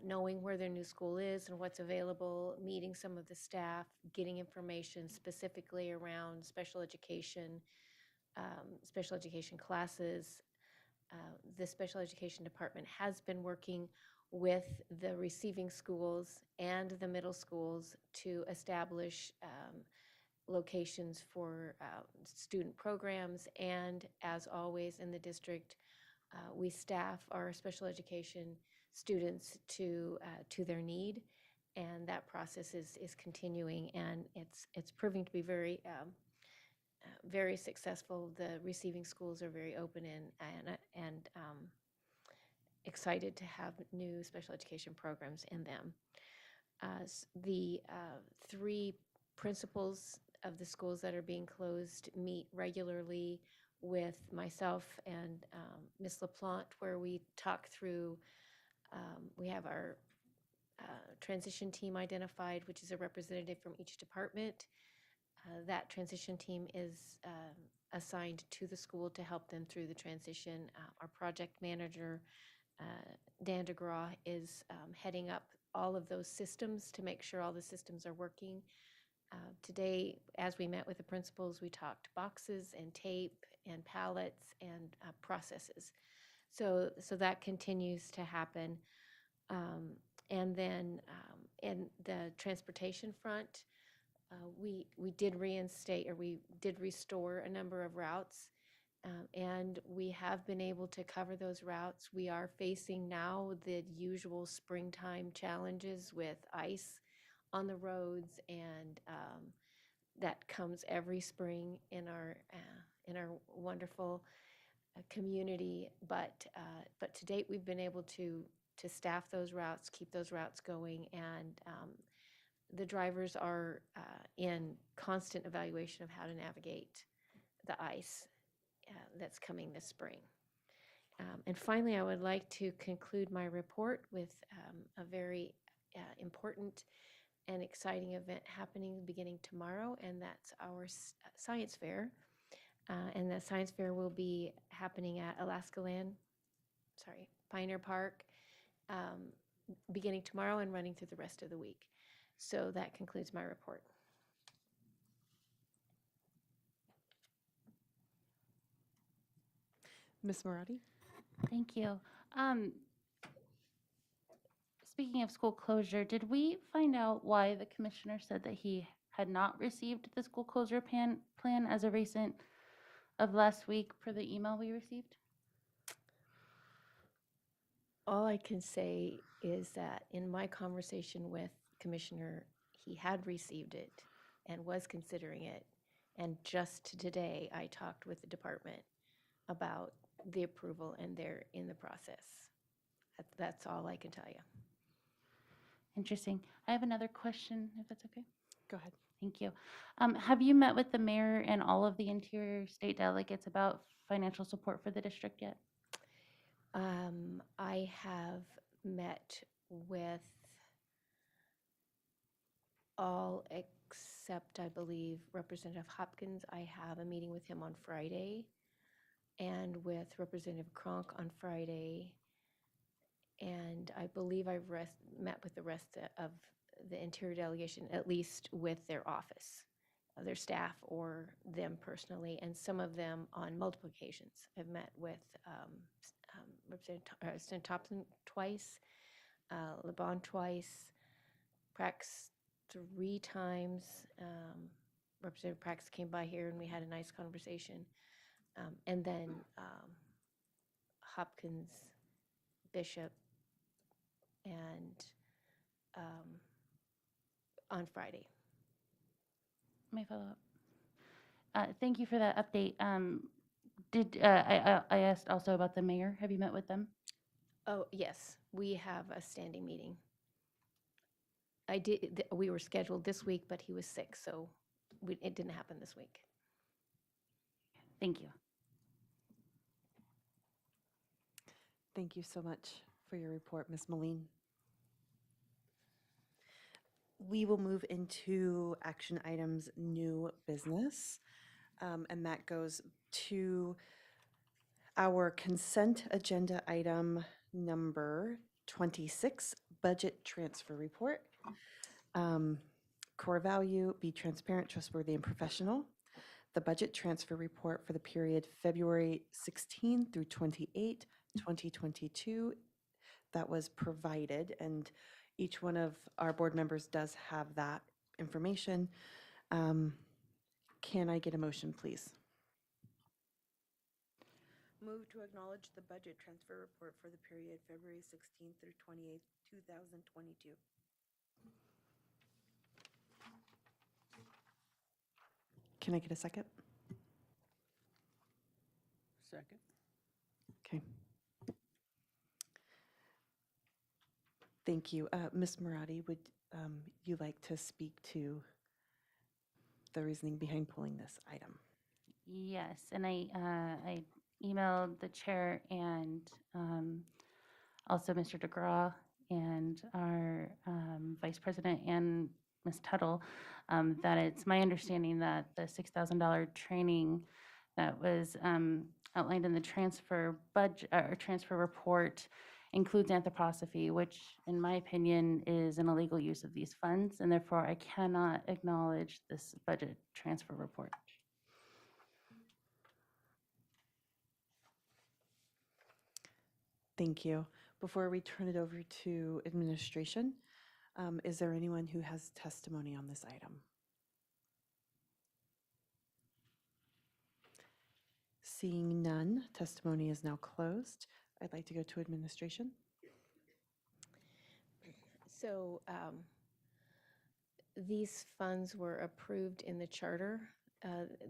knowing where their new school is and what's available, meeting some of the staff, getting information specifically around special education classes. The special education department has been working with the receiving schools and the middle schools to establish locations for student programs, and as always in the district, we staff our special education students to their need, and that process is continuing, and it's proving to be very very successful. The receiving schools are very open and excited to have new special education programs in them. The 3 principals of the schools that are being closed meet regularly with myself and Ms. LaPlante, where we talk through, we have our transition team identified, which is a representative from each department. That transition team is assigned to the school to help them through the transition. Our project manager, Dan DeGraw, is heading up all of those systems to make sure all the systems are working. Today, as we met with the principals, we talked boxes and tape and pallets and processes. So that continues to happen. And then in the transportation front, we did reinstate, or we did restore a number of routes, and we have been able to cover those routes. We are facing now the usual springtime challenges with ice on the roads, and that comes every spring in our wonderful community. But to date, we've been able to staff those routes, keep those routes going, and the drivers are in constant evaluation of how to navigate the ice that's coming this spring. And finally, I would like to conclude my report with a very important an exciting event happening beginning tomorrow, and that's our science fair. And that science fair will be happening at Pioneer Park, beginning tomorrow and running through the rest of the week. So that concludes my report. Ms. Marati? Thank you. Speaking of school closure, did we find out why the commissioner said that he had not received the school closure plan as of recent of last week per the email we received? All I can say is that in my conversation with Commissioner, he had received it and was considering it. And just today, I talked with the department about the approval, and they're in the process. That's all I can tell you. Interesting. I have another question, if that's okay. Go ahead. Thank you. Have you met with the mayor and all of the interior state delegates about financial support for the district yet? I have met with all except, I believe, Representative Hopkins. I have a meeting with him on Friday, and with Representative Kronk on Friday. And I believe I've met with the rest of the interior delegation, at least with their office, their staff or them personally, and some of them on multiple occasions. I've met with Representative Thompson twice, LeBon twice, Prax 3 times. Representative Prax came by here and we had a nice conversation. And then Hopkins, Bishop, and on Friday. May I follow up? Thank you for that update. I asked also about the mayor. Have you met with them? Oh, yes, we have a standing meeting. We were scheduled this week, but he was sick, so it didn't happen this week. Thank you. Thank you so much for your report, Ms. Moline. We will move into action items, new business, and that goes to our consent agenda item number 26, budget transfer report. Core value, be transparent, trustworthy, and professional. The budget transfer report for the period February 16 through 28, 2022, that was provided, and each one of our board members does have that information. Can I get a motion, please? Move to acknowledge the budget transfer report for the period February 16th through 28th, 2022. Can I get a second? Second. Okay. Thank you. Ms. Marati, would you like to speak to the reasoning behind pulling this item? Yes, and I emailed the chair and also Mr. DeGraw and our vice president and Ms. Tuttle that it's my understanding that the $6,000 training that was outlined in the transfer budget or transfer report includes anthroposophy, which in my opinion is an illegal use of these funds, and therefore I cannot acknowledge this budget transfer report. Thank you. Before we turn it over to administration, is there anyone who has testimony on this item? Seeing none, testimony is now closed. I'd like to go to administration. So these funds were approved in the charter.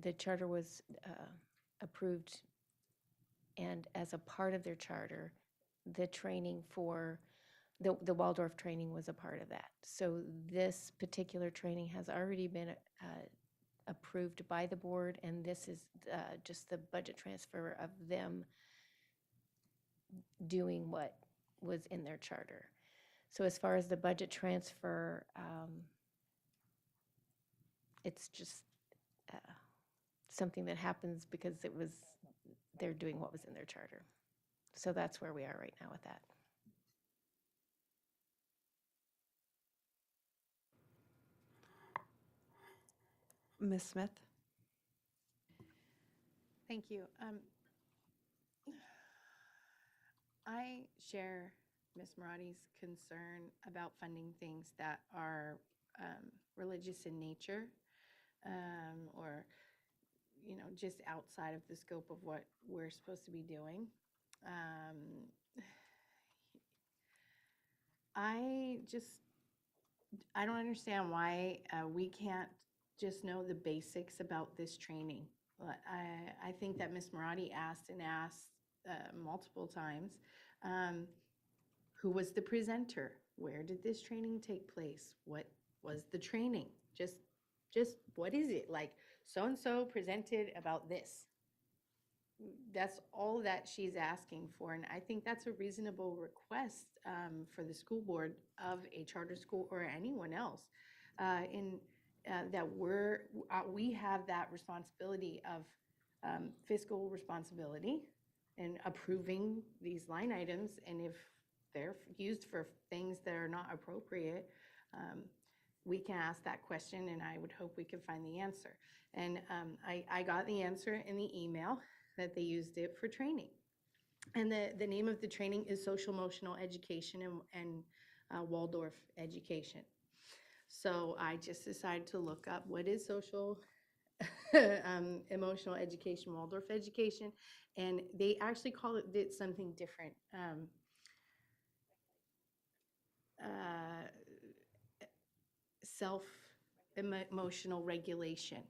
The charter was approved, and as a part of their charter, the training for the Waldorf training was a part of that. So this particular training has already been approved by the board, and this is just the budget transfer of them doing what was in their charter. So as far as the budget transfer, It's just something that happens because they're doing what was in their charter. So that's where we are right now with that. Ms. Smith? Thank you. I share Ms. Marati's concern about funding things that are religious in nature, or, just outside of the scope of what we're supposed to be doing. I don't understand why we can't just know the basics about this training. I think that Ms. Marati asked multiple times, who was the presenter? Where did this training take place? What was the training? Just what is it? Like, so-and-so presented about this. That's all that she's asking for, and I think that's a reasonable request for the school board of a charter school or anyone else. That we have that responsibility of fiscal responsibility in approving these line items, and if they're used for things that are not appropriate, we can ask that question, and I would hope we can find the answer. And I got the answer in the email that they used it for training. And the name of the training is Social Emotional Education and Waldorf Education. So I just decided to look up what is social emotional education, Waldorf education, and they actually call it something different. Self-emotional regulation.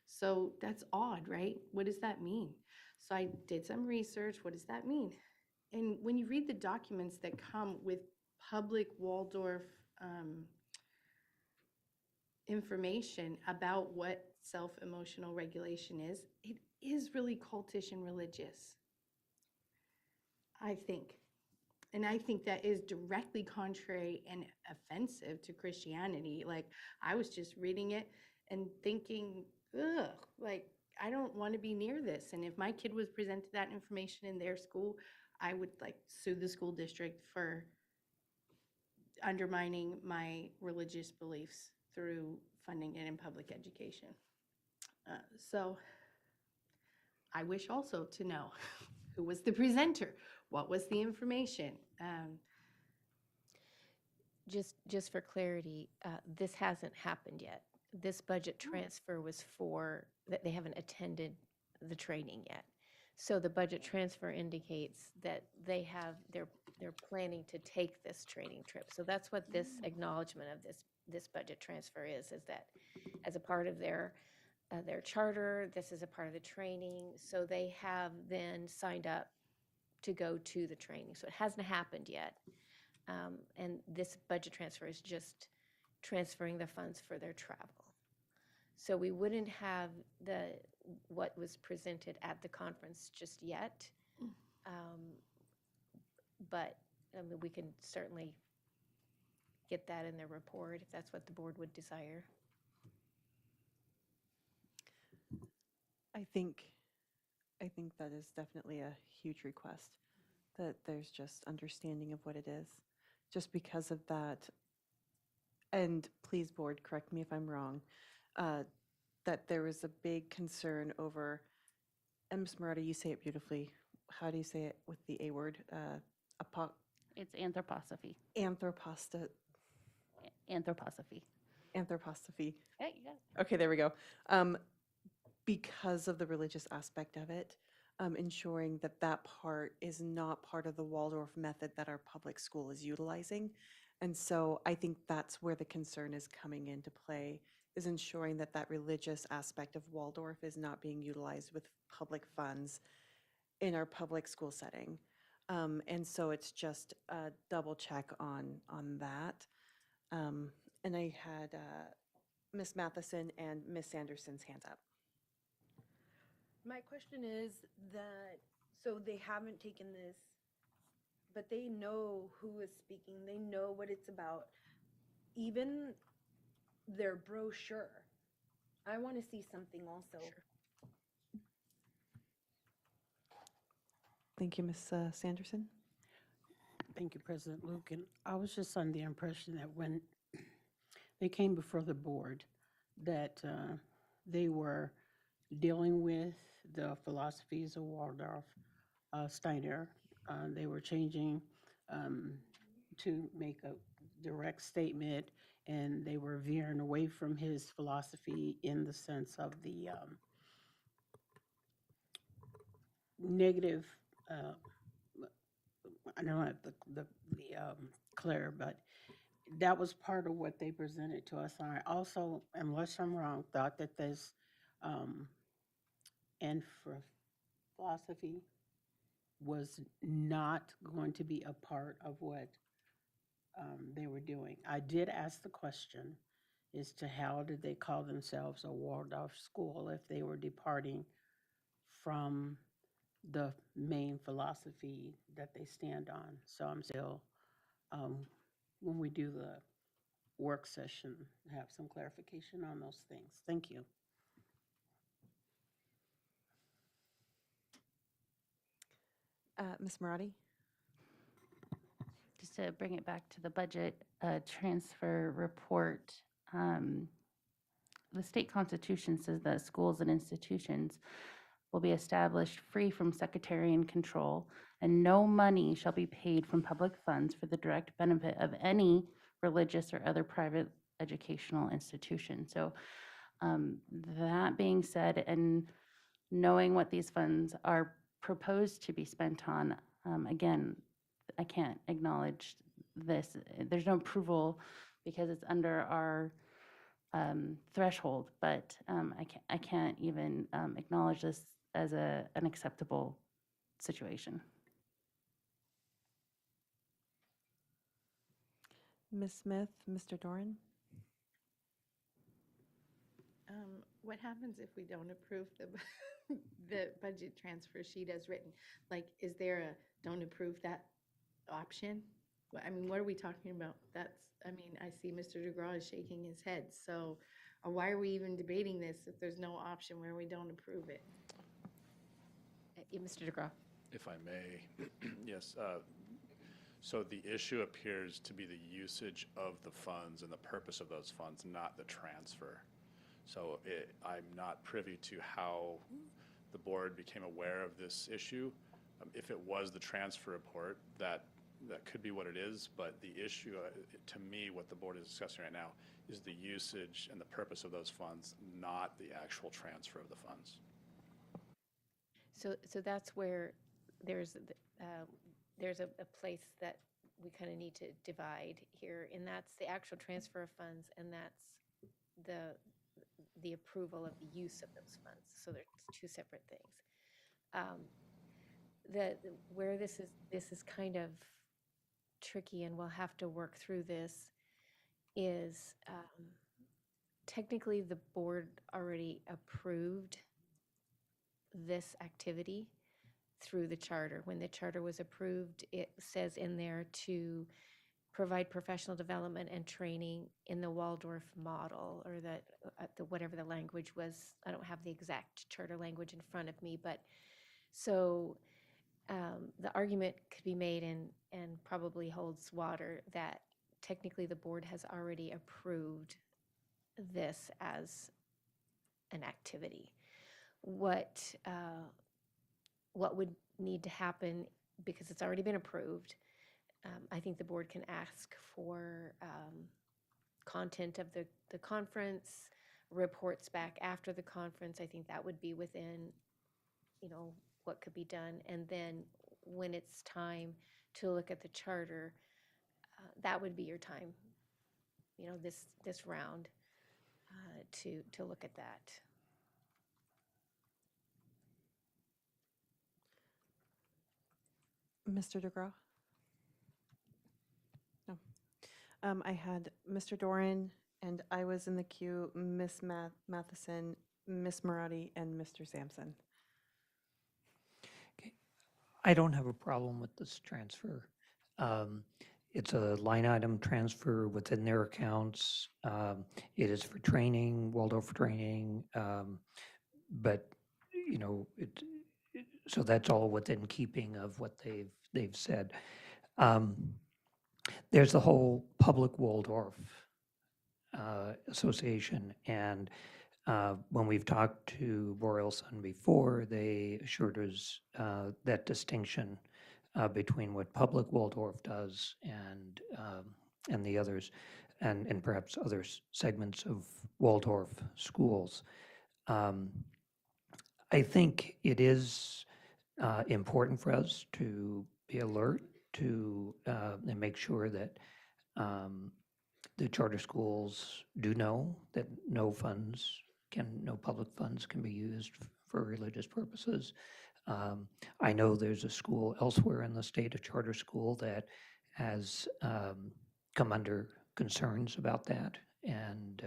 So that's odd, right? What does that mean? So I did some research. What does that mean? And when you read the documents that come with public Waldorf information about what self-emotional regulation is, it is really cultish and religious, I think. And I think that is directly contrary and offensive to Christianity. Like, I was just reading it and thinking, ugh, like, I don't want to be near this. And if my kid was presented that information in their school, I would sue the school district for undermining my religious beliefs through funding it in public education. So I wish also to know who was the presenter, what was the information. Just for clarity, this hasn't happened yet. This budget transfer was that they haven't attended the training yet. So the budget transfer indicates that they're planning to take this training trip. So that's what this acknowledgement of this budget transfer is that as a part of their charter, this is a part of the training. So they have then signed up to go to the training. So it hasn't happened yet. And this budget transfer is just transferring the funds for their travel. So we wouldn't have what was presented at the conference just yet. But we can certainly get that in their report if that's what the board would desire. I think that is definitely a huge request, that there's just understanding of what it is. Just because of that, and please, board, correct me if I'm wrong, that there was a big concern over, and Ms. Murata, you say it beautifully. How do you say it with the A word? It's anthroposophy. Anthroposophy. Anthroposophy. Hey, you got it. Okay, there we go. Because of the religious aspect of it, ensuring that that part is not part of the Waldorf method that our public school is utilizing. And so I think that's where the concern is coming into play, is ensuring that that religious aspect of Waldorf is not being utilized with public funds in our public school setting. And so it's just a double check on that. And I had Ms. Matheson and Ms. Sanderson's hands up. My question is that, so they haven't taken this, but they know who is speaking, they know what it's about. Even their brochure I want to see something also. Thank you, Ms. Sanderson. Thank you, President Luke. And I was just under the impression that when they came before the board, that they were dealing with the philosophies of Waldorf, Steiner. They were changing to make a direct statement, and they were veering away from his philosophy in the sense of the negative, I don't have the clear, but that was part of what they presented to us. And I also, unless I'm wrong, thought that this and for philosophy was not going to be a part of what they were doing. I did ask the question as to how did they call themselves a Waldorf school if they were departing from the main philosophy that they stand on. So I'm still, when we do the work session, have some clarification on those things. Thank you. Ms. Marotti? Just to bring it back to the budget transfer report, the state constitution says that schools and institutions will be established free from sectarian control, and no money shall be paid from public funds for the direct benefit of any religious or other private educational institution. So that being said, and knowing what these funds are proposed to be spent on, again, I can't acknowledge this. There's no approval because it's under our threshold, but I can't even acknowledge this as an acceptable situation. Ms. Smith, Mr. Doran? What happens if we don't approve the budget transfer sheet as written? Like, is there a don't approve that option? I mean, what are we talking about? I mean, I see Mr. DeGraw is shaking his head. So why are we even debating this if there's no option where we don't approve it? Mr. DeGraw. If I may, yes. So the issue appears to be the usage of the funds and the purpose of those funds, not the transfer. So I'm not privy to how the board became aware of this issue. If it was the transfer report, that could be what it is, but the issue, to me, what the board is discussing right now is the usage and the purpose of those funds, not the actual transfer of the funds. So that's where there's a place that we kind of need to divide here, and that's the actual transfer of funds, and that's the approval of the use of those funds. So they're two separate things. Where this is kind of tricky, and we'll have to work through this, is technically the board already approved this activity through the charter. When the charter was approved, it says in there to provide professional development and training in the Waldorf model, or the whatever the language was. I don't have the exact charter language in front of me, but so the argument could be made and probably holds water that technically the board has already approved this as an activity. What would need to happen, because it's already been approved, I think the board can ask for content of the conference, reports back after the conference. I think that would be within, what could be done. And then when it's time to look at the charter, that would be your time, this round, to look at that. Mr. DeGraw? No. I had Mr. Doran, and I was in the queue, Ms. Matheson, Ms. Marotti, and Mr. Sampson. I don't have a problem with this transfer. it's a line item transfer within their accounts. It is for training, Waldorf training, but, you know, so that's all within keeping of what they've said. There's the whole public Waldorf Association, and when we've talked to Boreal Sun before, they assured us that distinction between what public Waldorf does and the others, and perhaps other segments of Waldorf schools. I think it is important for us to be alert to and make sure that the charter schools do know that no public funds can be used for religious purposes. I know there's a school elsewhere in the state, a charter school, that has come under concerns about that, and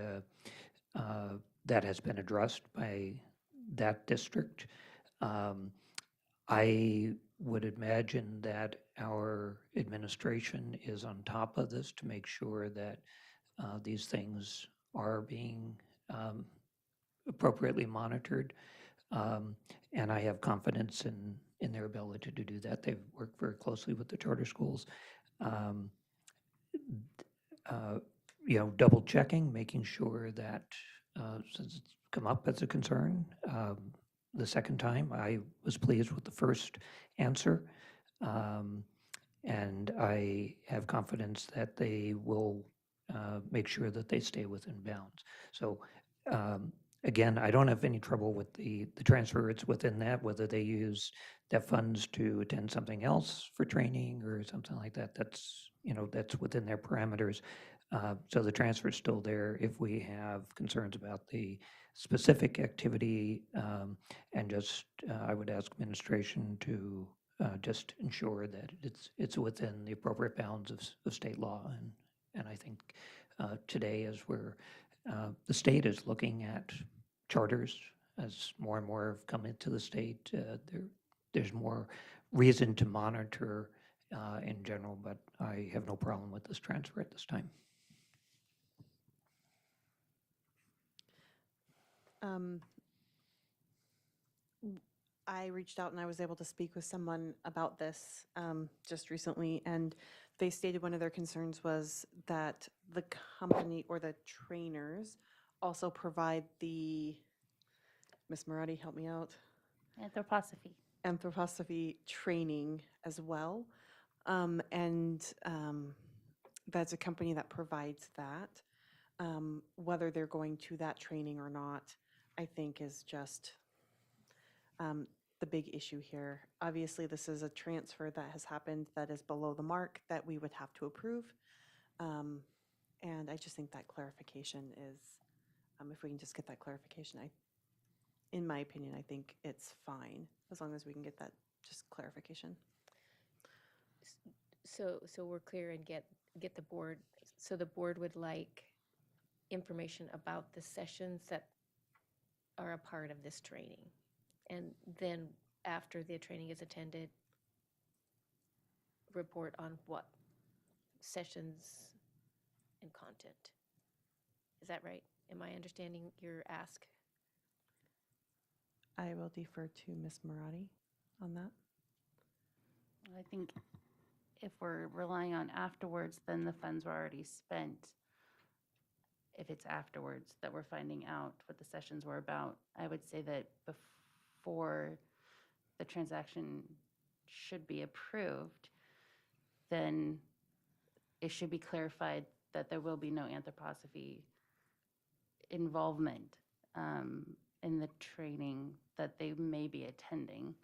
that has been addressed by that district. I would imagine that our administration is on top of this to make sure that these things are being appropriately monitored. And I have confidence in their ability to do that. They've worked very closely with the charter schools. You know, double checking, making sure that since it's come up as a concern, the second time, I was pleased with the first answer. And I have confidence that they will make sure that they stay within bounds. So again, I don't have any trouble with the transfer. It's within that, whether they use that funds to attend something else for training or something like that. That's, you know, that's within their parameters. So the transfer is still there. If we have concerns about the specific activity, and just I would ask administration to just ensure that it's within the appropriate bounds of state law. And I think today, as we're the state is looking at charters as more and more have come into the state, there's more reason to monitor in general, but I have no problem with this transfer at this time. I reached out and I was able to speak with someone about this just recently, and they stated one of their concerns was that the company or the trainers also provide the, Miss Marathi, help me out, anthroposophy training as well. That's a company that provides that. Whether they're going to that training or not, I think is just the big issue here. Obviously, this is a transfer that has happened that is below the mark that we would have to approve. And I just think that clarification is, if we can just get that clarification, in my opinion, I think it's fine, as long as we can get that just clarification. So we're clear and get the board, so the board would like information about the sessions that are a part of this training. And then after the training is attended, report on what sessions and content. Is that right? Am I understanding your ask? I will defer to Ms. Marathi on that. I think if we're relying on afterwards, then the funds were already spent. If it's afterwards that we're finding out what the sessions were about, I would say that before the transaction should be approved, then it should be clarified that there will be no anthroposophy involvement in the training that they may be attending.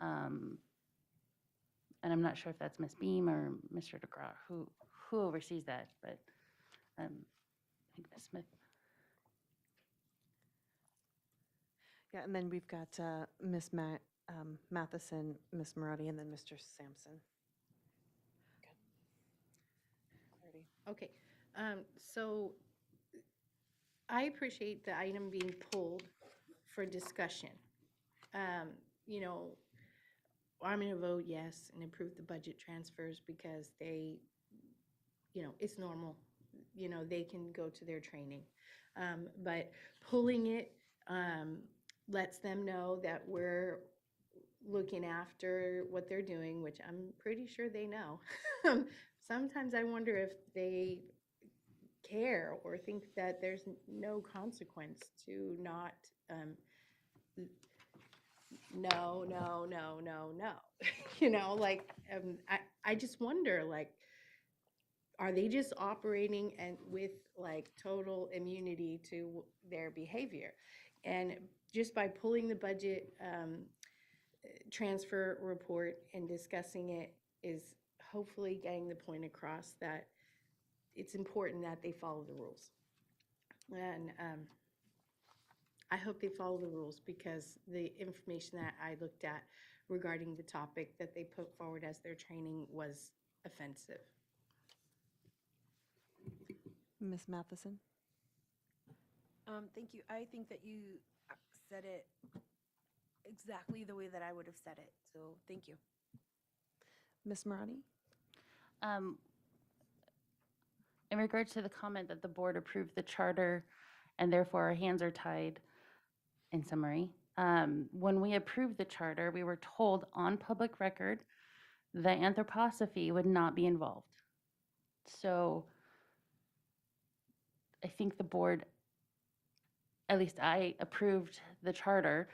And I'm not sure if that's Ms. Beam or Mr. DeGraw who oversees that, but I think Ms. Smith. Yeah, and then we've got Ms. Matheson, Ms. Marathi, and then Mr. Sampson. Okay, so I appreciate the item being pulled for discussion. You know, I'm going to vote yes and approve the budget transfers because they, it's normal. They can go to their training. But pulling it lets them know that we're looking after what they're doing, which I'm pretty sure they know. Sometimes I wonder if they care or think that there's no consequence to not, no, no, no, no, no. I just wonder, are they just operating and with total immunity to their behavior? And just by pulling the budget transfer report and discussing it is hopefully getting the point across that it's important that they follow the rules. And I hope they follow the rules because the information that I looked at regarding the topic that they put forward as their training was offensive. Ms. Matheson? Thank you. I think that you said it exactly the way that I would have said it. So thank you. Ms. Marati? In regards to the comment that the board approved the charter and therefore our hands are tied, in summary, when we approved the charter, we were told on public record that anthroposophy would not be involved. So I think the board, at least I approved the charter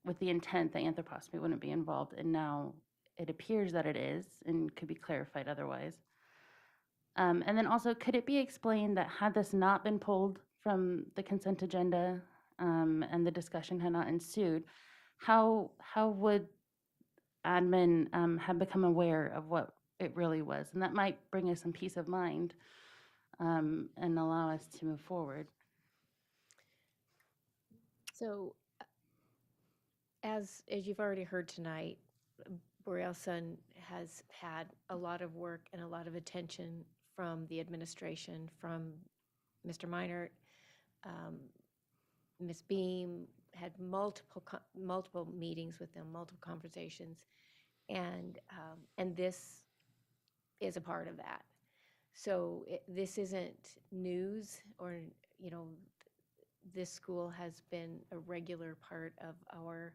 with the intent that anthroposophy wouldn't be involved, and now it appears that it is and could be clarified otherwise. And then also, could it be explained that had this not been pulled from the consent agenda and the discussion had not ensued, how would admin have become aware of what it really was? And that might bring us some peace of mind and allow us to move forward. So, as you've already heard tonight, Borealson has had a lot of work and a lot of attention from the administration, from Mr. Meinert, Ms. Beam, had multiple meetings with them, multiple conversations, and this is a part of that. So this isn't news, or this school has been a regular part of our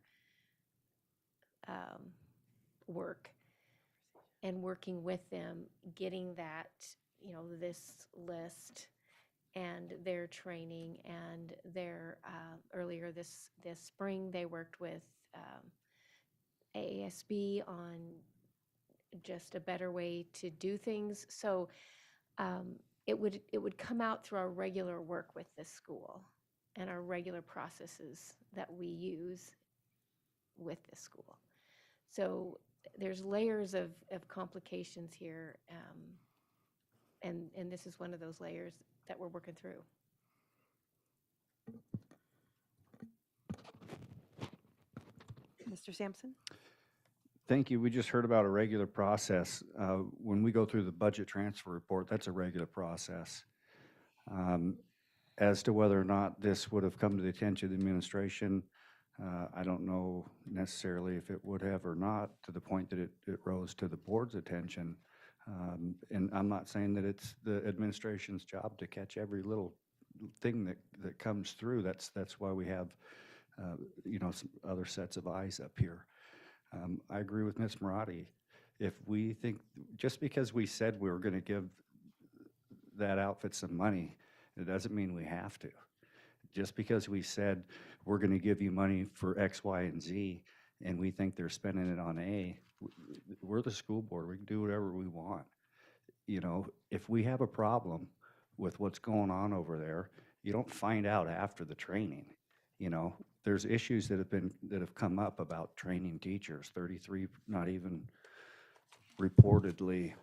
work, and working with them, getting that, this list and their training and their, earlier this spring, they worked with AASB on just a better way to do things. So it would come out through our regular work with this school and our regular processes that we use with this school. So there's layers of complications here, and this is one of those layers that we're working through. Mr. Sampson? Thank you. We just heard about a regular process. When we go through the budget transfer report, that's a regular process. As to whether or not this would have come to the attention of the administration, I don't know necessarily if it would have or not, to the point that it rose to the board's attention. And I'm not saying that it's the administration's job to catch every little thing that comes through. That's why we have, some other sets of eyes up here. I agree with Ms. Marati. If we think, just because we said we were going to give that outfit some money, it doesn't mean we have to. Just because we said we're going to give you money for X, Y, and Z, and we think they're spending it on A, we're the school board. We can do whatever we want. If we have a problem with what's going on over there, you don't find out after the training. There's issues that have come up about training teachers. 33, not even reportedly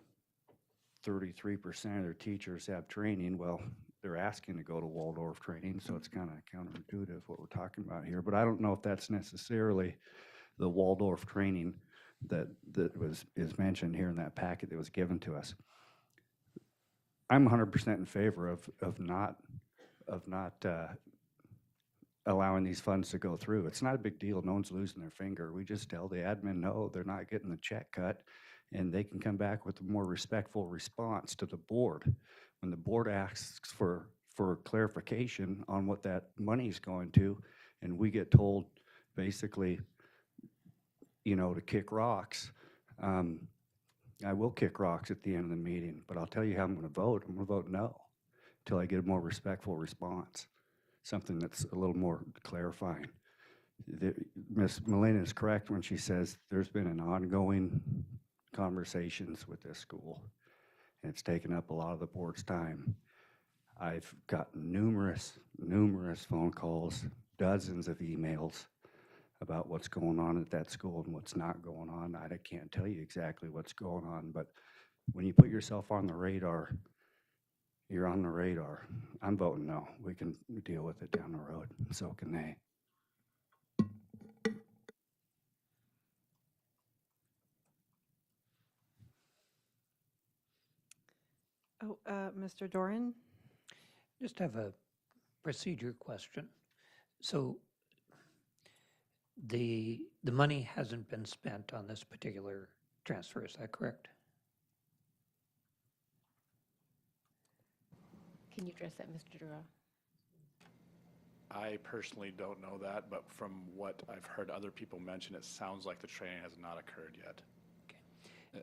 33% of their teachers have training. Well, they're asking to go to Waldorf training, so it's kind of counterintuitive what we're talking about here. But I don't know if that's necessarily the Waldorf training that is mentioned here in that packet that was given to us. I'm 100% in favor of not allowing these funds to go through. It's not a big deal. No one's losing their finger. We just tell the admin, no, they're not getting the check cut, and they can come back with a more respectful response to the board. When the board asks for clarification on what that money is going to, and we get told basically, to kick rocks, I will kick rocks at the end of the meeting, but I'll tell you how I'm going to vote. I'm going to vote no until I get a more respectful response, something that's a little more clarifying. Ms. Molina is correct when she says there's been an ongoing conversations with this school, and it's taken up a lot of the board's time. I've gotten numerous phone calls, dozens of emails about what's going on at that school and what's not going on. I can't tell you exactly what's going on, but when you put yourself on the radar, you're on the radar. I'm voting no. We can deal with it down the road. So can they. Oh, Mr. Doran? Just have a procedure question. So the money hasn't been spent on this particular transfer, is that correct? Can you address that, Mr. Dura? I personally don't know that, but from what I've heard other people mention, it sounds like the training has not occurred yet.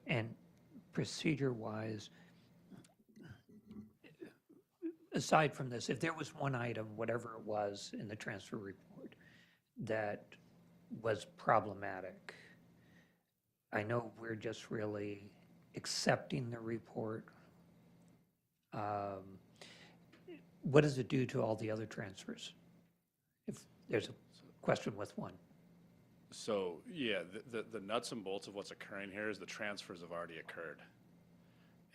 And procedure-wise, aside from this, if there was one item, whatever it was in the transfer report, that was problematic, I know we're just really accepting the report. What does it do to all the other transfers? If there's a question with one. So, yeah, the nuts and bolts of what's occurring here is the transfers have already occurred.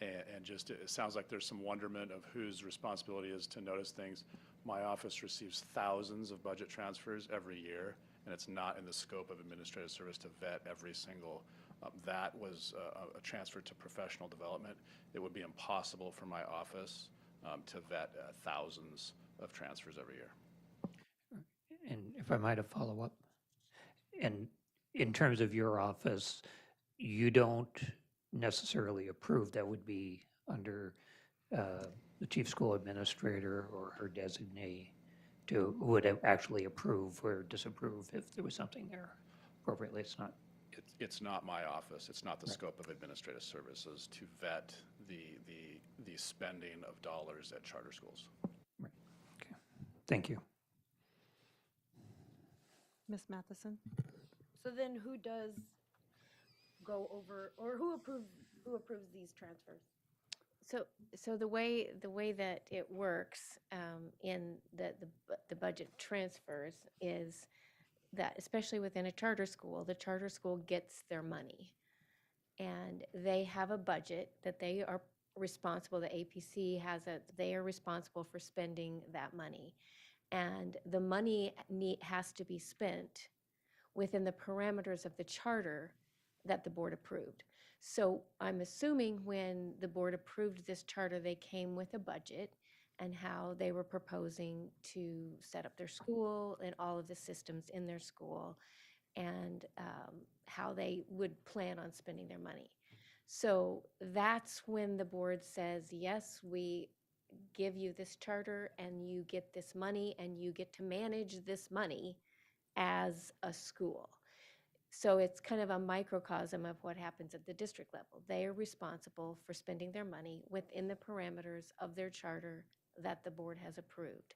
And just, it sounds like there's some wonderment of whose responsibility is to notice things. My office receives thousands of budget transfers every year, and it's not in the scope of administrative service to vet every single. That was a transfer to professional development. It would be impossible for my office to vet thousands of transfers every year. And if I might have follow up, and in terms of your office, you don't necessarily approve, that would be under the chief school administrator or her designee who would actually approve or disapprove if there was something there appropriately. It's not my office. It's not the scope of administrative services to vet the spending of dollars at charter schools. Right. Okay. Thank you. Ms. Matheson? So then who does go over, or who approves these transfers? So the way that it works in the budget transfers is that, especially within a charter school, the charter school gets their money. And they have a budget that they are responsible, the APC they are responsible for spending that money. And the money has to be spent within the parameters of the charter that the board approved. So I'm assuming when the board approved this charter, they came with a budget and how they were proposing to set up their school and all of the systems in their school, and how they would plan on spending their money. So that's when the board says, yes, we give you this charter and you get this money and you get to manage this money as a school. So it's kind of a microcosm of what happens at the district level. They are responsible for spending their money within the parameters of their charter that the board has approved.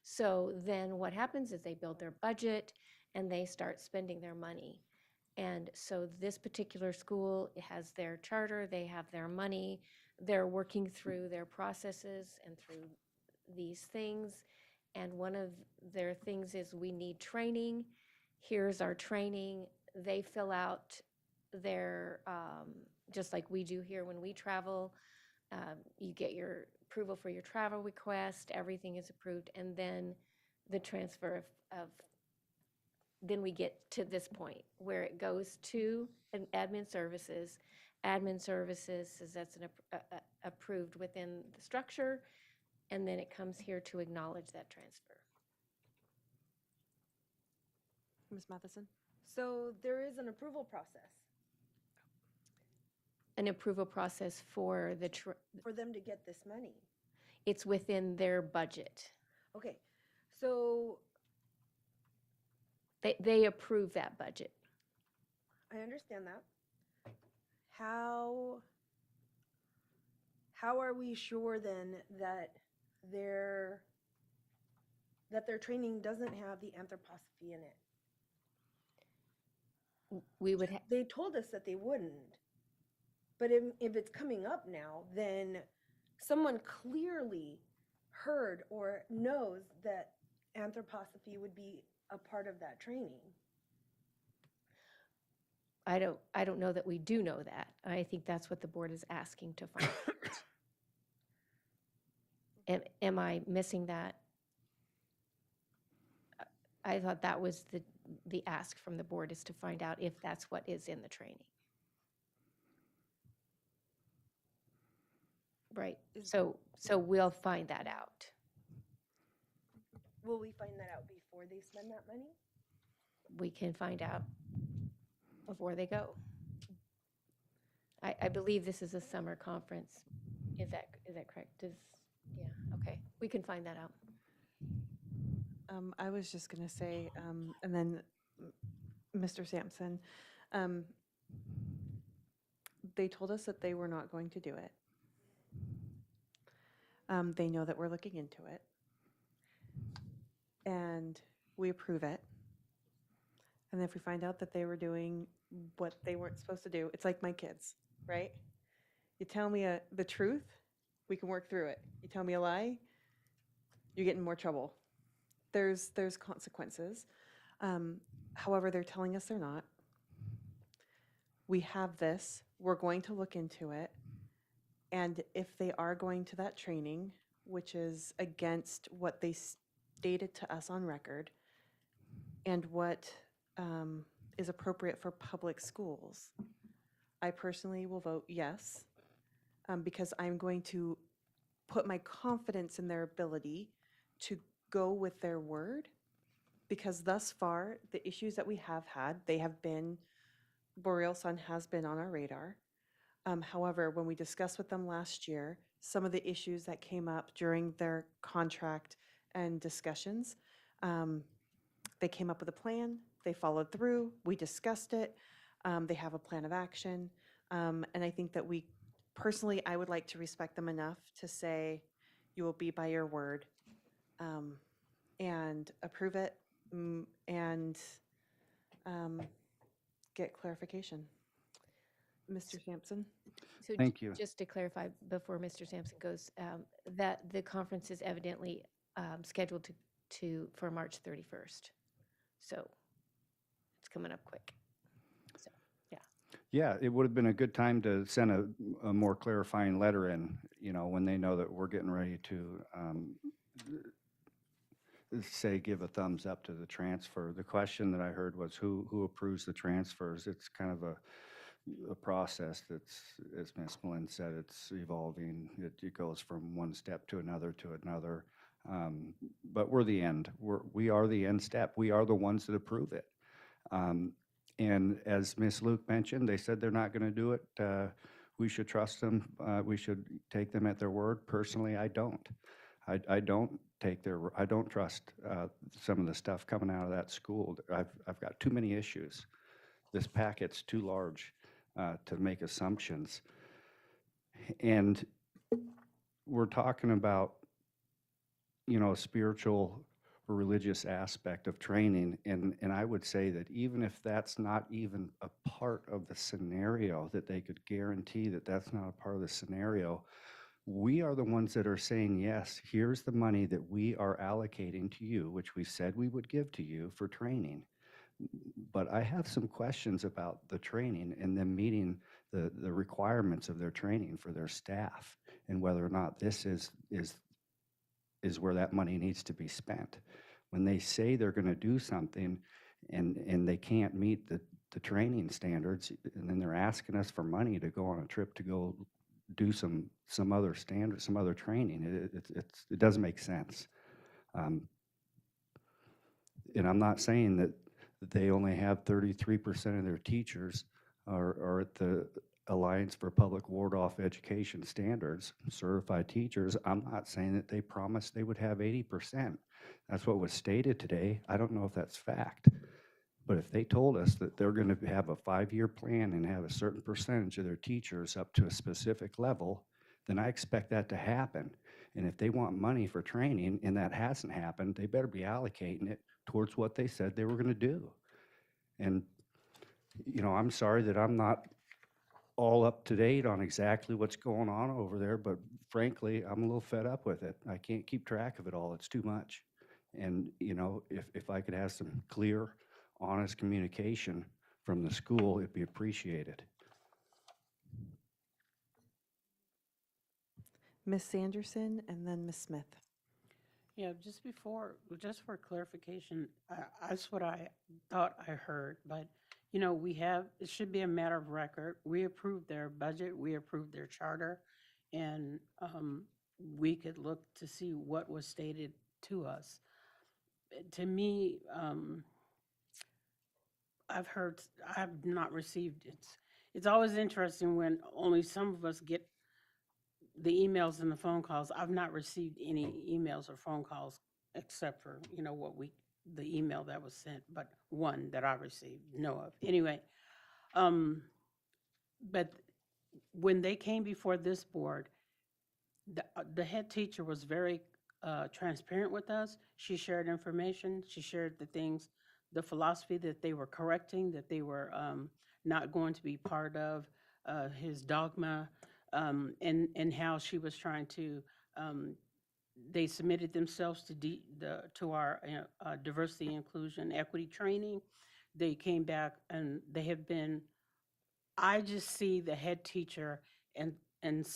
So then what happens is they build their budget and they start spending their money. And so this particular school has their charter, they have their money, they're working through their processes and through these things. And one of their things is we need training. Here's our training. They fill out their, just like we do here when we travel, you get your approval for your travel request, everything is approved, and then the transfer then we get to this point where it goes to an admin services. Admin services says that's approved within the structure, and then it comes here to acknowledge that transfer. Ms. Matheson? So there is an approval process An approval process for for them to get this money. it's within their budget. Okay, so They approve that budget. I understand that. How are we sure then that their training doesn't have the anthroposophy in it? We would They told us that they wouldn't. But if it's coming up now, then someone clearly heard or knows that anthroposophy would be a part of that training. I don't know that we do know that. I think that's what the board is asking to find out. Am I missing that? I thought that was the ask from the board, is to find out if that's what is in the training. Right, so we'll find that out. Will we find that out before they spend that money? We can find out before they go. I believe this is a summer conference. Is that correct? Yeah, okay, we can find that out. I was just going to say, and then Mr. Sampson, they told us that they were not going to do it. They know that we're looking into it, and we approve it. And if we find out that they were doing what they weren't supposed to do, it's like my kids, right? You tell me the truth, we can work through it. You tell me a lie, you get in more trouble. There's consequences. However, they're telling us they're not. We have this. We're going to look into it. And if they are going to that training, which is against what they stated to us on record and what is appropriate for public schools, I personally will vote yes, because I'm going to put my confidence in their ability to go with their word, because thus far, the issues that we have had, they have been, Boreal Sun has been on our radar. However, when we discussed with them last year, some of the issues that came up during their contract and discussions, they came up with a plan, they followed through, we discussed it, they have a plan of action, and I think that personally, I would like to respect them enough to say, you will be by your word, and approve it, and get clarification. Mr. Sampson? So Thank you. Just to clarify, before Mr. Sampson goes, that the conference is evidently scheduled for March 31st. So it's coming up quick. So, yeah. Yeah, it would have been a good time to send a more clarifying letter in, when they know that we're getting ready to say, give a thumbs up to the transfer. The question that I heard was who approves the transfers? It's kind of a process that's, as Ms. Malin said, it's evolving. It goes from one step to another. But we're the end. We are the end step. We are the ones that approve it. And as Ms. Luke mentioned, they said they're not going to do it. We should trust them. We should take them at their word. Personally, I don't. I don't trust some of the stuff coming out of that school. I've got too many issues. This packet's too large to make assumptions. And we're talking about, a spiritual or religious aspect of training. And I would say that even if that's not even a part of the scenario, that they could guarantee that that's not a part of the scenario, we are the ones that are saying, yes, here's the money that we are allocating to you, which we said we would give to you for training. But I have some questions about the training and them meeting the requirements of their training for their staff, and whether or not this is where that money needs to be spent. When they say they're going to do something and they can't meet the training standards, and then they're asking us for money to go on a trip to go do some other standard, some other training, it doesn't make sense. And I'm not saying that they only have 33% of their teachers are at the Alliance for Public Ward-Off Education Standards, certified teachers. I'm not saying that they promised they would have 80%. That's what was stated today. I don't know if that's fact. But if they told us that they're going to have a 5-year plan and have a certain percentage of their teachers up to a specific level, then I expect that to happen. And if they want money for training and that hasn't happened, they better be allocating it towards what they said they were going to do. And, you know, I'm sorry that I'm not all up to date on exactly what's going on over there, but frankly, I'm a little fed up with it. I can't keep track of it all. It's too much. And, you know, if I could have some clear, honest communication from the school, it'd be appreciated. Ms. Sanderson and then Ms. Smith. Yeah, just for clarification, that's what I thought I heard, but, you know, it should be a matter of record. We approved their budget, we approved their charter, and we could look to see what was stated to us. To me, I've not received it. It's always interesting when only some of us get the emails and the phone calls. I've not received any emails or phone calls except for, you know, the email that was sent, but one that I received, know of. Anyway, but when they came before this board, the head teacher was very transparent with us. She shared information. She shared the things, the philosophy that they were correcting, that they were not going to be part of his dogma, and how she was trying to, they submitted themselves to our diversity, inclusion, equity training. They came back and they have been, I just see the head teacher and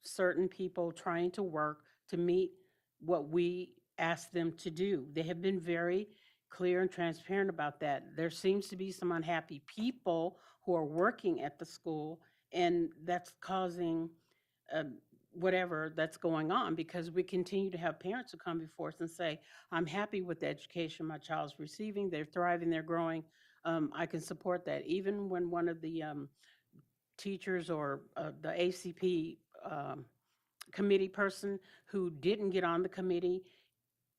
certain people trying to work to meet what we asked them to do. They have been very clear and transparent about that. There seems to be some unhappy people who are working at the school, and that's causing whatever that's going on, because we continue to have parents who come before us and say, I'm happy with the education my child's receiving, they're thriving, they're growing, I can support that. Even when one of the teachers or the ACP committee person who didn't get on the committee,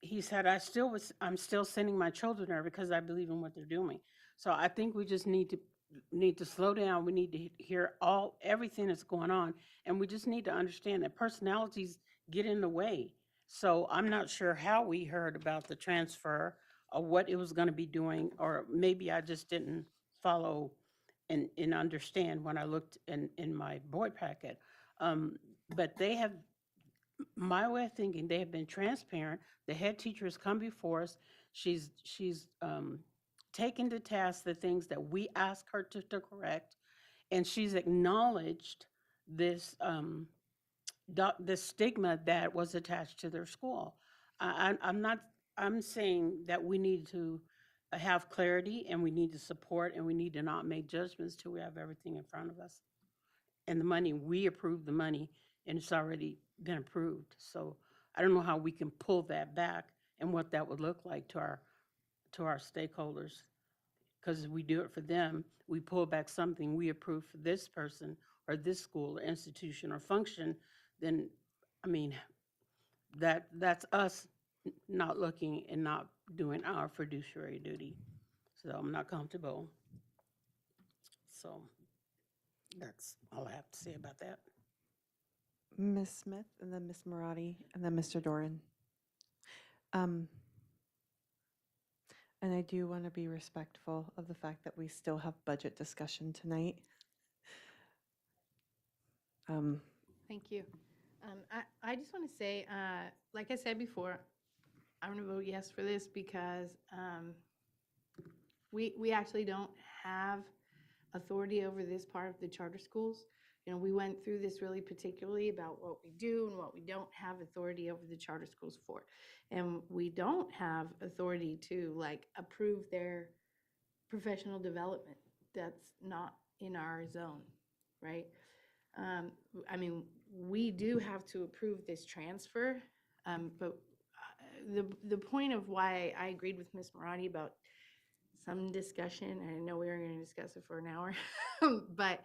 he said, I'm still sending my children there because I believe in what they're doing. So I think we just need to slow down. We need to hear everything that's going on, and we just need to understand that personalities get in the way. So I'm not sure how we heard about the transfer or what it was going to be doing, or maybe I just didn't follow and understand when I looked in my board packet. But they have, my way of thinking, they have been transparent. The head teacher has come before us. She's taken to task the things that we asked her to correct, and she's acknowledged this this stigma that was attached to their school. I'm saying that we need to have clarity, and we need to support, and we need to not make judgments till we have everything in front of us. And the money, we approved the money, and it's already been approved. So I don't know how we can pull that back and what that would look like to our stakeholders. Because if we do it for them, we pull back something we approve for this person or this school or institution or function, then, I mean, that's us not looking and not doing our fiduciary duty. So I'm not comfortable. So that's all I have to say about that. Ms. Smith and then Ms. Marati and then Mr. Doran. And I do want to be respectful of the fact that we still have budget discussion tonight. Thank you. I just want to say, like I said before, I'm going to vote yes for this because we actually don't have authority over this part of the charter schools. You know, we went through this really particularly about what we do and what we don't have authority over the charter schools for. And we don't have authority to like approve their professional development. That's not in our zone, right? I mean, we do have to approve this transfer, but the point of why I agreed with Ms. Marati about some discussion. I know we were going to discuss it for an hour, but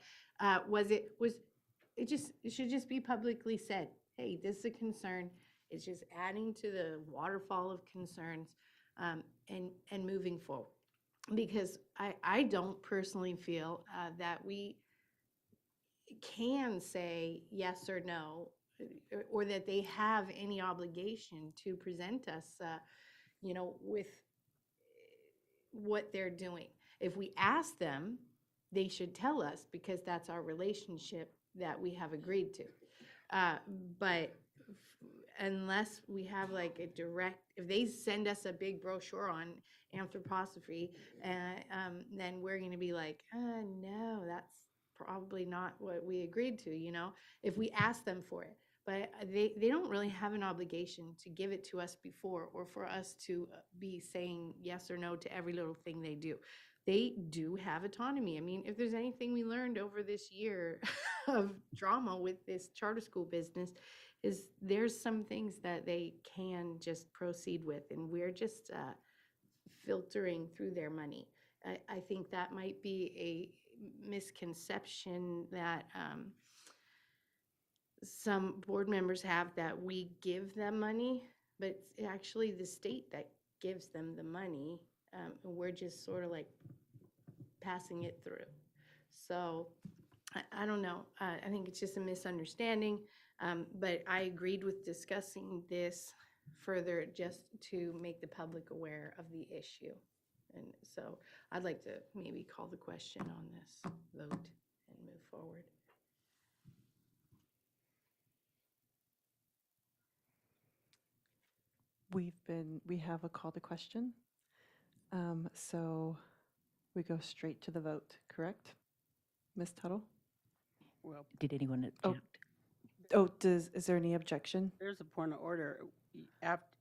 it should just be publicly said, hey, this is a concern. It's just adding to the waterfall of concerns, and moving forward. Because I don't personally feel that we can say yes or no, or that they have any obligation to present us, with what they're doing. If we ask them, they should tell us, because that's our relationship that we have agreed to. But unless we have like a direct, if they send us a big brochure on anthroposophy, then we're going to be like, no, that's probably not what we agreed to, if we ask them for it. But they don't really have an obligation to give it to us before, or for us to be saying yes or no to every little thing they do. They do have autonomy. I mean, if there's anything we learned over this year of drama with this charter school business, is there's some things that they can just proceed with, and we're just filtering through their money. I think that might be a misconception that some board members have, that we give them money, but it's actually the state that gives them the money. And we're just sort of like passing it through. So I don't know. I think it's just a misunderstanding. But I agreed with discussing this further, just to make the public aware of the issue. And so I'd like to maybe call the question on this vote and move forward. We have a call to question. So we go straight to the vote, correct? Ms. Tuttle? Well, Did anyone Oh, object? is there any objection? there's a point of order.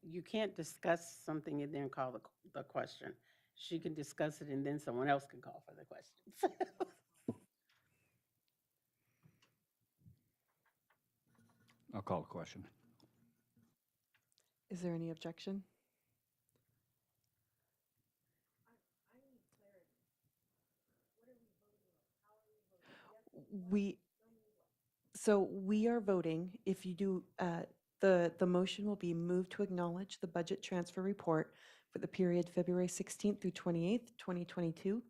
You can't discuss something and then call the question. She can discuss it and then someone else can call for the questions. I'll call the question. Is there any objection? We are voting, if you do, the motion will be moved to acknowledge the budget transfer report for the period February 16th through 28th, 2022.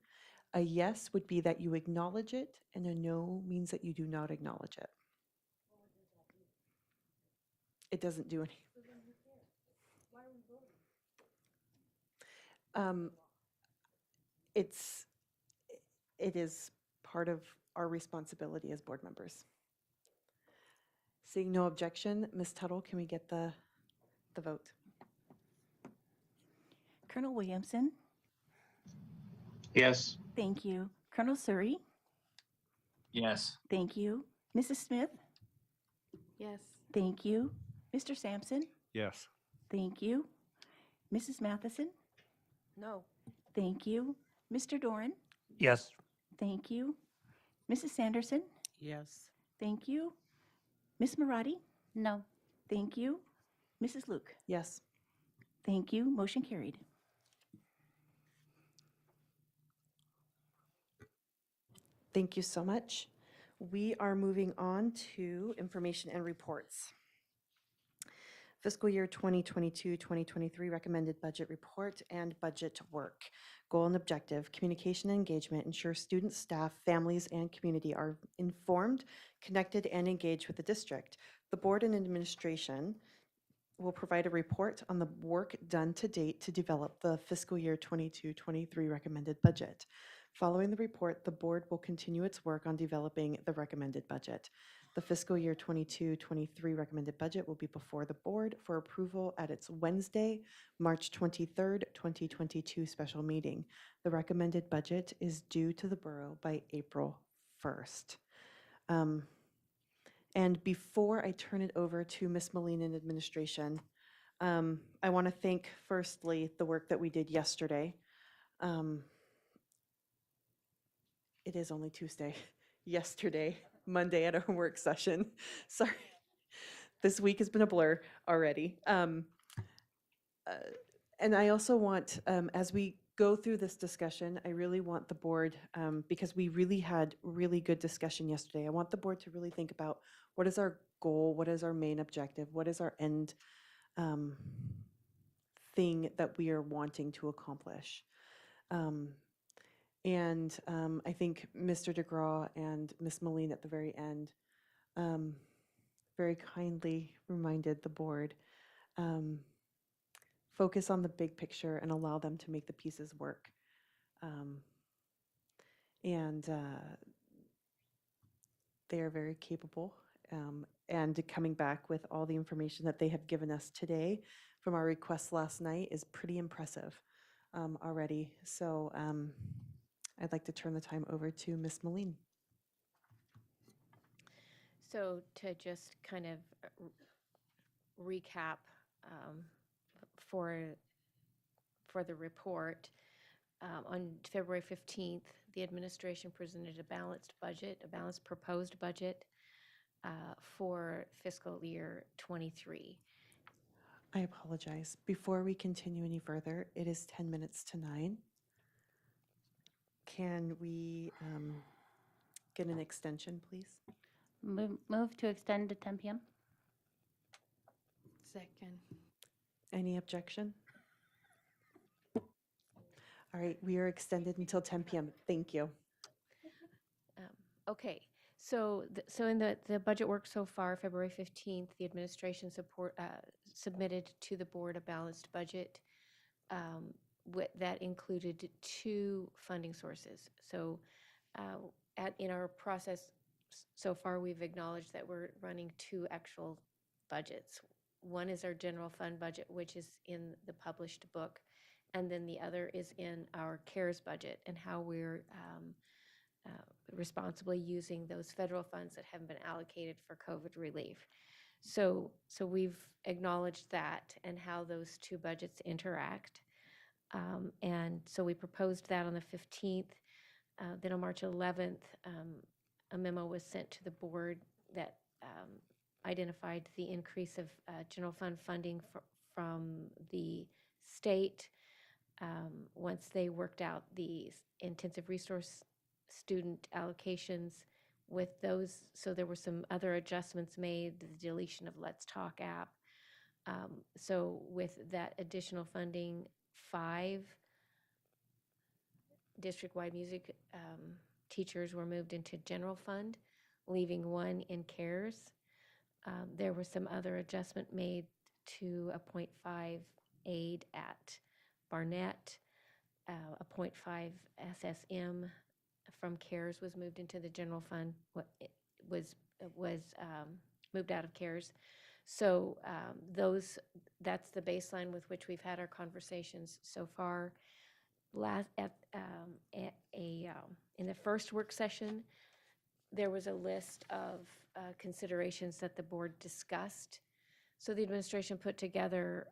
A yes would be that you acknowledge it, and a no means that you do not acknowledge it. It doesn't do any. It is part of our responsibility as board members. Seeing no objection, Ms. Tuttle, can we get the vote? Colonel Williamson? Yes. Thank you. Colonel Surrey? Yes. Thank you. Mrs. Smith? Yes. Thank you. Mr. Sampson? Yes. Thank you. Mrs. Matheson? No. Thank you. Mr. Doran? Yes. Thank you. Mrs. Sanderson? Yes. Thank you. Ms. Marati? No. Thank you. Mrs. Luke? Yes. Thank you. Motion carried. Thank you so much. We are moving on to information and reports. Fiscal year 2022-2023 recommended budget report and budget work. Goal and objective: communication and engagement ensure students, staff, families, and community are informed, connected, and engaged with the district. The board and administration will provide a report on the work done to date to develop the fiscal year 22-23 recommended budget. Following the report, the board will continue its work on developing the recommended budget. The fiscal year 22-23 recommended budget will be before the board for approval at its Wednesday, March 23rd, 2022 special meeting. The recommended budget is due to the borough by April 1st. And before I turn it over to Ms. Molina and administration, I want to thank firstly the work that we did yesterday. It is only Tuesday. Yesterday, Monday at our work session. Sorry. This week has been a blur already. And I also want, as we go through this discussion, I really want the board, because we really had really good discussion yesterday, I want the board to really think about what is our goal, what is our main objective, what is our end thing that we are wanting to accomplish. I think Mr. DeGraw and Ms. Moline at the very end very kindly reminded the board, focus on the big picture and allow them to make the pieces work. They are very capable, and coming back with all the information that they have given us today from our requests last night is pretty impressive already. So I'd like to turn the time over to Ms. Moline. So to just kind of recap for the report, on February 15th, the administration presented a balanced proposed budget for fiscal year 23. I apologize. Before we continue any further, it is 10 minutes to 9. Can we get an extension, please? Move to extend to 10 p.m. Second. Any objection? All right, we are extended until 10 p.m. Thank you. Okay, so in the budget work so far, February 15th, the administration submitted to the board a balanced budget that included 2 funding sources. So in our process so far, we've acknowledged that we're running 2 actual budgets. One is our general fund budget, which is in the published book, and then the other is in our CARES budget and how we're responsibly using those federal funds that haven't been allocated for COVID relief. So we've acknowledged that and how those 2 budgets interact. And so we proposed that on the 15th. Then on March 11th, a memo was sent to the board that identified the increase of general fund funding from the state once they worked out the intensive resource student allocations with those. So there were some other adjustments made, the deletion of Let's Talk app. So with that additional funding, 5 district-wide music teachers were moved into general fund, leaving 1 in CARES. There was some other adjustment made to a 0.5 aide at Barnett. A 0.5 SSM from CARES was moved into the general fund. Was moved out of CARES. So that's the baseline with which we've had our conversations so far. In the first work session, there was a list of considerations that the board discussed. So the administration put together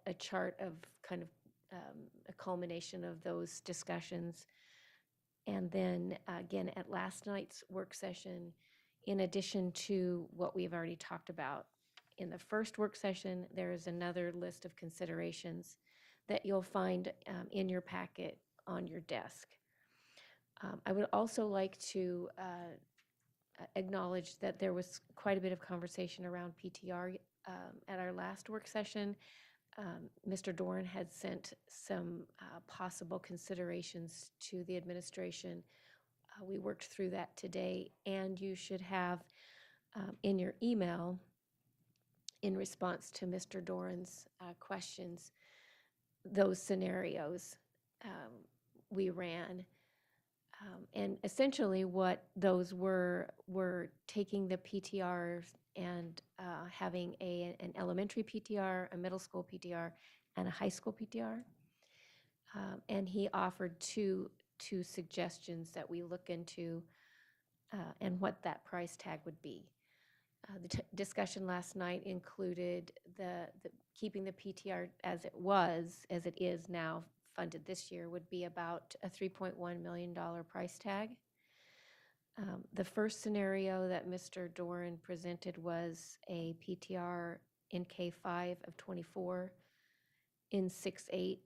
a chart of kind of a culmination of those discussions. And then again, at last night's work session, in addition to what we've already talked about in the first work session, there is another list of considerations that you'll find in your packet on your desk. I would also like to acknowledge that there was quite a bit of conversation around PTR at our last work session. Mr. Doran had sent some possible considerations to the administration. We worked through that today, and you should have in your email, in response to Mr. Doran's questions, those scenarios we ran. And essentially what those were taking the PTRs and having an elementary PTR, a middle school PTR, and a high school PTR. And he offered two suggestions that we look into and what that price tag would be. The discussion last night included the keeping the PTR as it is now funded this year would be about a $3.1 million price tag. The first scenario that Mr. Doran presented was a PTR in K5 of 24, in 6-8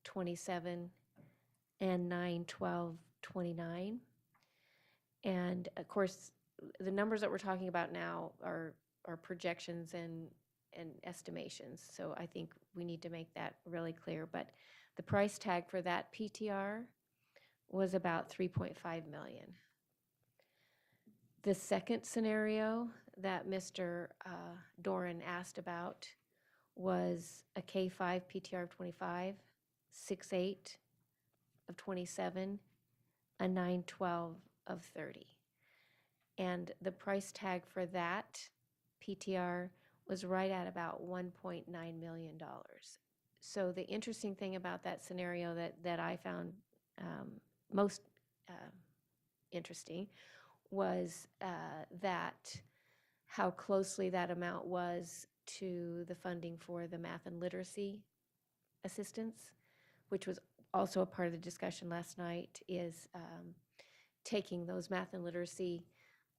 27, and 9/12/29. And of course, the numbers that we're talking about now are projections and estimations. So I think we need to make that really clear. But the price tag for that PTR was about 3.5 million. The second scenario that Mr. Doran asked about was a K5 PTR of 25, 6/8 of 27, a 9/12 of 30. And the price tag for that PTR was right at about $1.9 million. So the interesting thing about that scenario that I found most interesting was that how closely that amount was to the funding for the math and literacy assistance, which was also a part of the discussion last night, is taking those math and literacy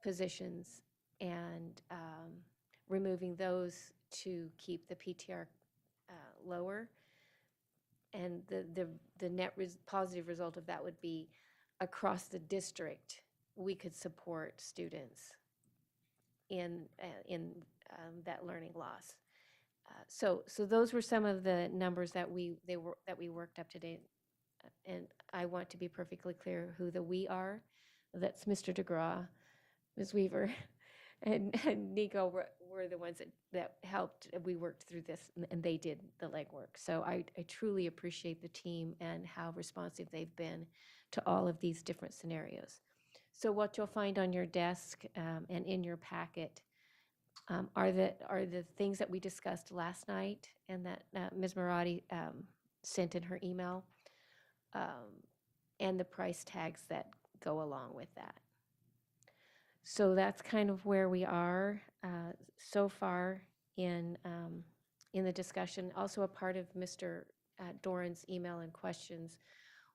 positions and removing those to keep the PTR lower. And the net positive result of that would be across the district, we could support students in that learning loss. So those were some of the numbers that we worked up to date. And I want to be perfectly clear who the we are. That's Mr. DeGraw, Ms. Weaver, and Nico were the ones that helped. We worked through this, and they did the legwork. So I truly appreciate the team and how responsive they've been to all of these different scenarios. So what you'll find on your desk and in your packet are the things that we discussed last night and that Ms. Marati sent in her email, and the price tags that go along with that. So that's kind of where we are so far in the discussion. Also, a part of Mr. Doran's email and questions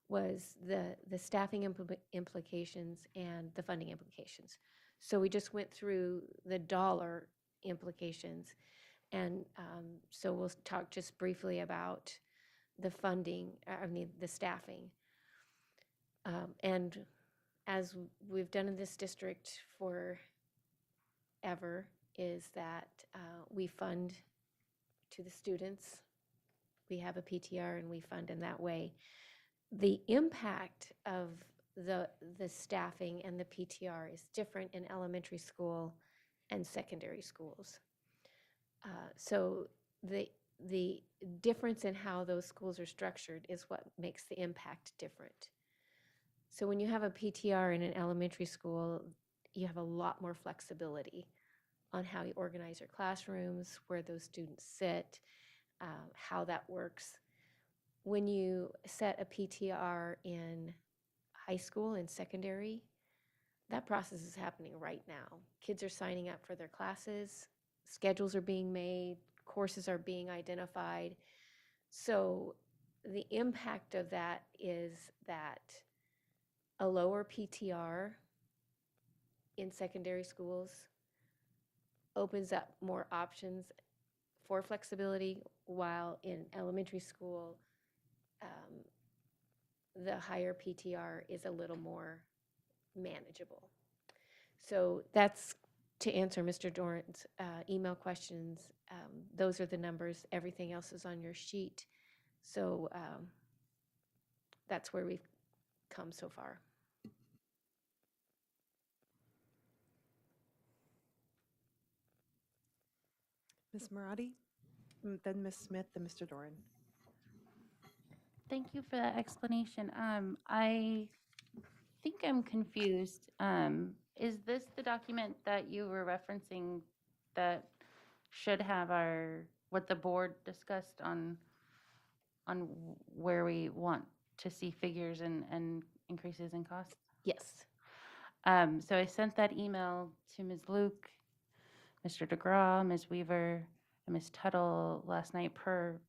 was the staffing implications and the funding implications. So we just went through the dollar implications, and so we'll talk just briefly about the funding, the staffing. And as we've done in this district forever, is that we fund to the students. We have a PTR and we fund in that way. The impact of the staffing and the PTR is different in elementary school and secondary schools. So the difference in how those schools are structured is what makes the impact different. So when you have a PTR in an elementary school, you have a lot more flexibility on how you organize your classrooms, where those students sit, how that works. When you set a PTR in high school and secondary, that process is happening right now. Kids are signing up for their classes, schedules are being made, courses are being identified. So the impact of that is that a lower PTR in secondary schools opens up more options for flexibility, while in elementary school, the higher PTR is a little more manageable. So that's to answer Mr. Doran's email questions. Those are the numbers. Everything else is on your sheet. So that's where we've come so far. Ms. Marati, then Ms. Smith, then Mr. Doran. Thank you for that explanation. I think I'm confused. Is this the document that you were referencing that should have what the board discussed on where we want to see figures and increases in costs? Yes. So I sent that email to Ms. Luke, Mr. DeGraw, Ms. Weaver, and Ms. Tuttle last night per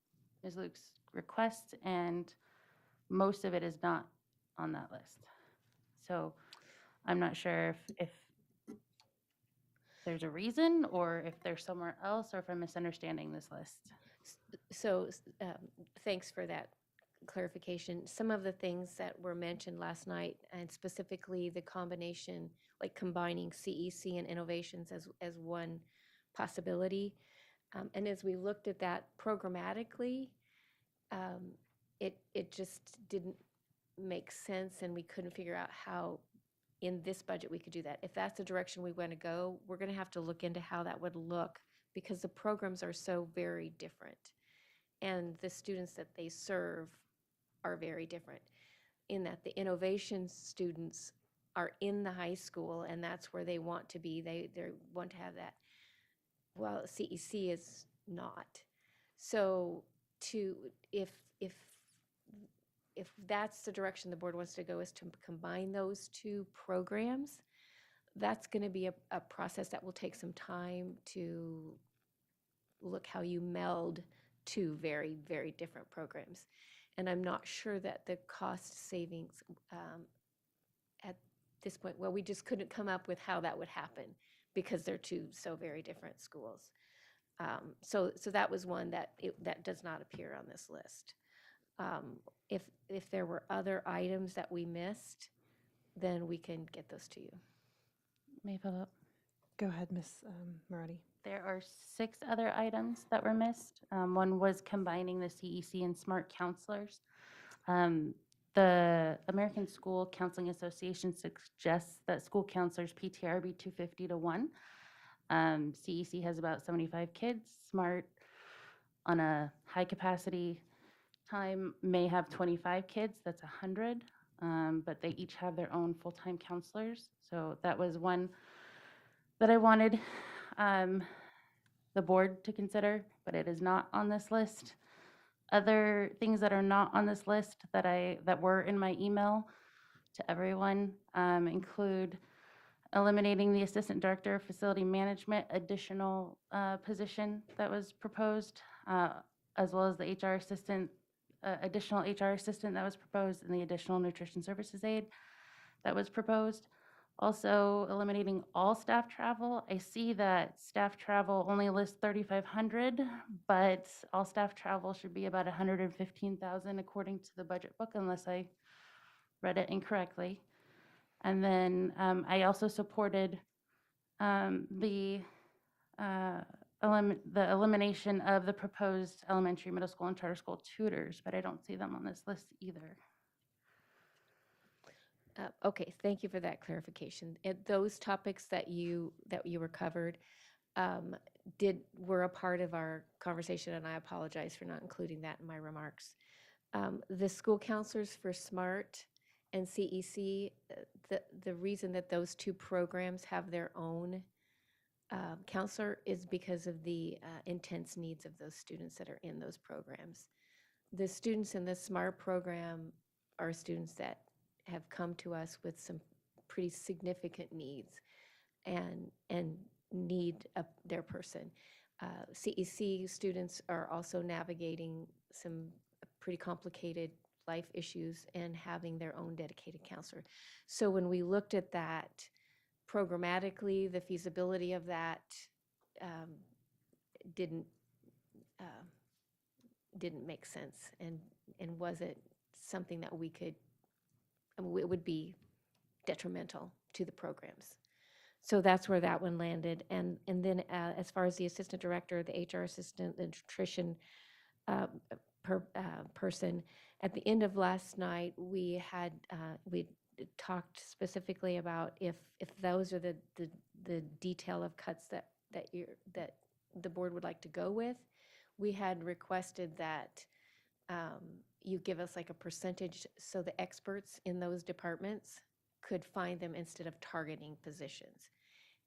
Ms. Luke's request, and most of it is not on that list. So I'm not sure if there's a reason, or if there's somewhere else, or if I'm misunderstanding this list. So thanks for that clarification. Some of the things that were mentioned last night, and specifically the combination, like combining CEC and innovations as one possibility. And as we looked at that programmatically, it just didn't make sense, and we couldn't figure out how in this budget we could do that. If that's the direction we want to go, we're going to have to look into how that would look, because the programs are so very different, and the students that they serve are very different, in that the innovation students are in the high school, and that's where they want to be. They want to have that. Well, CEC is not. So if that's the direction the board wants to go, is to combine those two programs, that's going to be a process that will take some time to look how you meld two very, very different programs. And I'm not sure that the cost savings at this point, well, we just couldn't come up with how that would happen, because they're two so very different schools. So that was one that does not appear on this list. If there were other items that we missed, then we can get those to you. May I follow up? Go ahead, Ms. Marati. There are 6 other items that were missed. One was combining the CEC and SMART counselors. The American School Counseling Association suggests that school counselors PTR be 250 to 1. CEC has about 75 kids. SMART, on a high capacity time, may have 25 kids. That's 100. But they each have their own full-time counselors. So that was one that I wanted the board to consider, but it is not on this list. Other things that are not on this list that were in my email to everyone include eliminating the Assistant Director of Facility Management additional position that was proposed, as well as the HR assistant, additional HR assistant that was proposed, and the additional nutrition services aide that was proposed. Also, eliminating all staff travel. I see that staff travel only lists 3,500, but all staff travel should be about 115,000 according to the budget book, unless I read it incorrectly. And then I also supported the elimination of the proposed elementary, middle school, and charter school tutors, but I don't see them on this list either. Okay, thank you for that clarification. Those topics that you were covered were a part of our conversation, and I apologize for not including that in my remarks. The school counselors for SMART and CEC, the reason that those two programs have their own counselor is because of the intense needs of those students that are in those programs. The students in the SMART program are students that have come to us with some pretty significant needs and need their person. CEC students are also navigating some pretty complicated life issues and having their own dedicated counselor. So when we looked at that programmatically, the feasibility of that didn't make sense, and wasn't something that we could, it would be detrimental to the programs. So that's where that one landed. And then as far as the assistant director, the HR assistant, the nutrition person, at the end of last night, we talked specifically about if those are the detail of cuts that the board would like to go with. We had requested that you give us like a percentage so the experts in those departments could find them instead of targeting positions.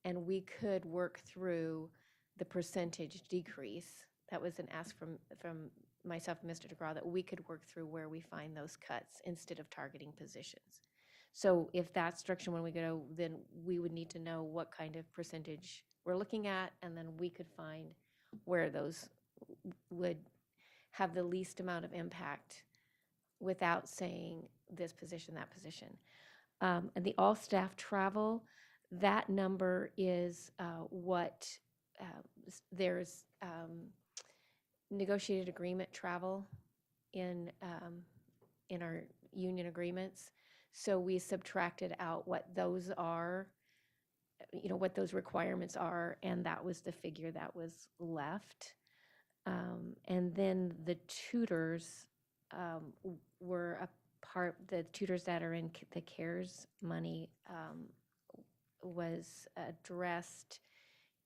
And we could work through the percentage decrease. That was an ask from myself and Mr. DeGraw, that we could work through where we find those cuts instead of targeting positions. So if that's direction when we go, then we would need to know what kind of percentage we're looking at, and then we could find where those would have the least amount of impact without saying this position, that position. And the all staff travel, that number is what there's negotiated agreement travel in in our union agreements. So we subtracted out what those are, what those requirements are, and that was the figure that was left. And then the tutors were a part, the tutors that are in the CARES money was addressed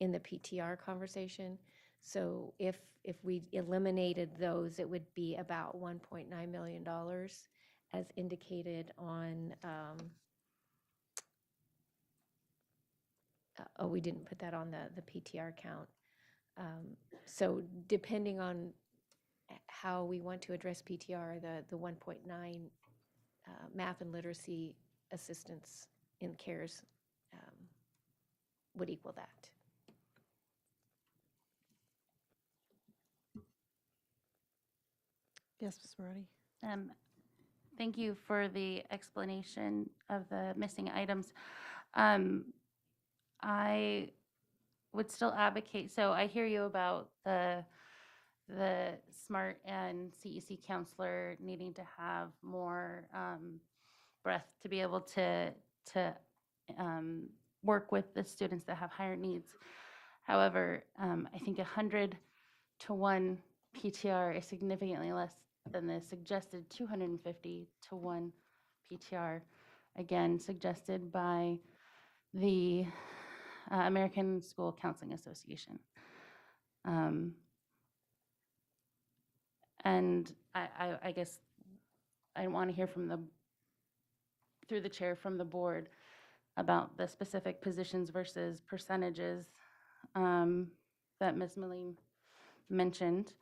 in the PTR conversation. So if we eliminated those, it would be about $1.9 million as indicated on, we didn't put that on the PTR count. So depending on how we want to address PTR, the 1.9 math and literacy assistance in CARES would equal that. Yes, Ms. Marati? Thank you for the explanation of the missing items. I would still advocate, so I hear you about the SMART and CEC counselor needing to have more breadth to be able to work with the students that have higher needs. However, I think 100 to 1 PTR is significantly less than the suggested 250 to 1 PTR, again, suggested by the American School Counseling Association. And I guess I want to hear from through the chair from the board about the specific positions versus percentages that Ms. Maline mentioned.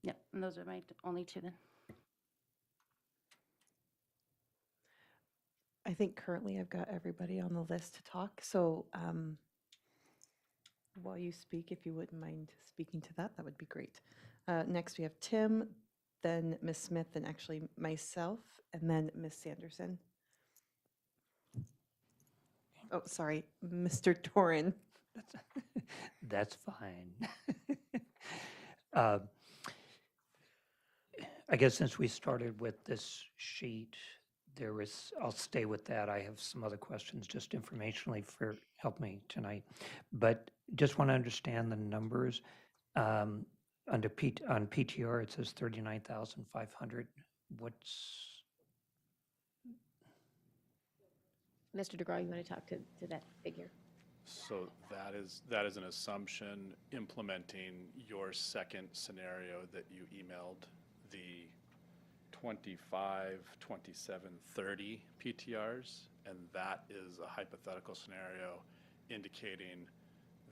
Yeah, and those are my only two then. I think currently I've got everybody on the list to talk, so while you speak, if you wouldn't mind speaking to that, that would be great. Next, we have Tim, then Ms. Smith, and actually myself, and then Ms. Sanderson. Oh, sorry, Mr. Torin. That's fine. I guess since we started with this sheet, I'll stay with that. I have some other questions just informationally for help me tonight. But just want to understand the numbers. On PTR, it says 39,500. What's Mr. DeGraw, you want to talk to that figure? So that is an assumption implementing your second scenario that you emailed, the 25, 27, 30 PTRs, and that is a hypothetical scenario indicating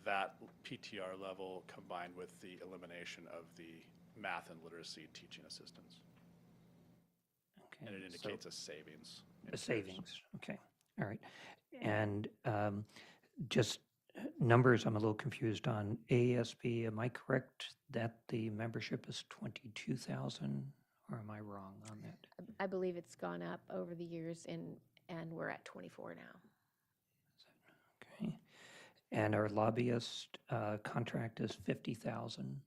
that PTR level combined with the elimination of the math and literacy teaching assistants. okay? And it indicates a savings. A savings, okay, all right. And just numbers, I'm a little confused on ASB. Am I correct that the membership is 22,000, or am I wrong on that? I believe it's gone up over the years, and we're at 24 now. Okay. And our lobbyist contract is 50,000.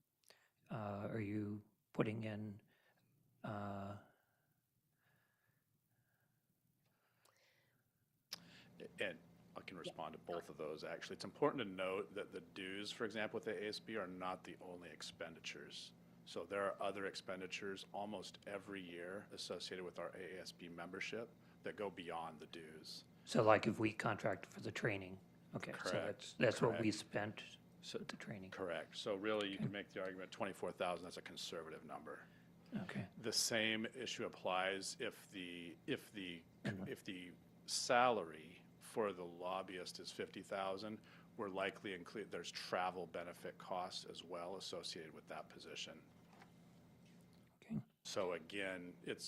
Are you putting in And I can respond to both of those, actually. It's important to note that the dues, for example, with the ASB are not the only expenditures. So there are other expenditures almost every year associated with our ASB membership that go beyond the dues. So like if we contract for the training, okay, so Correct. that's what we Correct. spent with the training. Correct. So really, you can make the argument 24,000 is a conservative number. Okay. The same issue applies if the salary for the lobbyist is 50,000, we're likely there's travel benefit costs as well associated with that position. Okay. So again, it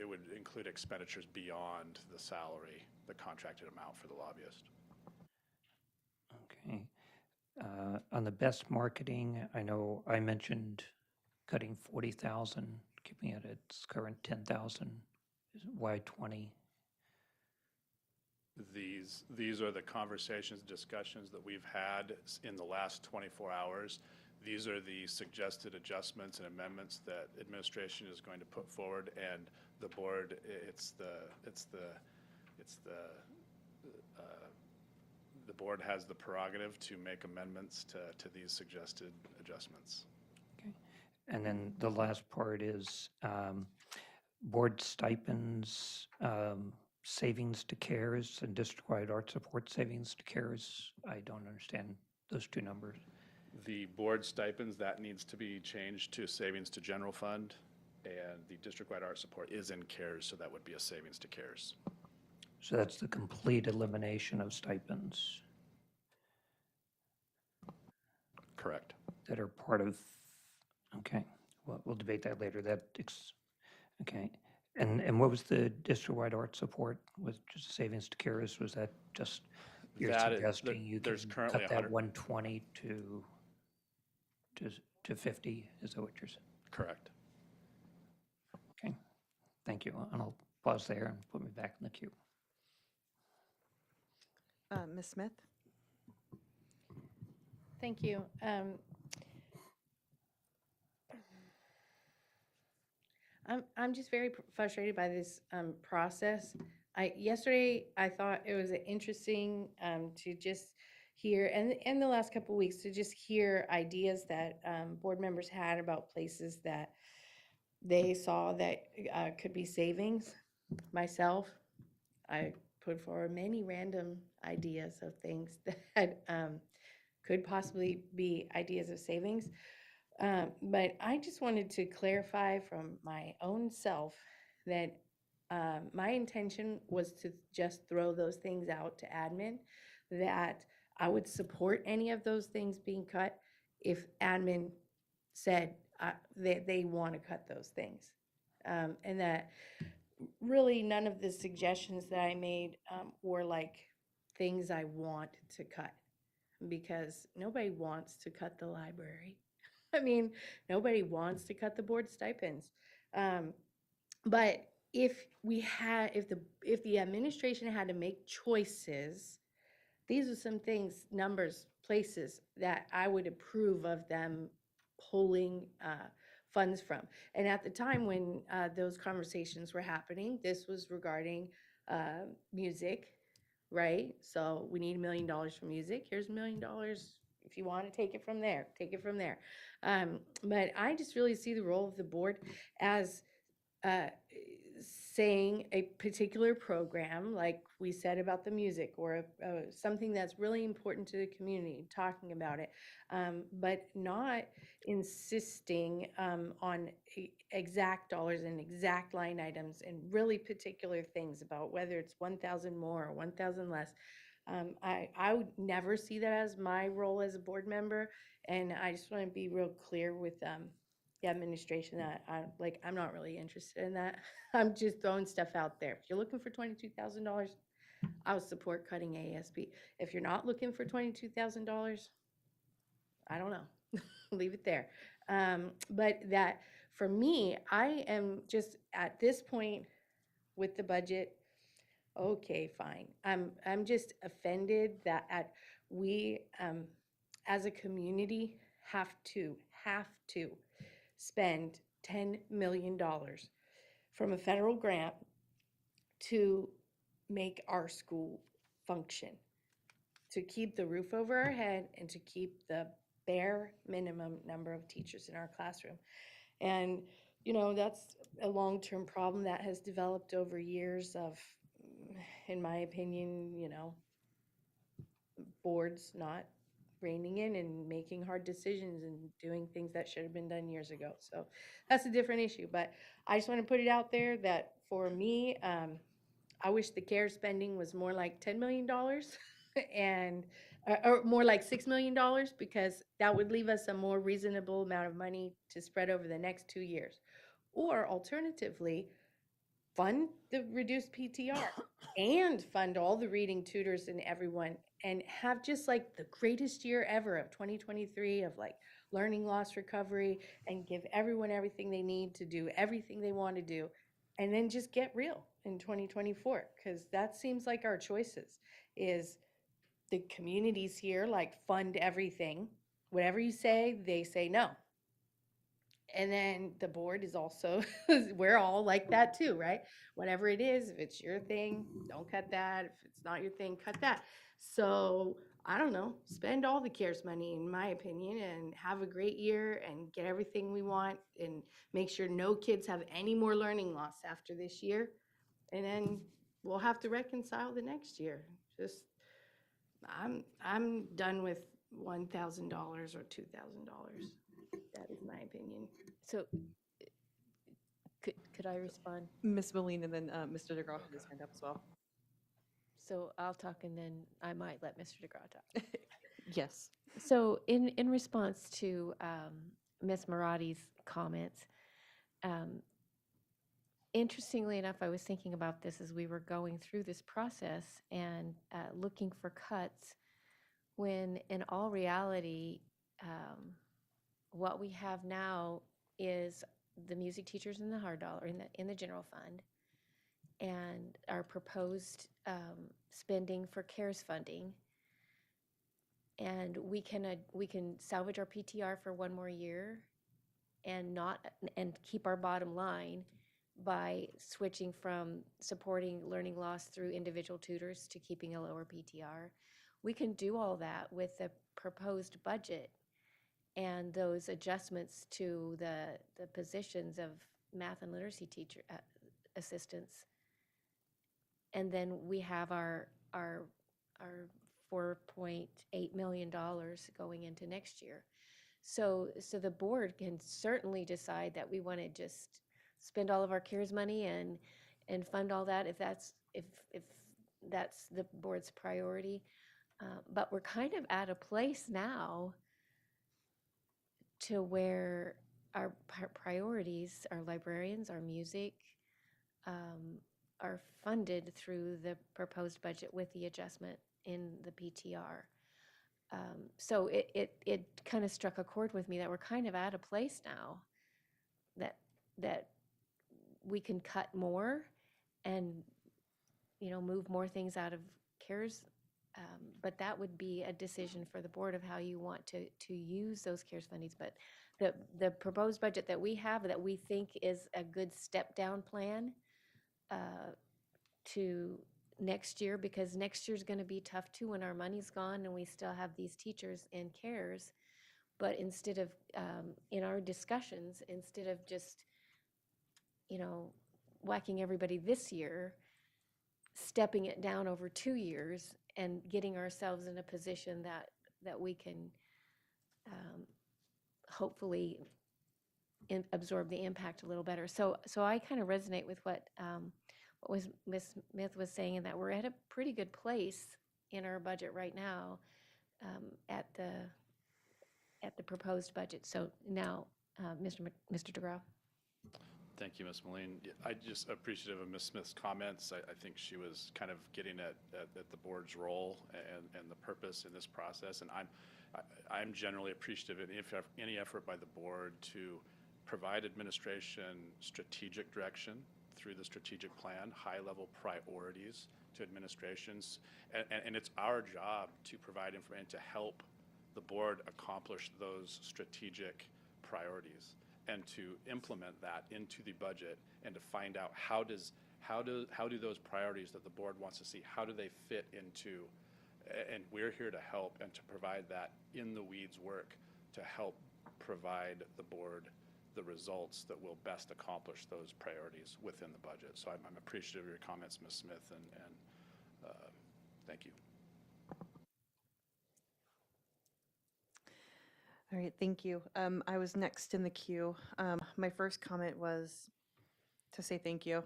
would include expenditures beyond the salary, the contracted amount for the lobbyist. Okay. On the best marketing, I know I mentioned cutting 40,000, keeping it at its current 10,000. Why 20? These are the conversations, discussions that we've had in the last 24 hours. These are the suggested adjustments and amendments that administration is going to put forward, and the board, the board has the prerogative to make amendments to these suggested adjustments. Okay. And then the last part is board stipends, savings to CARES, and district-wide art support savings to CARES. I don't understand those two numbers. The board stipends, that needs to be changed to savings to general fund, and the district-wide art support is in CARES, so that would be a savings to CARES. So that's the complete elimination of stipends Correct. that are part of, okay, well, we'll debate that later. Okay. And what was the district-wide art support with just savings to CARES? Was that just, you're That is- suggesting you there's can currently cut that 100 120 to 50? Is that what you're saying? Correct. Okay, thank you. And I'll pause there and put me back in the queue. Ms. Smith? Thank you. I'm just very frustrated by this process. Yesterday, I thought it was interesting to just hear, and the last couple of weeks, to just hear ideas that board members had about places that they saw that could be savings. Myself, I put forward many random ideas of things that could possibly be ideas of savings. But I just wanted to clarify from my own self that my intention was to just throw those things out to admin, that I would support any of those things being cut if admin said that they want to cut those things. And that really none of the suggestions that I made were like things I want to cut, because nobody wants to cut the library. I mean, nobody wants to cut the board stipends. But if the administration had to make choices, these are some things, numbers, places that I would approve of them pulling funds from. And at the time when those conversations were happening, this was regarding music, right? So we need $1 million for music. Here's $1 million. If you want to take it from there, take it from there. But I just really see the role of the board as saying a particular program, like we said about the music, or something that's really important to the community, talking about it, but not insisting on exact dollars and exact line items and really particular things about whether it's 1,000 more or 1,000 less. I would never see that as my role as a board member, and I just want to be real clear with the administration that I'm not really interested in that. I'm just throwing stuff out there. If you're looking for $22,000, I would support cutting ASB. If you're not looking for $22,000, I don't know. Leave it there. But that for me, I am just at this point with the budget. Okay, fine. I'm just offended that we as a community have to spend $10 million from a federal grant to make our school function, to keep the roof over our head and to keep the bare minimum number of teachers in our classroom. And, you know, that's a long-term problem that has developed over years of, in my opinion, you know, boards not reining in and making hard decisions and doing things that should have been done years ago. So that's a different issue. But I just want to put it out there that for me, I wish the CARES spending was more like $10 million and or more like $6 million, because that would leave us a more reasonable amount of money to spread over the next 2 years. Or alternatively, fund the reduced PTR and fund all the reading tutors and everyone, and have just like the greatest year ever of 2023 of like learning loss recovery, and give everyone everything they need to do everything they want to do, and then just get real in 2024, because that seems like our choices is the communities here, like fund everything, whatever you say, they say no. And then the board is also, we're all like that too, right? Whatever it is, if it's your thing, don't cut that. If it's not your thing, cut that. So I don't know, spend all the CARES money, in my opinion, and have a great year and get everything we want and make sure no kids have any more learning loss after this year. And then we'll have to reconcile the next year. Just, I'm done with $1,000 or $2,000. That is my opinion. So could I respond? Ms. Moline and then Mr. DeGraw had his hand up as well. So I'll talk and then I might let Mr. DeGraw talk. Yes. So in response to Ms. Marati's comments, interestingly enough, I was thinking about this as we were going through this process and looking for cuts, when in all reality, what we have now is the music teachers in the hard dollar, in the general fund, and our proposed spending for CARES funding. And we can salvage our PTR for one more year and keep our bottom line by switching from supporting learning loss through individual tutors to keeping a lower PTR. We can do all that with the proposed budget and those adjustments to the positions of math and literacy teacher assistants. And then we have our $4.8 million going into next year. So the board can certainly decide that we want to just spend all of our CARES money and fund all that if that's the board's priority. But we're kind of at a place now to where our priorities, our librarians, our music, are funded through the proposed budget with the adjustment in the PTR. So it kind of struck a chord with me that we're kind of at a place now that we can cut more and, move more things out of CARES. But that would be a decision for the board of how you want to use those CARES fundings. But the proposed budget that we have, that we think is a good step down plan to next year, because next year's going to be tough too when our money's gone and we still have these teachers in CARES. But instead of, in our discussions, instead of just, whacking everybody this year, stepping it down over 2 years and getting ourselves in a position that we can hopefully absorb the impact a little better. So I kind of resonate with what Ms. Smith was saying, in that we're at a pretty good place in our budget right now at the proposed budget. So now, Mr. DeGraw. Thank you, Ms. Moline. I just appreciative of Ms. Smith's comments. I think she was kind of getting at the board's role and the purpose in this process. And I'm generally appreciative of any effort by the board to provide administration strategic direction through the strategic plan, high-level priorities to administrations. And it's our job to provide information to help the board accomplish those strategic priorities and to implement that into the budget and to find out how do those priorities that the board wants to see, how do they fit into, and we're here to help and to provide that in the weeds work to help provide the board the results that will best accomplish those priorities within the budget. So I'm appreciative of your comments, Ms. Smith, and thank you. All right, thank you. I was next in the queue. My first comment was to say thank you,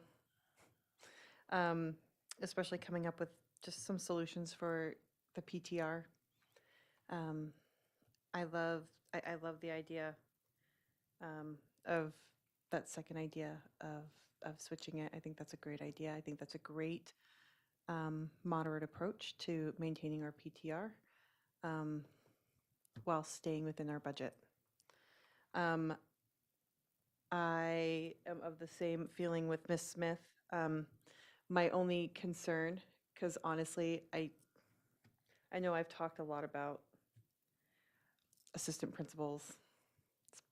especially coming up with just some solutions for the PTR. I love the idea of that second idea of switching it. I think that's a great idea. I think that's a great moderate approach to maintaining our PTR. While staying within our budget. I am of the same feeling with Ms. Smith. My only concern, because honestly, I know I've talked a lot about assistant principals.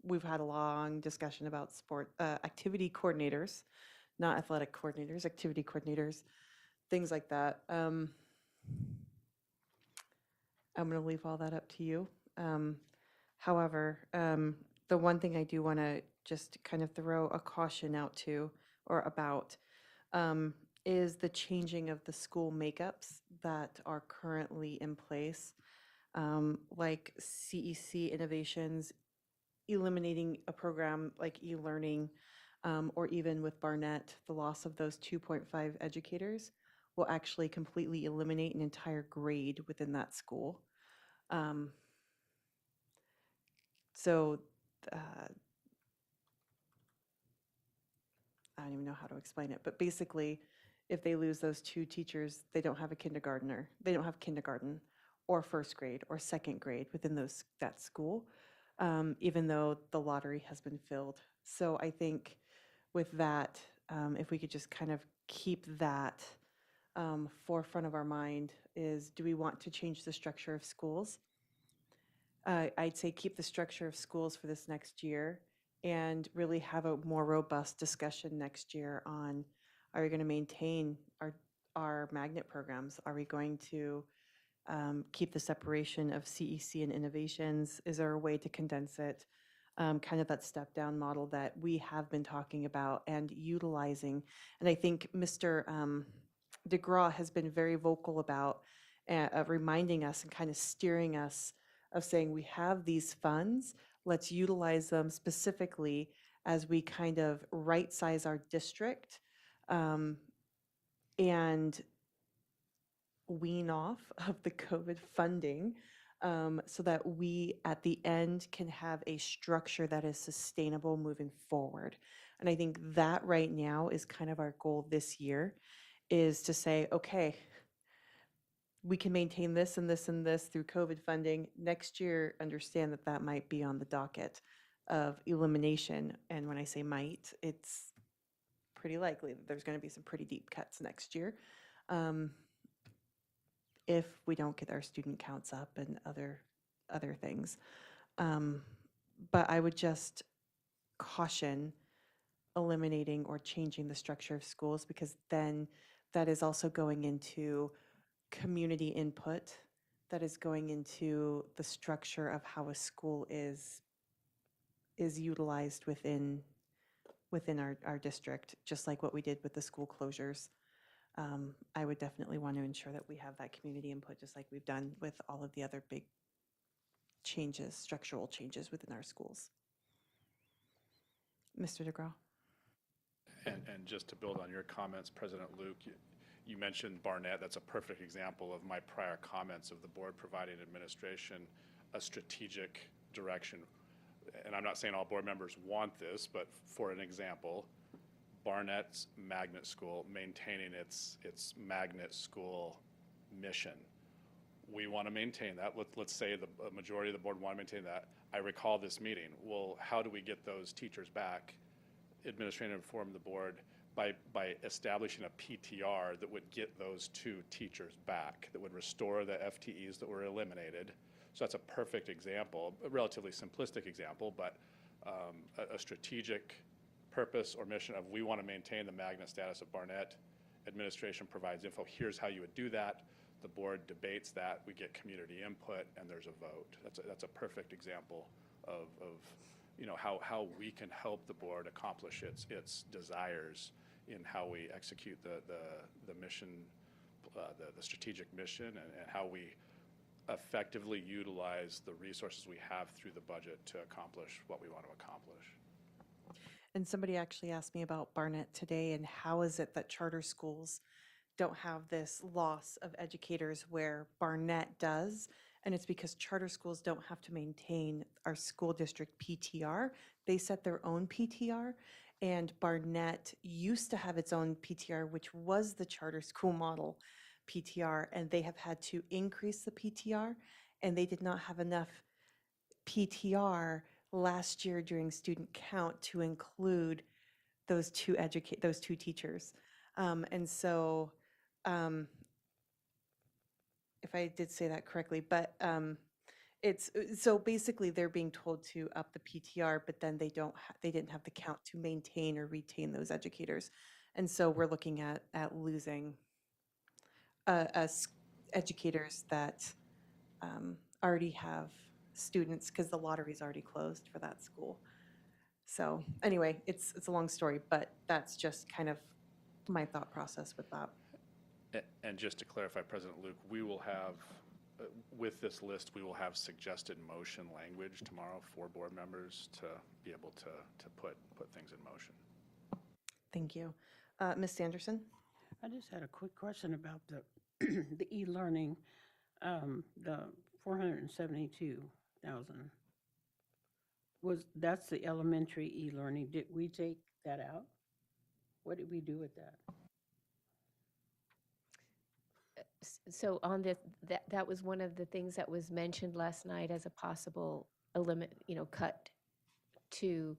We've had a long discussion about activity coordinators, not athletic coordinators, activity coordinators, things like that. I'm going to leave all that up to you. However, the one thing I do want to just kind of throw a caution out to or about is the changing of the school makeups that are currently in place, like CEC Innovations, eliminating a program like e-learning, or even with Barnett, the loss of those 2.5 educators will actually completely eliminate an entire grade within that school. So I don't even know how to explain it, but basically, if they lose those 2 teachers, they don't have a kindergartner. They don't have kindergarten or first grade or second grade within that school, even though the lottery has been filled. So I think with that, if we could just kind of keep that forefront of our mind is, do we want to change the structure of schools? I'd say keep the structure of schools for this next year and really have a more robust discussion next year on, are we going to maintain our magnet programs? Are we going to keep the separation of CEC and innovations? Is there a way to condense it? Kind of that step down model that we have been talking about and utilizing. And I think Mr. DeGraw has been very vocal about reminding us and kind of steering us of saying, we have these funds, let's utilize them specifically as we kind of right-size our district and wean off of the COVID funding, so that we, at the end, can have a structure that is sustainable moving forward. And I think that right now is kind of our goal this year, is to say, okay, we can maintain this and this and this through COVID funding. Next year, understand that that might be on the docket of elimination. And when I say might, it's pretty likely that there's going to be some pretty deep cuts next year, if we don't get our student counts up and other things. But I would just caution eliminating or changing the structure of schools, because then that is also going into community input, that is going into the structure of how a school is utilized within our district, just like what we did with the school closures. I would definitely want to ensure that we have that community input, just like we've done with all of the other big changes, structural changes within our schools. Mr. DeGraw? And just to build on your comments, President Luke, you mentioned Barnett. That's a perfect example of my prior comments of the board providing administration a strategic direction. And I'm not saying all board members want this, but for an example, Barnett's magnet school maintaining its magnet school mission. We want to maintain that. Let's say the majority of the board want to maintain that. I recall this meeting. Well, how do we get those teachers back? Administrative informed the board by establishing a PTR that would get those 2 teachers back, that would restore the FTEs that were eliminated. So that's a perfect example, a relatively simplistic example, but a strategic purpose or mission of, we want to maintain the magnet status of Barnett. Administration provides info. Here's how you would do that. The board debates that. We get community input, and there's a vote. That's a perfect example of how we can help the board accomplish its desires in how we execute the mission, the strategic mission, and how we effectively utilize the resources we have through the budget to accomplish what we want to accomplish. And somebody actually asked me about Barnett today, and how is it that charter schools don't have this loss of educators where Barnett does? And it's because charter schools don't have to maintain our school district PTR. They set their own PTR, and Barnett used to have its own PTR, which was the charter school model PTR, and they have had to increase the PTR, and they did not have enough PTR last year during student count to include those 2 teachers. And so, if I did say that correctly, but It's, so basically they're being told to up the PTR, but then they didn't have the count to maintain or retain those educators. And so we're looking at losing educators that already have students, because the lottery's already closed for that school. So anyway, it's a long story, but that's just kind of my thought process with that. And just to clarify, President Luke, we will have, with this list, we will have suggested motion language tomorrow for board members to be able to put things in motion. Thank you. Ms. Sanderson? I just had a quick question about the the e-learning, the 472,000. That's the elementary e-learning. Did we take that out? What did we do with that? So on this, that was one of the things that was mentioned last night as a possible cut to,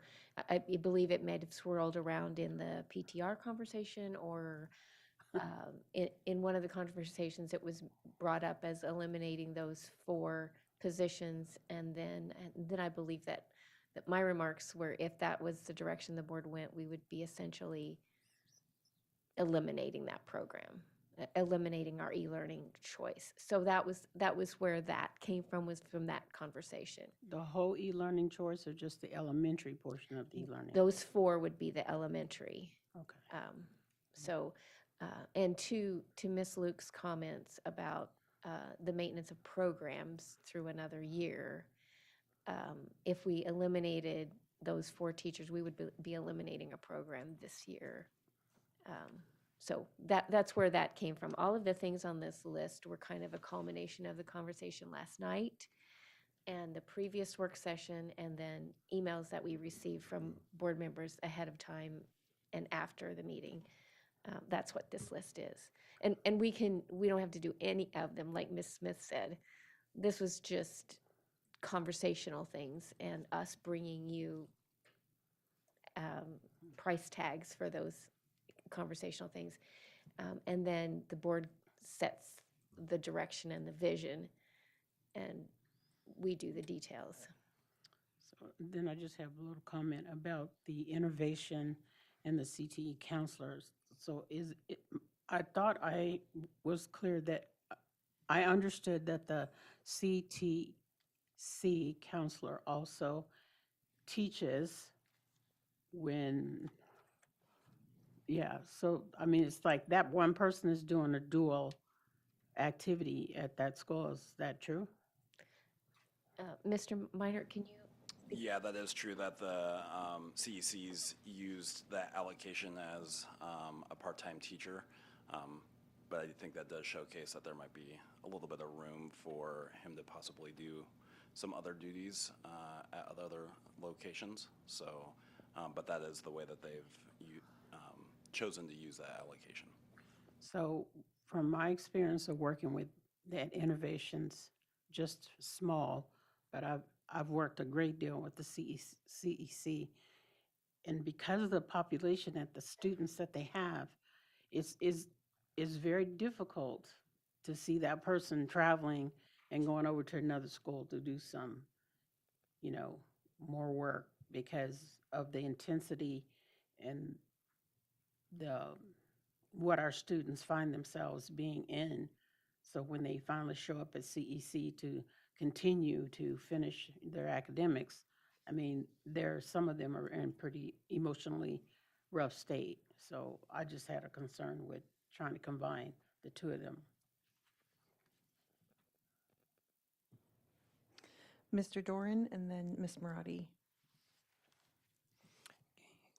I believe it may have swirled around in the PTR conversation, or in one of the conversations it was brought up as eliminating those 4 positions. And then I believe that my remarks were, if that was the direction the board went, we would be essentially eliminating that program, eliminating our e-learning choice. So that was where that came from, was from that conversation. The whole e-learning choice, or just the elementary portion of the e-learning? Those 4 would be the elementary. Okay. And to Ms. Luke's comments about the maintenance of programs through another year, if we eliminated those 4 teachers, we would be eliminating a program this year. So that's where that came from. All of the things on this list were kind of a culmination of the conversation last night and the previous work session, and then emails that we received from board members ahead of time and after the meeting. That's what this list is. And we don't have to do any of them, like Ms. Smith said. This was just conversational things and us bringing you price tags for those conversational things. And then the board sets the direction and the vision, and we do the details. So then I just have a little comment about the innovation and the CTE counselors. So I thought I was clear that I understood that the CTC counselor also teaches when, yeah, so I mean, it's like that one person is doing a dual activity at that school. Is that true? Mr. Minert, can you? Yeah, that is true that the CECs used that allocation as a part-time teacher. But I think that does showcase that there might be a little bit of room for him to possibly do some other duties at other locations. So, but that is the way that they've chosen to use that allocation. So from my experience of working with that innovations, just small, but I've worked a great deal with the CEC, and because of the population and the students that they have, it's very difficult to see that person traveling and going over to another school to do some, more work because of the intensity and what our students find themselves being in. So when they finally show up at CEC to continue to finish their academics, I mean, some of them are in pretty emotionally rough state. So I just had a concern with trying to combine the 2 of them. Mr. Doran and then Ms. Marati.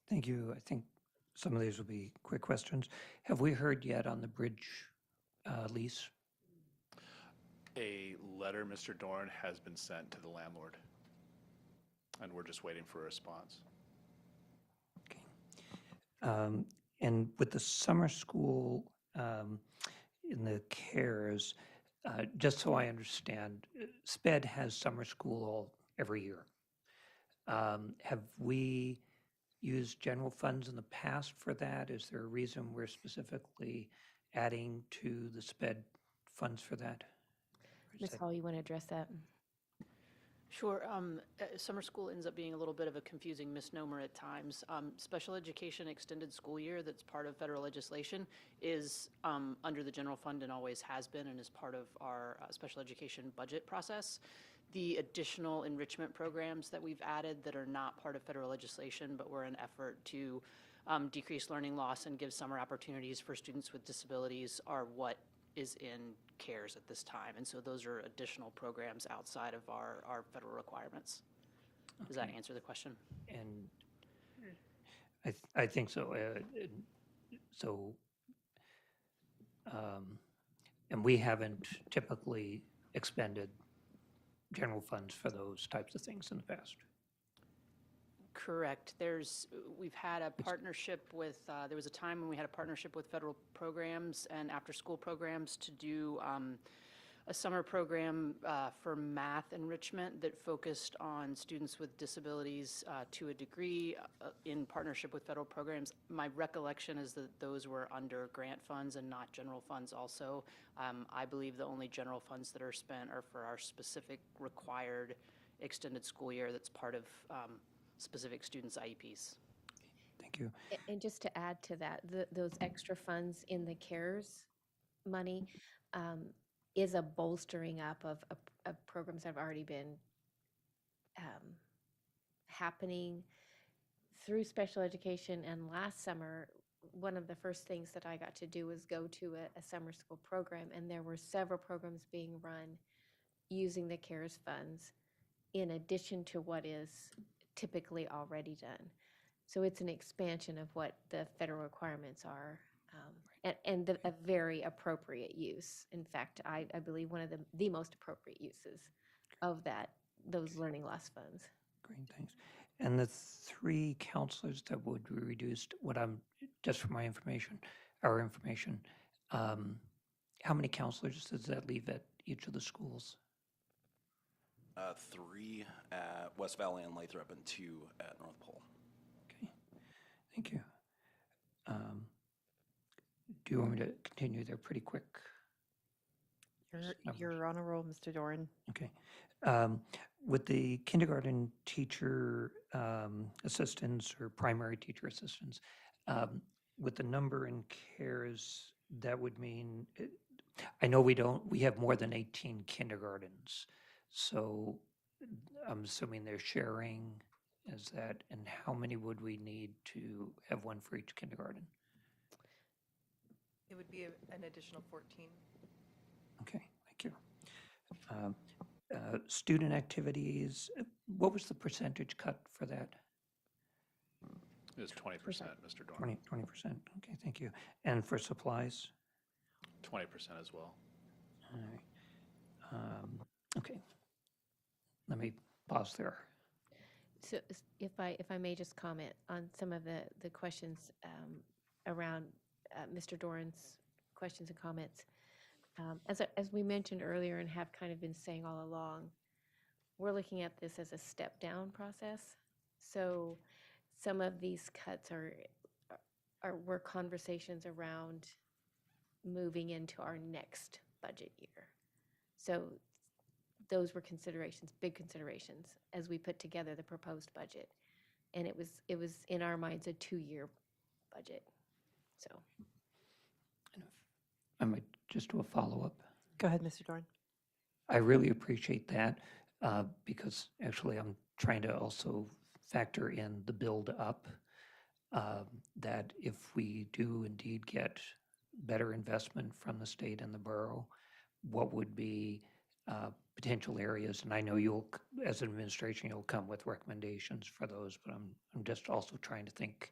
Thank you. I think some of these will be quick questions. Have we heard yet on the bridge lease? A letter, Mr. Dorn, has been sent to the landlord, and we're just waiting for a response. And with the summer school in the CARES, just so I understand, SPED has summer school every year. Have we used general funds in the past for that? Is there a reason we're specifically adding to the SPED funds for that? Ms. Hall, you want to address that? Sure. Summer school ends up being a little bit of a confusing misnomer at times. Special education extended school year that's part of federal legislation is under the general fund and always has been and is part of our special education budget process. The additional enrichment programs that we've added that are not part of federal legislation but were an effort to decrease learning loss and give summer opportunities for students with disabilities are what is in CARES at this time. And so those are additional programs outside of our federal requirements. Does that Okay. answer the question? And I think so. And we haven't typically expended general funds for those types of things in the past. Correct. We've had a partnership with, there was a time when we had a partnership with federal programs and after-school programs to do a summer program for math enrichment that focused on students with disabilities to a degree in partnership with federal programs. My recollection is that those were under grant funds and not general funds also. I believe the only general funds that are spent are for our specific required extended school year that's part of specific students' IEPs. Thank you. And just to add to that, those extra funds in the CARES money is a bolstering up of programs that have already been happening through special education. And last summer, one of the first things that I got to do was go to a summer school program, and there were several programs being run using the CARES funds in addition to what is typically already done. So it's an expansion of what the federal requirements are, and a very appropriate use. In fact, I believe one of the most appropriate uses of those learning loss funds. Great, thanks. And the 3 counselors that would be reduced, just for my information, our information, how many counselors does that leave at each of the schools? 3 at West Valley and Lathrop and 2 at North Pole. Okay, thank you. Do you want me to continue there pretty quick? You're on a roll, Mr. Doran. Okay. With the kindergarten teacher assistants or primary teacher assistants, with the number in CARES, that would mean, I know we have more than 18 kindergartens. So I'm assuming they're sharing, is that, and how many would we need to have one for each kindergarten? It would be an additional 14. Okay, thank you. Student activities, what was the percentage cut for that? It was 20%, Mr. Dorn. 20%, okay, thank you. And for supplies? 20% as well. All right. Okay. Let me pause there. So if I may just comment on some of the questions around Mr. Doran's questions and comments. As we mentioned earlier and have kind of been saying all along, we're looking at this as a step-down process. So some of these cuts were conversations around moving into our next budget year. So those were considerations, big considerations, as we put together the proposed budget. And it was in our minds a 2-year budget, so. I might just do a follow-up. Go ahead, Mr. Doran. I really appreciate that because actually I'm trying to also factor in the build-up that if we do indeed get better investment from the state and the borough, what would be potential areas? And I know you'll, as an administration, you'll come with recommendations for those, but I'm just also trying to think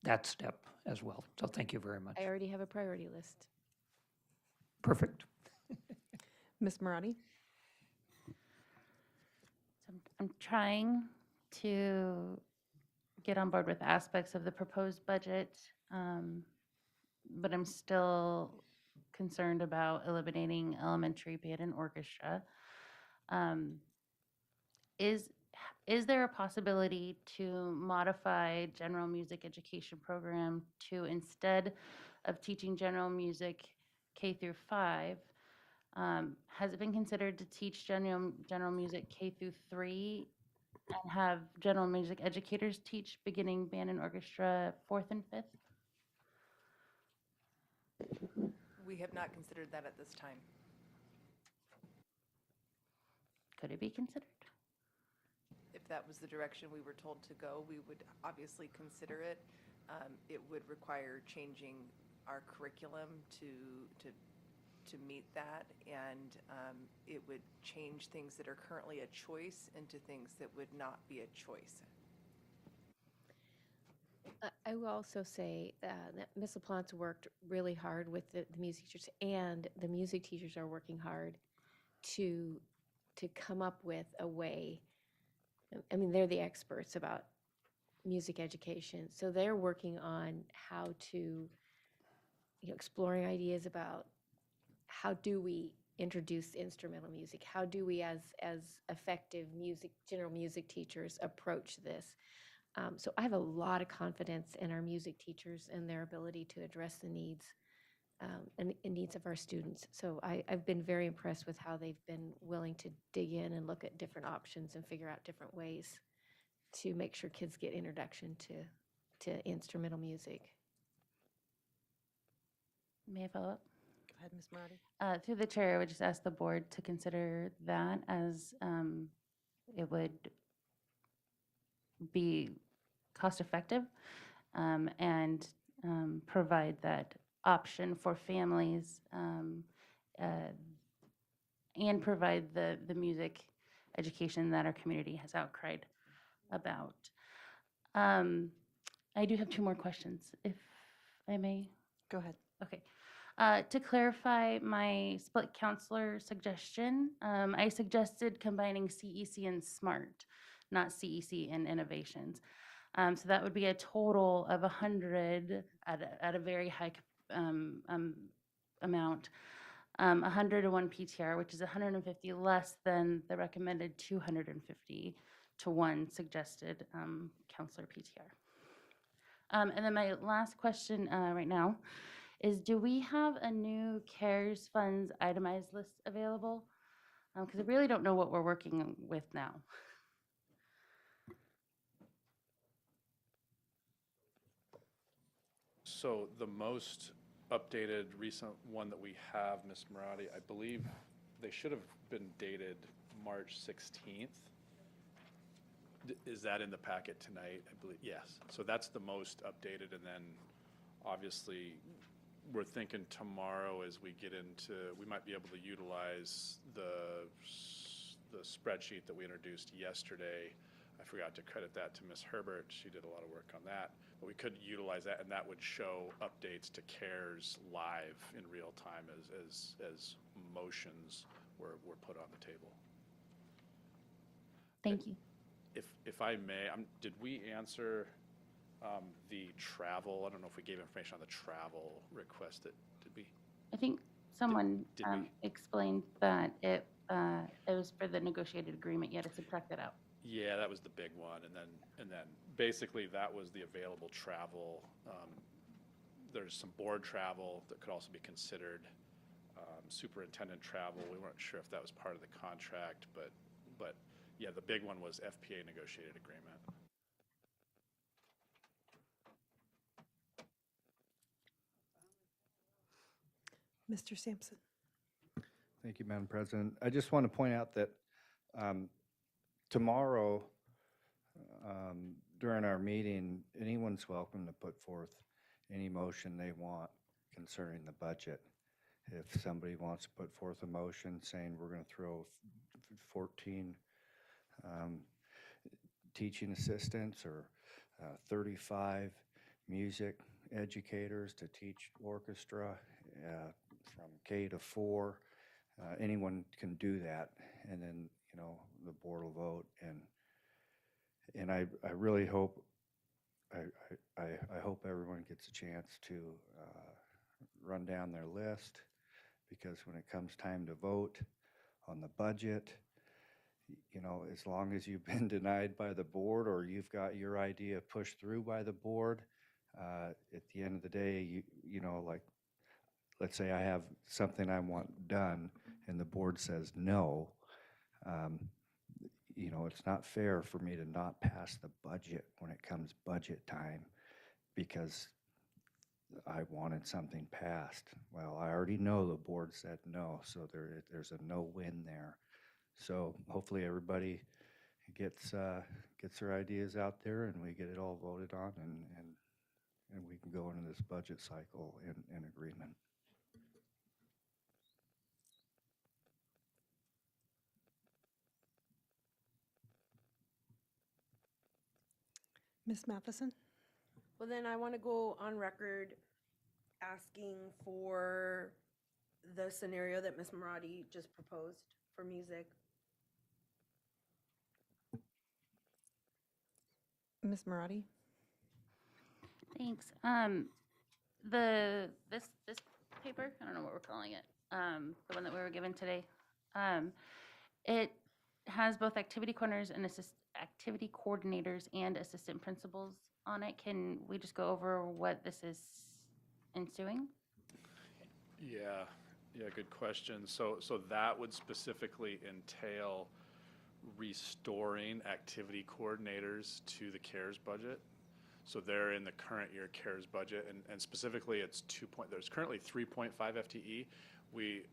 that step as well. So thank you very much. I already have a priority list. Perfect. Ms. Marotti? So I'm trying to get on board with aspects of the proposed budget, but I'm still concerned about eliminating elementary band and orchestra. Is there a possibility to modify general music education program to, instead of teaching general music K through 5, Has it been considered to teach general music K through 3 and have general music educators teach beginning band and orchestra 4th and 5th? We have not considered that at this time. Could it be considered? If that was the direction we were told to go, we would obviously consider it. It would require changing our curriculum to meet that, and it would change things that are currently a choice into things that would not be a choice. I will also say that Ms. LaPlante worked really hard with the music teachers, and the music teachers are working hard to come up with a way. I mean, they're the experts about music education, so they're working on how to, exploring ideas about how do we introduce instrumental music? How do we, as effective general music teachers, approach this? So I have a lot of confidence in our music teachers and their ability to address the needs and needs of our students. So I've been very impressed with how they've been willing to dig in and look at different options and figure out different ways to make sure kids get introduction to instrumental music. May I follow up? Go ahead, Ms. Marotti. Through the chair, I would just ask the board to consider that as it would be cost-effective and provide that option for families and provide the music education that our community has outcried about. I do have 2 more questions, if I may. Go ahead. Okay. To clarify my split counselor suggestion, I suggested combining CEC and SMART, not CEC and innovations. So that would be a total of 100 at a very high amount, 100 to 1 PTR, which is 150 less than the recommended 250 to 1 suggested counselor PTR. And then my last question right now is, do we have a new CARES funds itemized list available? Because I really don't know what we're working with now. So the most updated recent one that we have, Ms. Marotti, I believe they should have been dated March 16th. Is that in the packet tonight? I believe, yes. So that's the most updated, and then obviously we're thinking tomorrow as we get into, we might be able to utilize the spreadsheet that we introduced yesterday. I forgot to credit that to Ms. Herbert. She did a lot of work on that. But we could utilize that, and that would show updates to CARES live in real time as motions were put on the table. Thank you. If I may, did we answer the travel? I don't know if we gave information on the travel request. Did we? I think someone Did we? explained that it was for the negotiated agreement. You had to subtract that out. Yeah, that was the big one, and then basically that was the available travel. There's some board travel that could also be considered, superintendent travel. We weren't sure if that was part of the contract, but yeah, the big one was FPA negotiated agreement. Mr. Sampson. Thank you, Madam President. I just want to point out that tomorrow, during our meeting, anyone's welcome to put forth any motion they want concerning the budget. If somebody wants to put forth a motion saying we're going to throw 14 teaching assistants or 35 music educators to teach orchestra from K to 4, anyone can do that, and then the board will vote, and I really hope I hope everyone gets a chance to run down their list, because when it comes time to vote on the budget, as long as you've been denied by the board or you've got your idea pushed through by the board, at the end of the day, like, let's say I have something I want done and the board says no, it's not fair for me to not pass the budget when it comes budget time because I wanted something passed. Well, I already know the board said no, so there's a no win there. So hopefully everybody gets their ideas out there and we get it all voted on and we can go into this budget cycle in agreement. Ms. Matheson? Well, then I want to go on record asking for the scenario that Ms. Marati just proposed for music. Ms. Marati? Thanks. This paper, I don't know what we're calling it, the one that we were given today, it has both activity coordinators and activity coordinators and assistant principals on it. Can we just go over what this is ensuing? Yeah, good question. So that would specifically entail restoring activity coordinators to the CARES budget. So they're in the current year CARES budget, and specifically it's there's currently 3.5 FTE.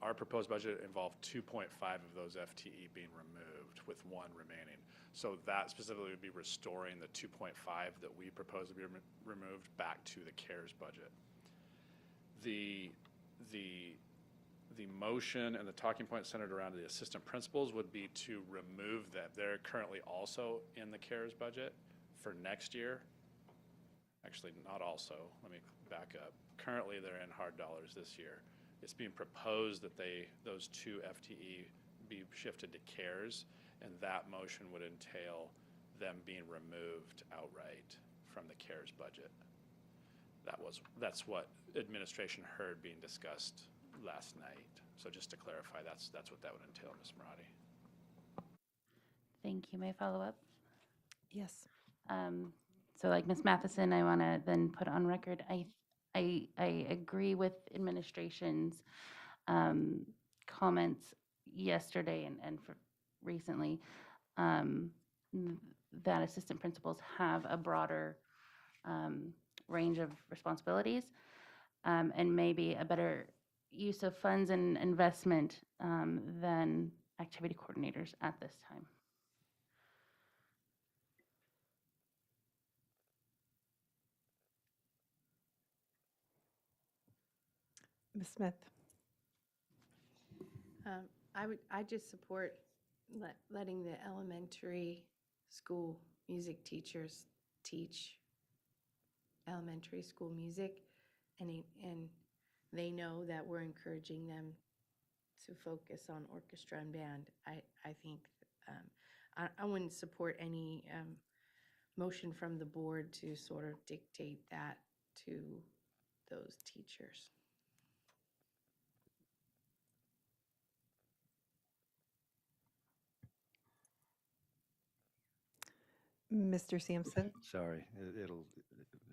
Our proposed budget involved 2.5 of those FTE being removed, with 1 remaining. So that specifically would be restoring the 2.5 that we propose to be removed back to the CARES budget. The motion and the talking point centered around the assistant principals would be to remove that. They're currently also in the CARES budget for next year. Actually, not also. Let me back up. Currently, they're in hard dollars this year. It's being proposed that those 2 FTE be shifted to CARES, and that motion would entail them being removed outright from the CARES budget. That's what administration heard being discussed last night. So just to clarify, that's what that would entail, Ms. Marati. Thank you. May I follow up? Yes. So like Ms. Matheson, I want to then put on record, I agree with administration's comments yesterday and for recently that assistant principals have a broader range of responsibilities and maybe a better use of funds and investment than activity coordinators at this time. Ms. Smith? I just support letting the elementary school music teachers teach elementary school music, and they know that we're encouraging them to focus on orchestra and band. I think I wouldn't support any motion from the board to sort of dictate that to those teachers. Mr. Sampson? Sorry,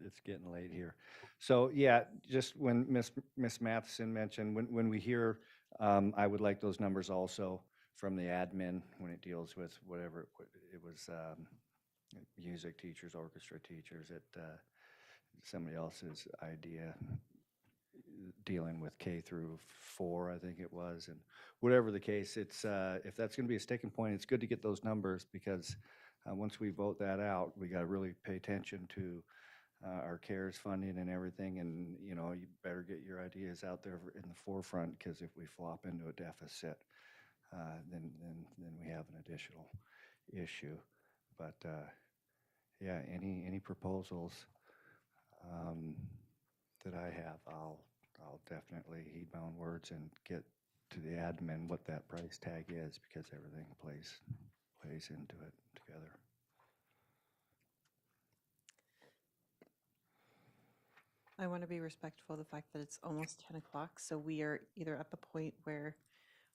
it's getting late here. So yeah, just when Miss Matheson mentioned, when we hear, I would like those numbers also from the admin when it deals with whatever it was, music teachers, orchestra teachers, somebody else's idea dealing with K through 4, I think it was, and whatever the case, it's if that's going to be a sticking point, it's good to get those numbers because once we vote that out, we got to really pay attention to our CARES funding and everything, and you better get your ideas out there in the forefront because if we flop into a deficit, then we have an additional issue. But yeah, any proposals that I have, I'll definitely heed my own words and get to the admin what that price tag is because everything plays into it together. I want to be respectful of the fact that it's almost 10 o'clock, so we are either at the point where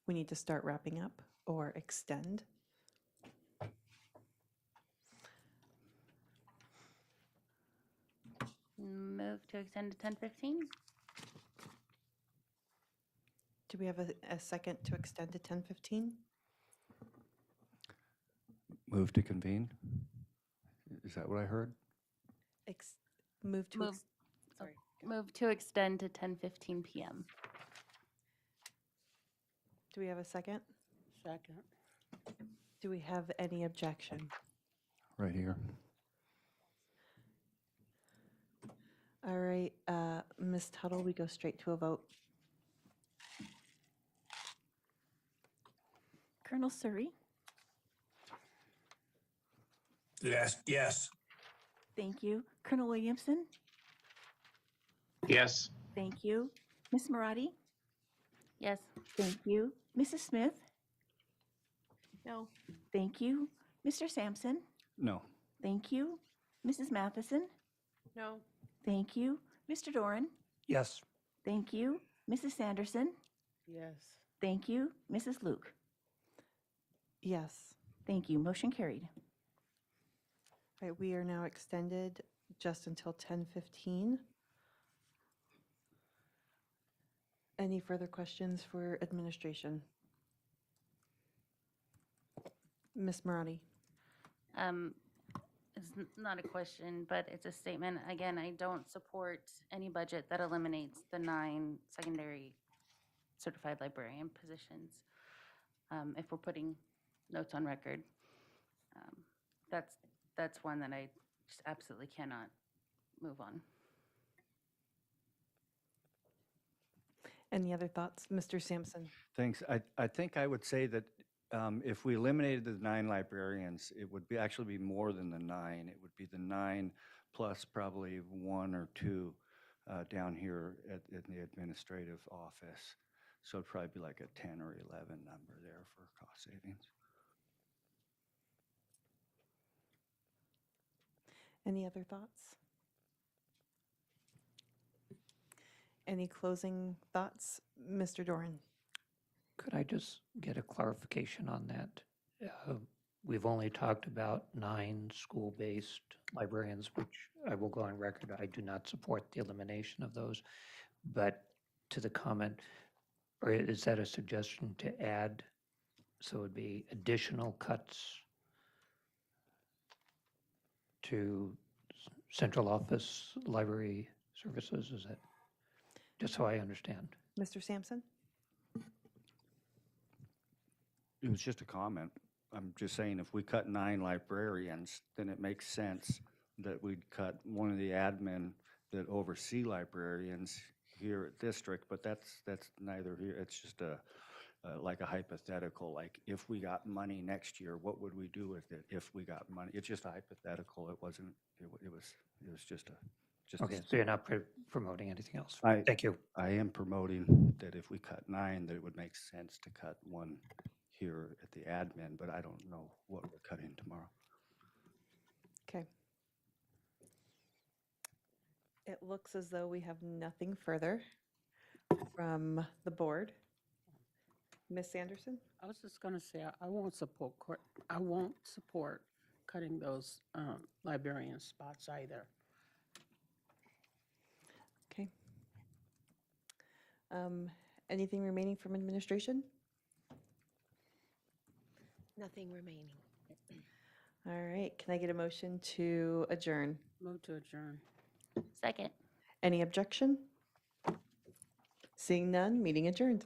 we need to start wrapping up or extend. Move to extend to 10:15. Do we have a second to extend to 10:15? Move to convene? Is that what I heard? Move to, Move, sorry. move to extend to 10:15 PM. Do we have a second? Second. Do we have any objection? Right here. All right, Ms. Tuttle, we go straight to a vote. Colonel Surrey? Yes. Thank you. Colonel Williamson? Yes. Thank you. Ms. Marati? Yes. Thank you. Mrs. Smith? No. Thank you. Mr. Sampson? No. Thank you. Mrs. Matheson? No. Thank you. Mr. Doran? Yes. Thank you. Mrs. Sanderson? Yes. Thank you. Mrs. Luke? Yes. Thank you. Motion carried. All right, we are now extended just until 10:15. Any further questions for administration? Ms. Marati? It's not a question, but it's a statement. Again, I don't support any budget that eliminates the 9 secondary certified librarian positions. If we're putting notes on record, that's one that I just absolutely cannot move on. Any other thoughts? Mr. Sampson? Thanks. I think I would say that if we eliminated the 9 librarians, it would actually be more than the 9. It would be the 9 plus probably 1 or 2 down here in the administrative office. So it'd probably be like a 10 or 11 number there for cost savings. Any other thoughts? Any closing thoughts? Mr. Doran? Could I just get a clarification on that? We've only talked about 9 school-based librarians, which I will go on record, I do not support the elimination of those. But to the comment, or is that a suggestion to add, so it would be additional cuts to central office library services? Is that, just so I understand? Mr. Sampson? It was just a comment. I'm just saying if we cut 9 librarians, then it makes sense that we'd cut one of the admin that oversee librarians here at district, but that's neither here. It's just like a hypothetical, like if we got money next year, what would we do with it if we got money? It's just a hypothetical. It wasn't, it was just a, Okay, so you're not promoting anything else? I- Thank you. I am promoting that if we cut 9, that it would make sense to cut 1 here at the admin, but I don't know what we're cutting tomorrow. Okay. It looks as though we have nothing further from the board. Ms. Sanderson? I was just going to say, I won't support, I won't support cutting those librarian spots either. Okay. Anything remaining from administration? Nothing remaining. All right, can I get a motion to adjourn? Move to adjourn. Second. Any objection? Seeing none, meeting adjourned.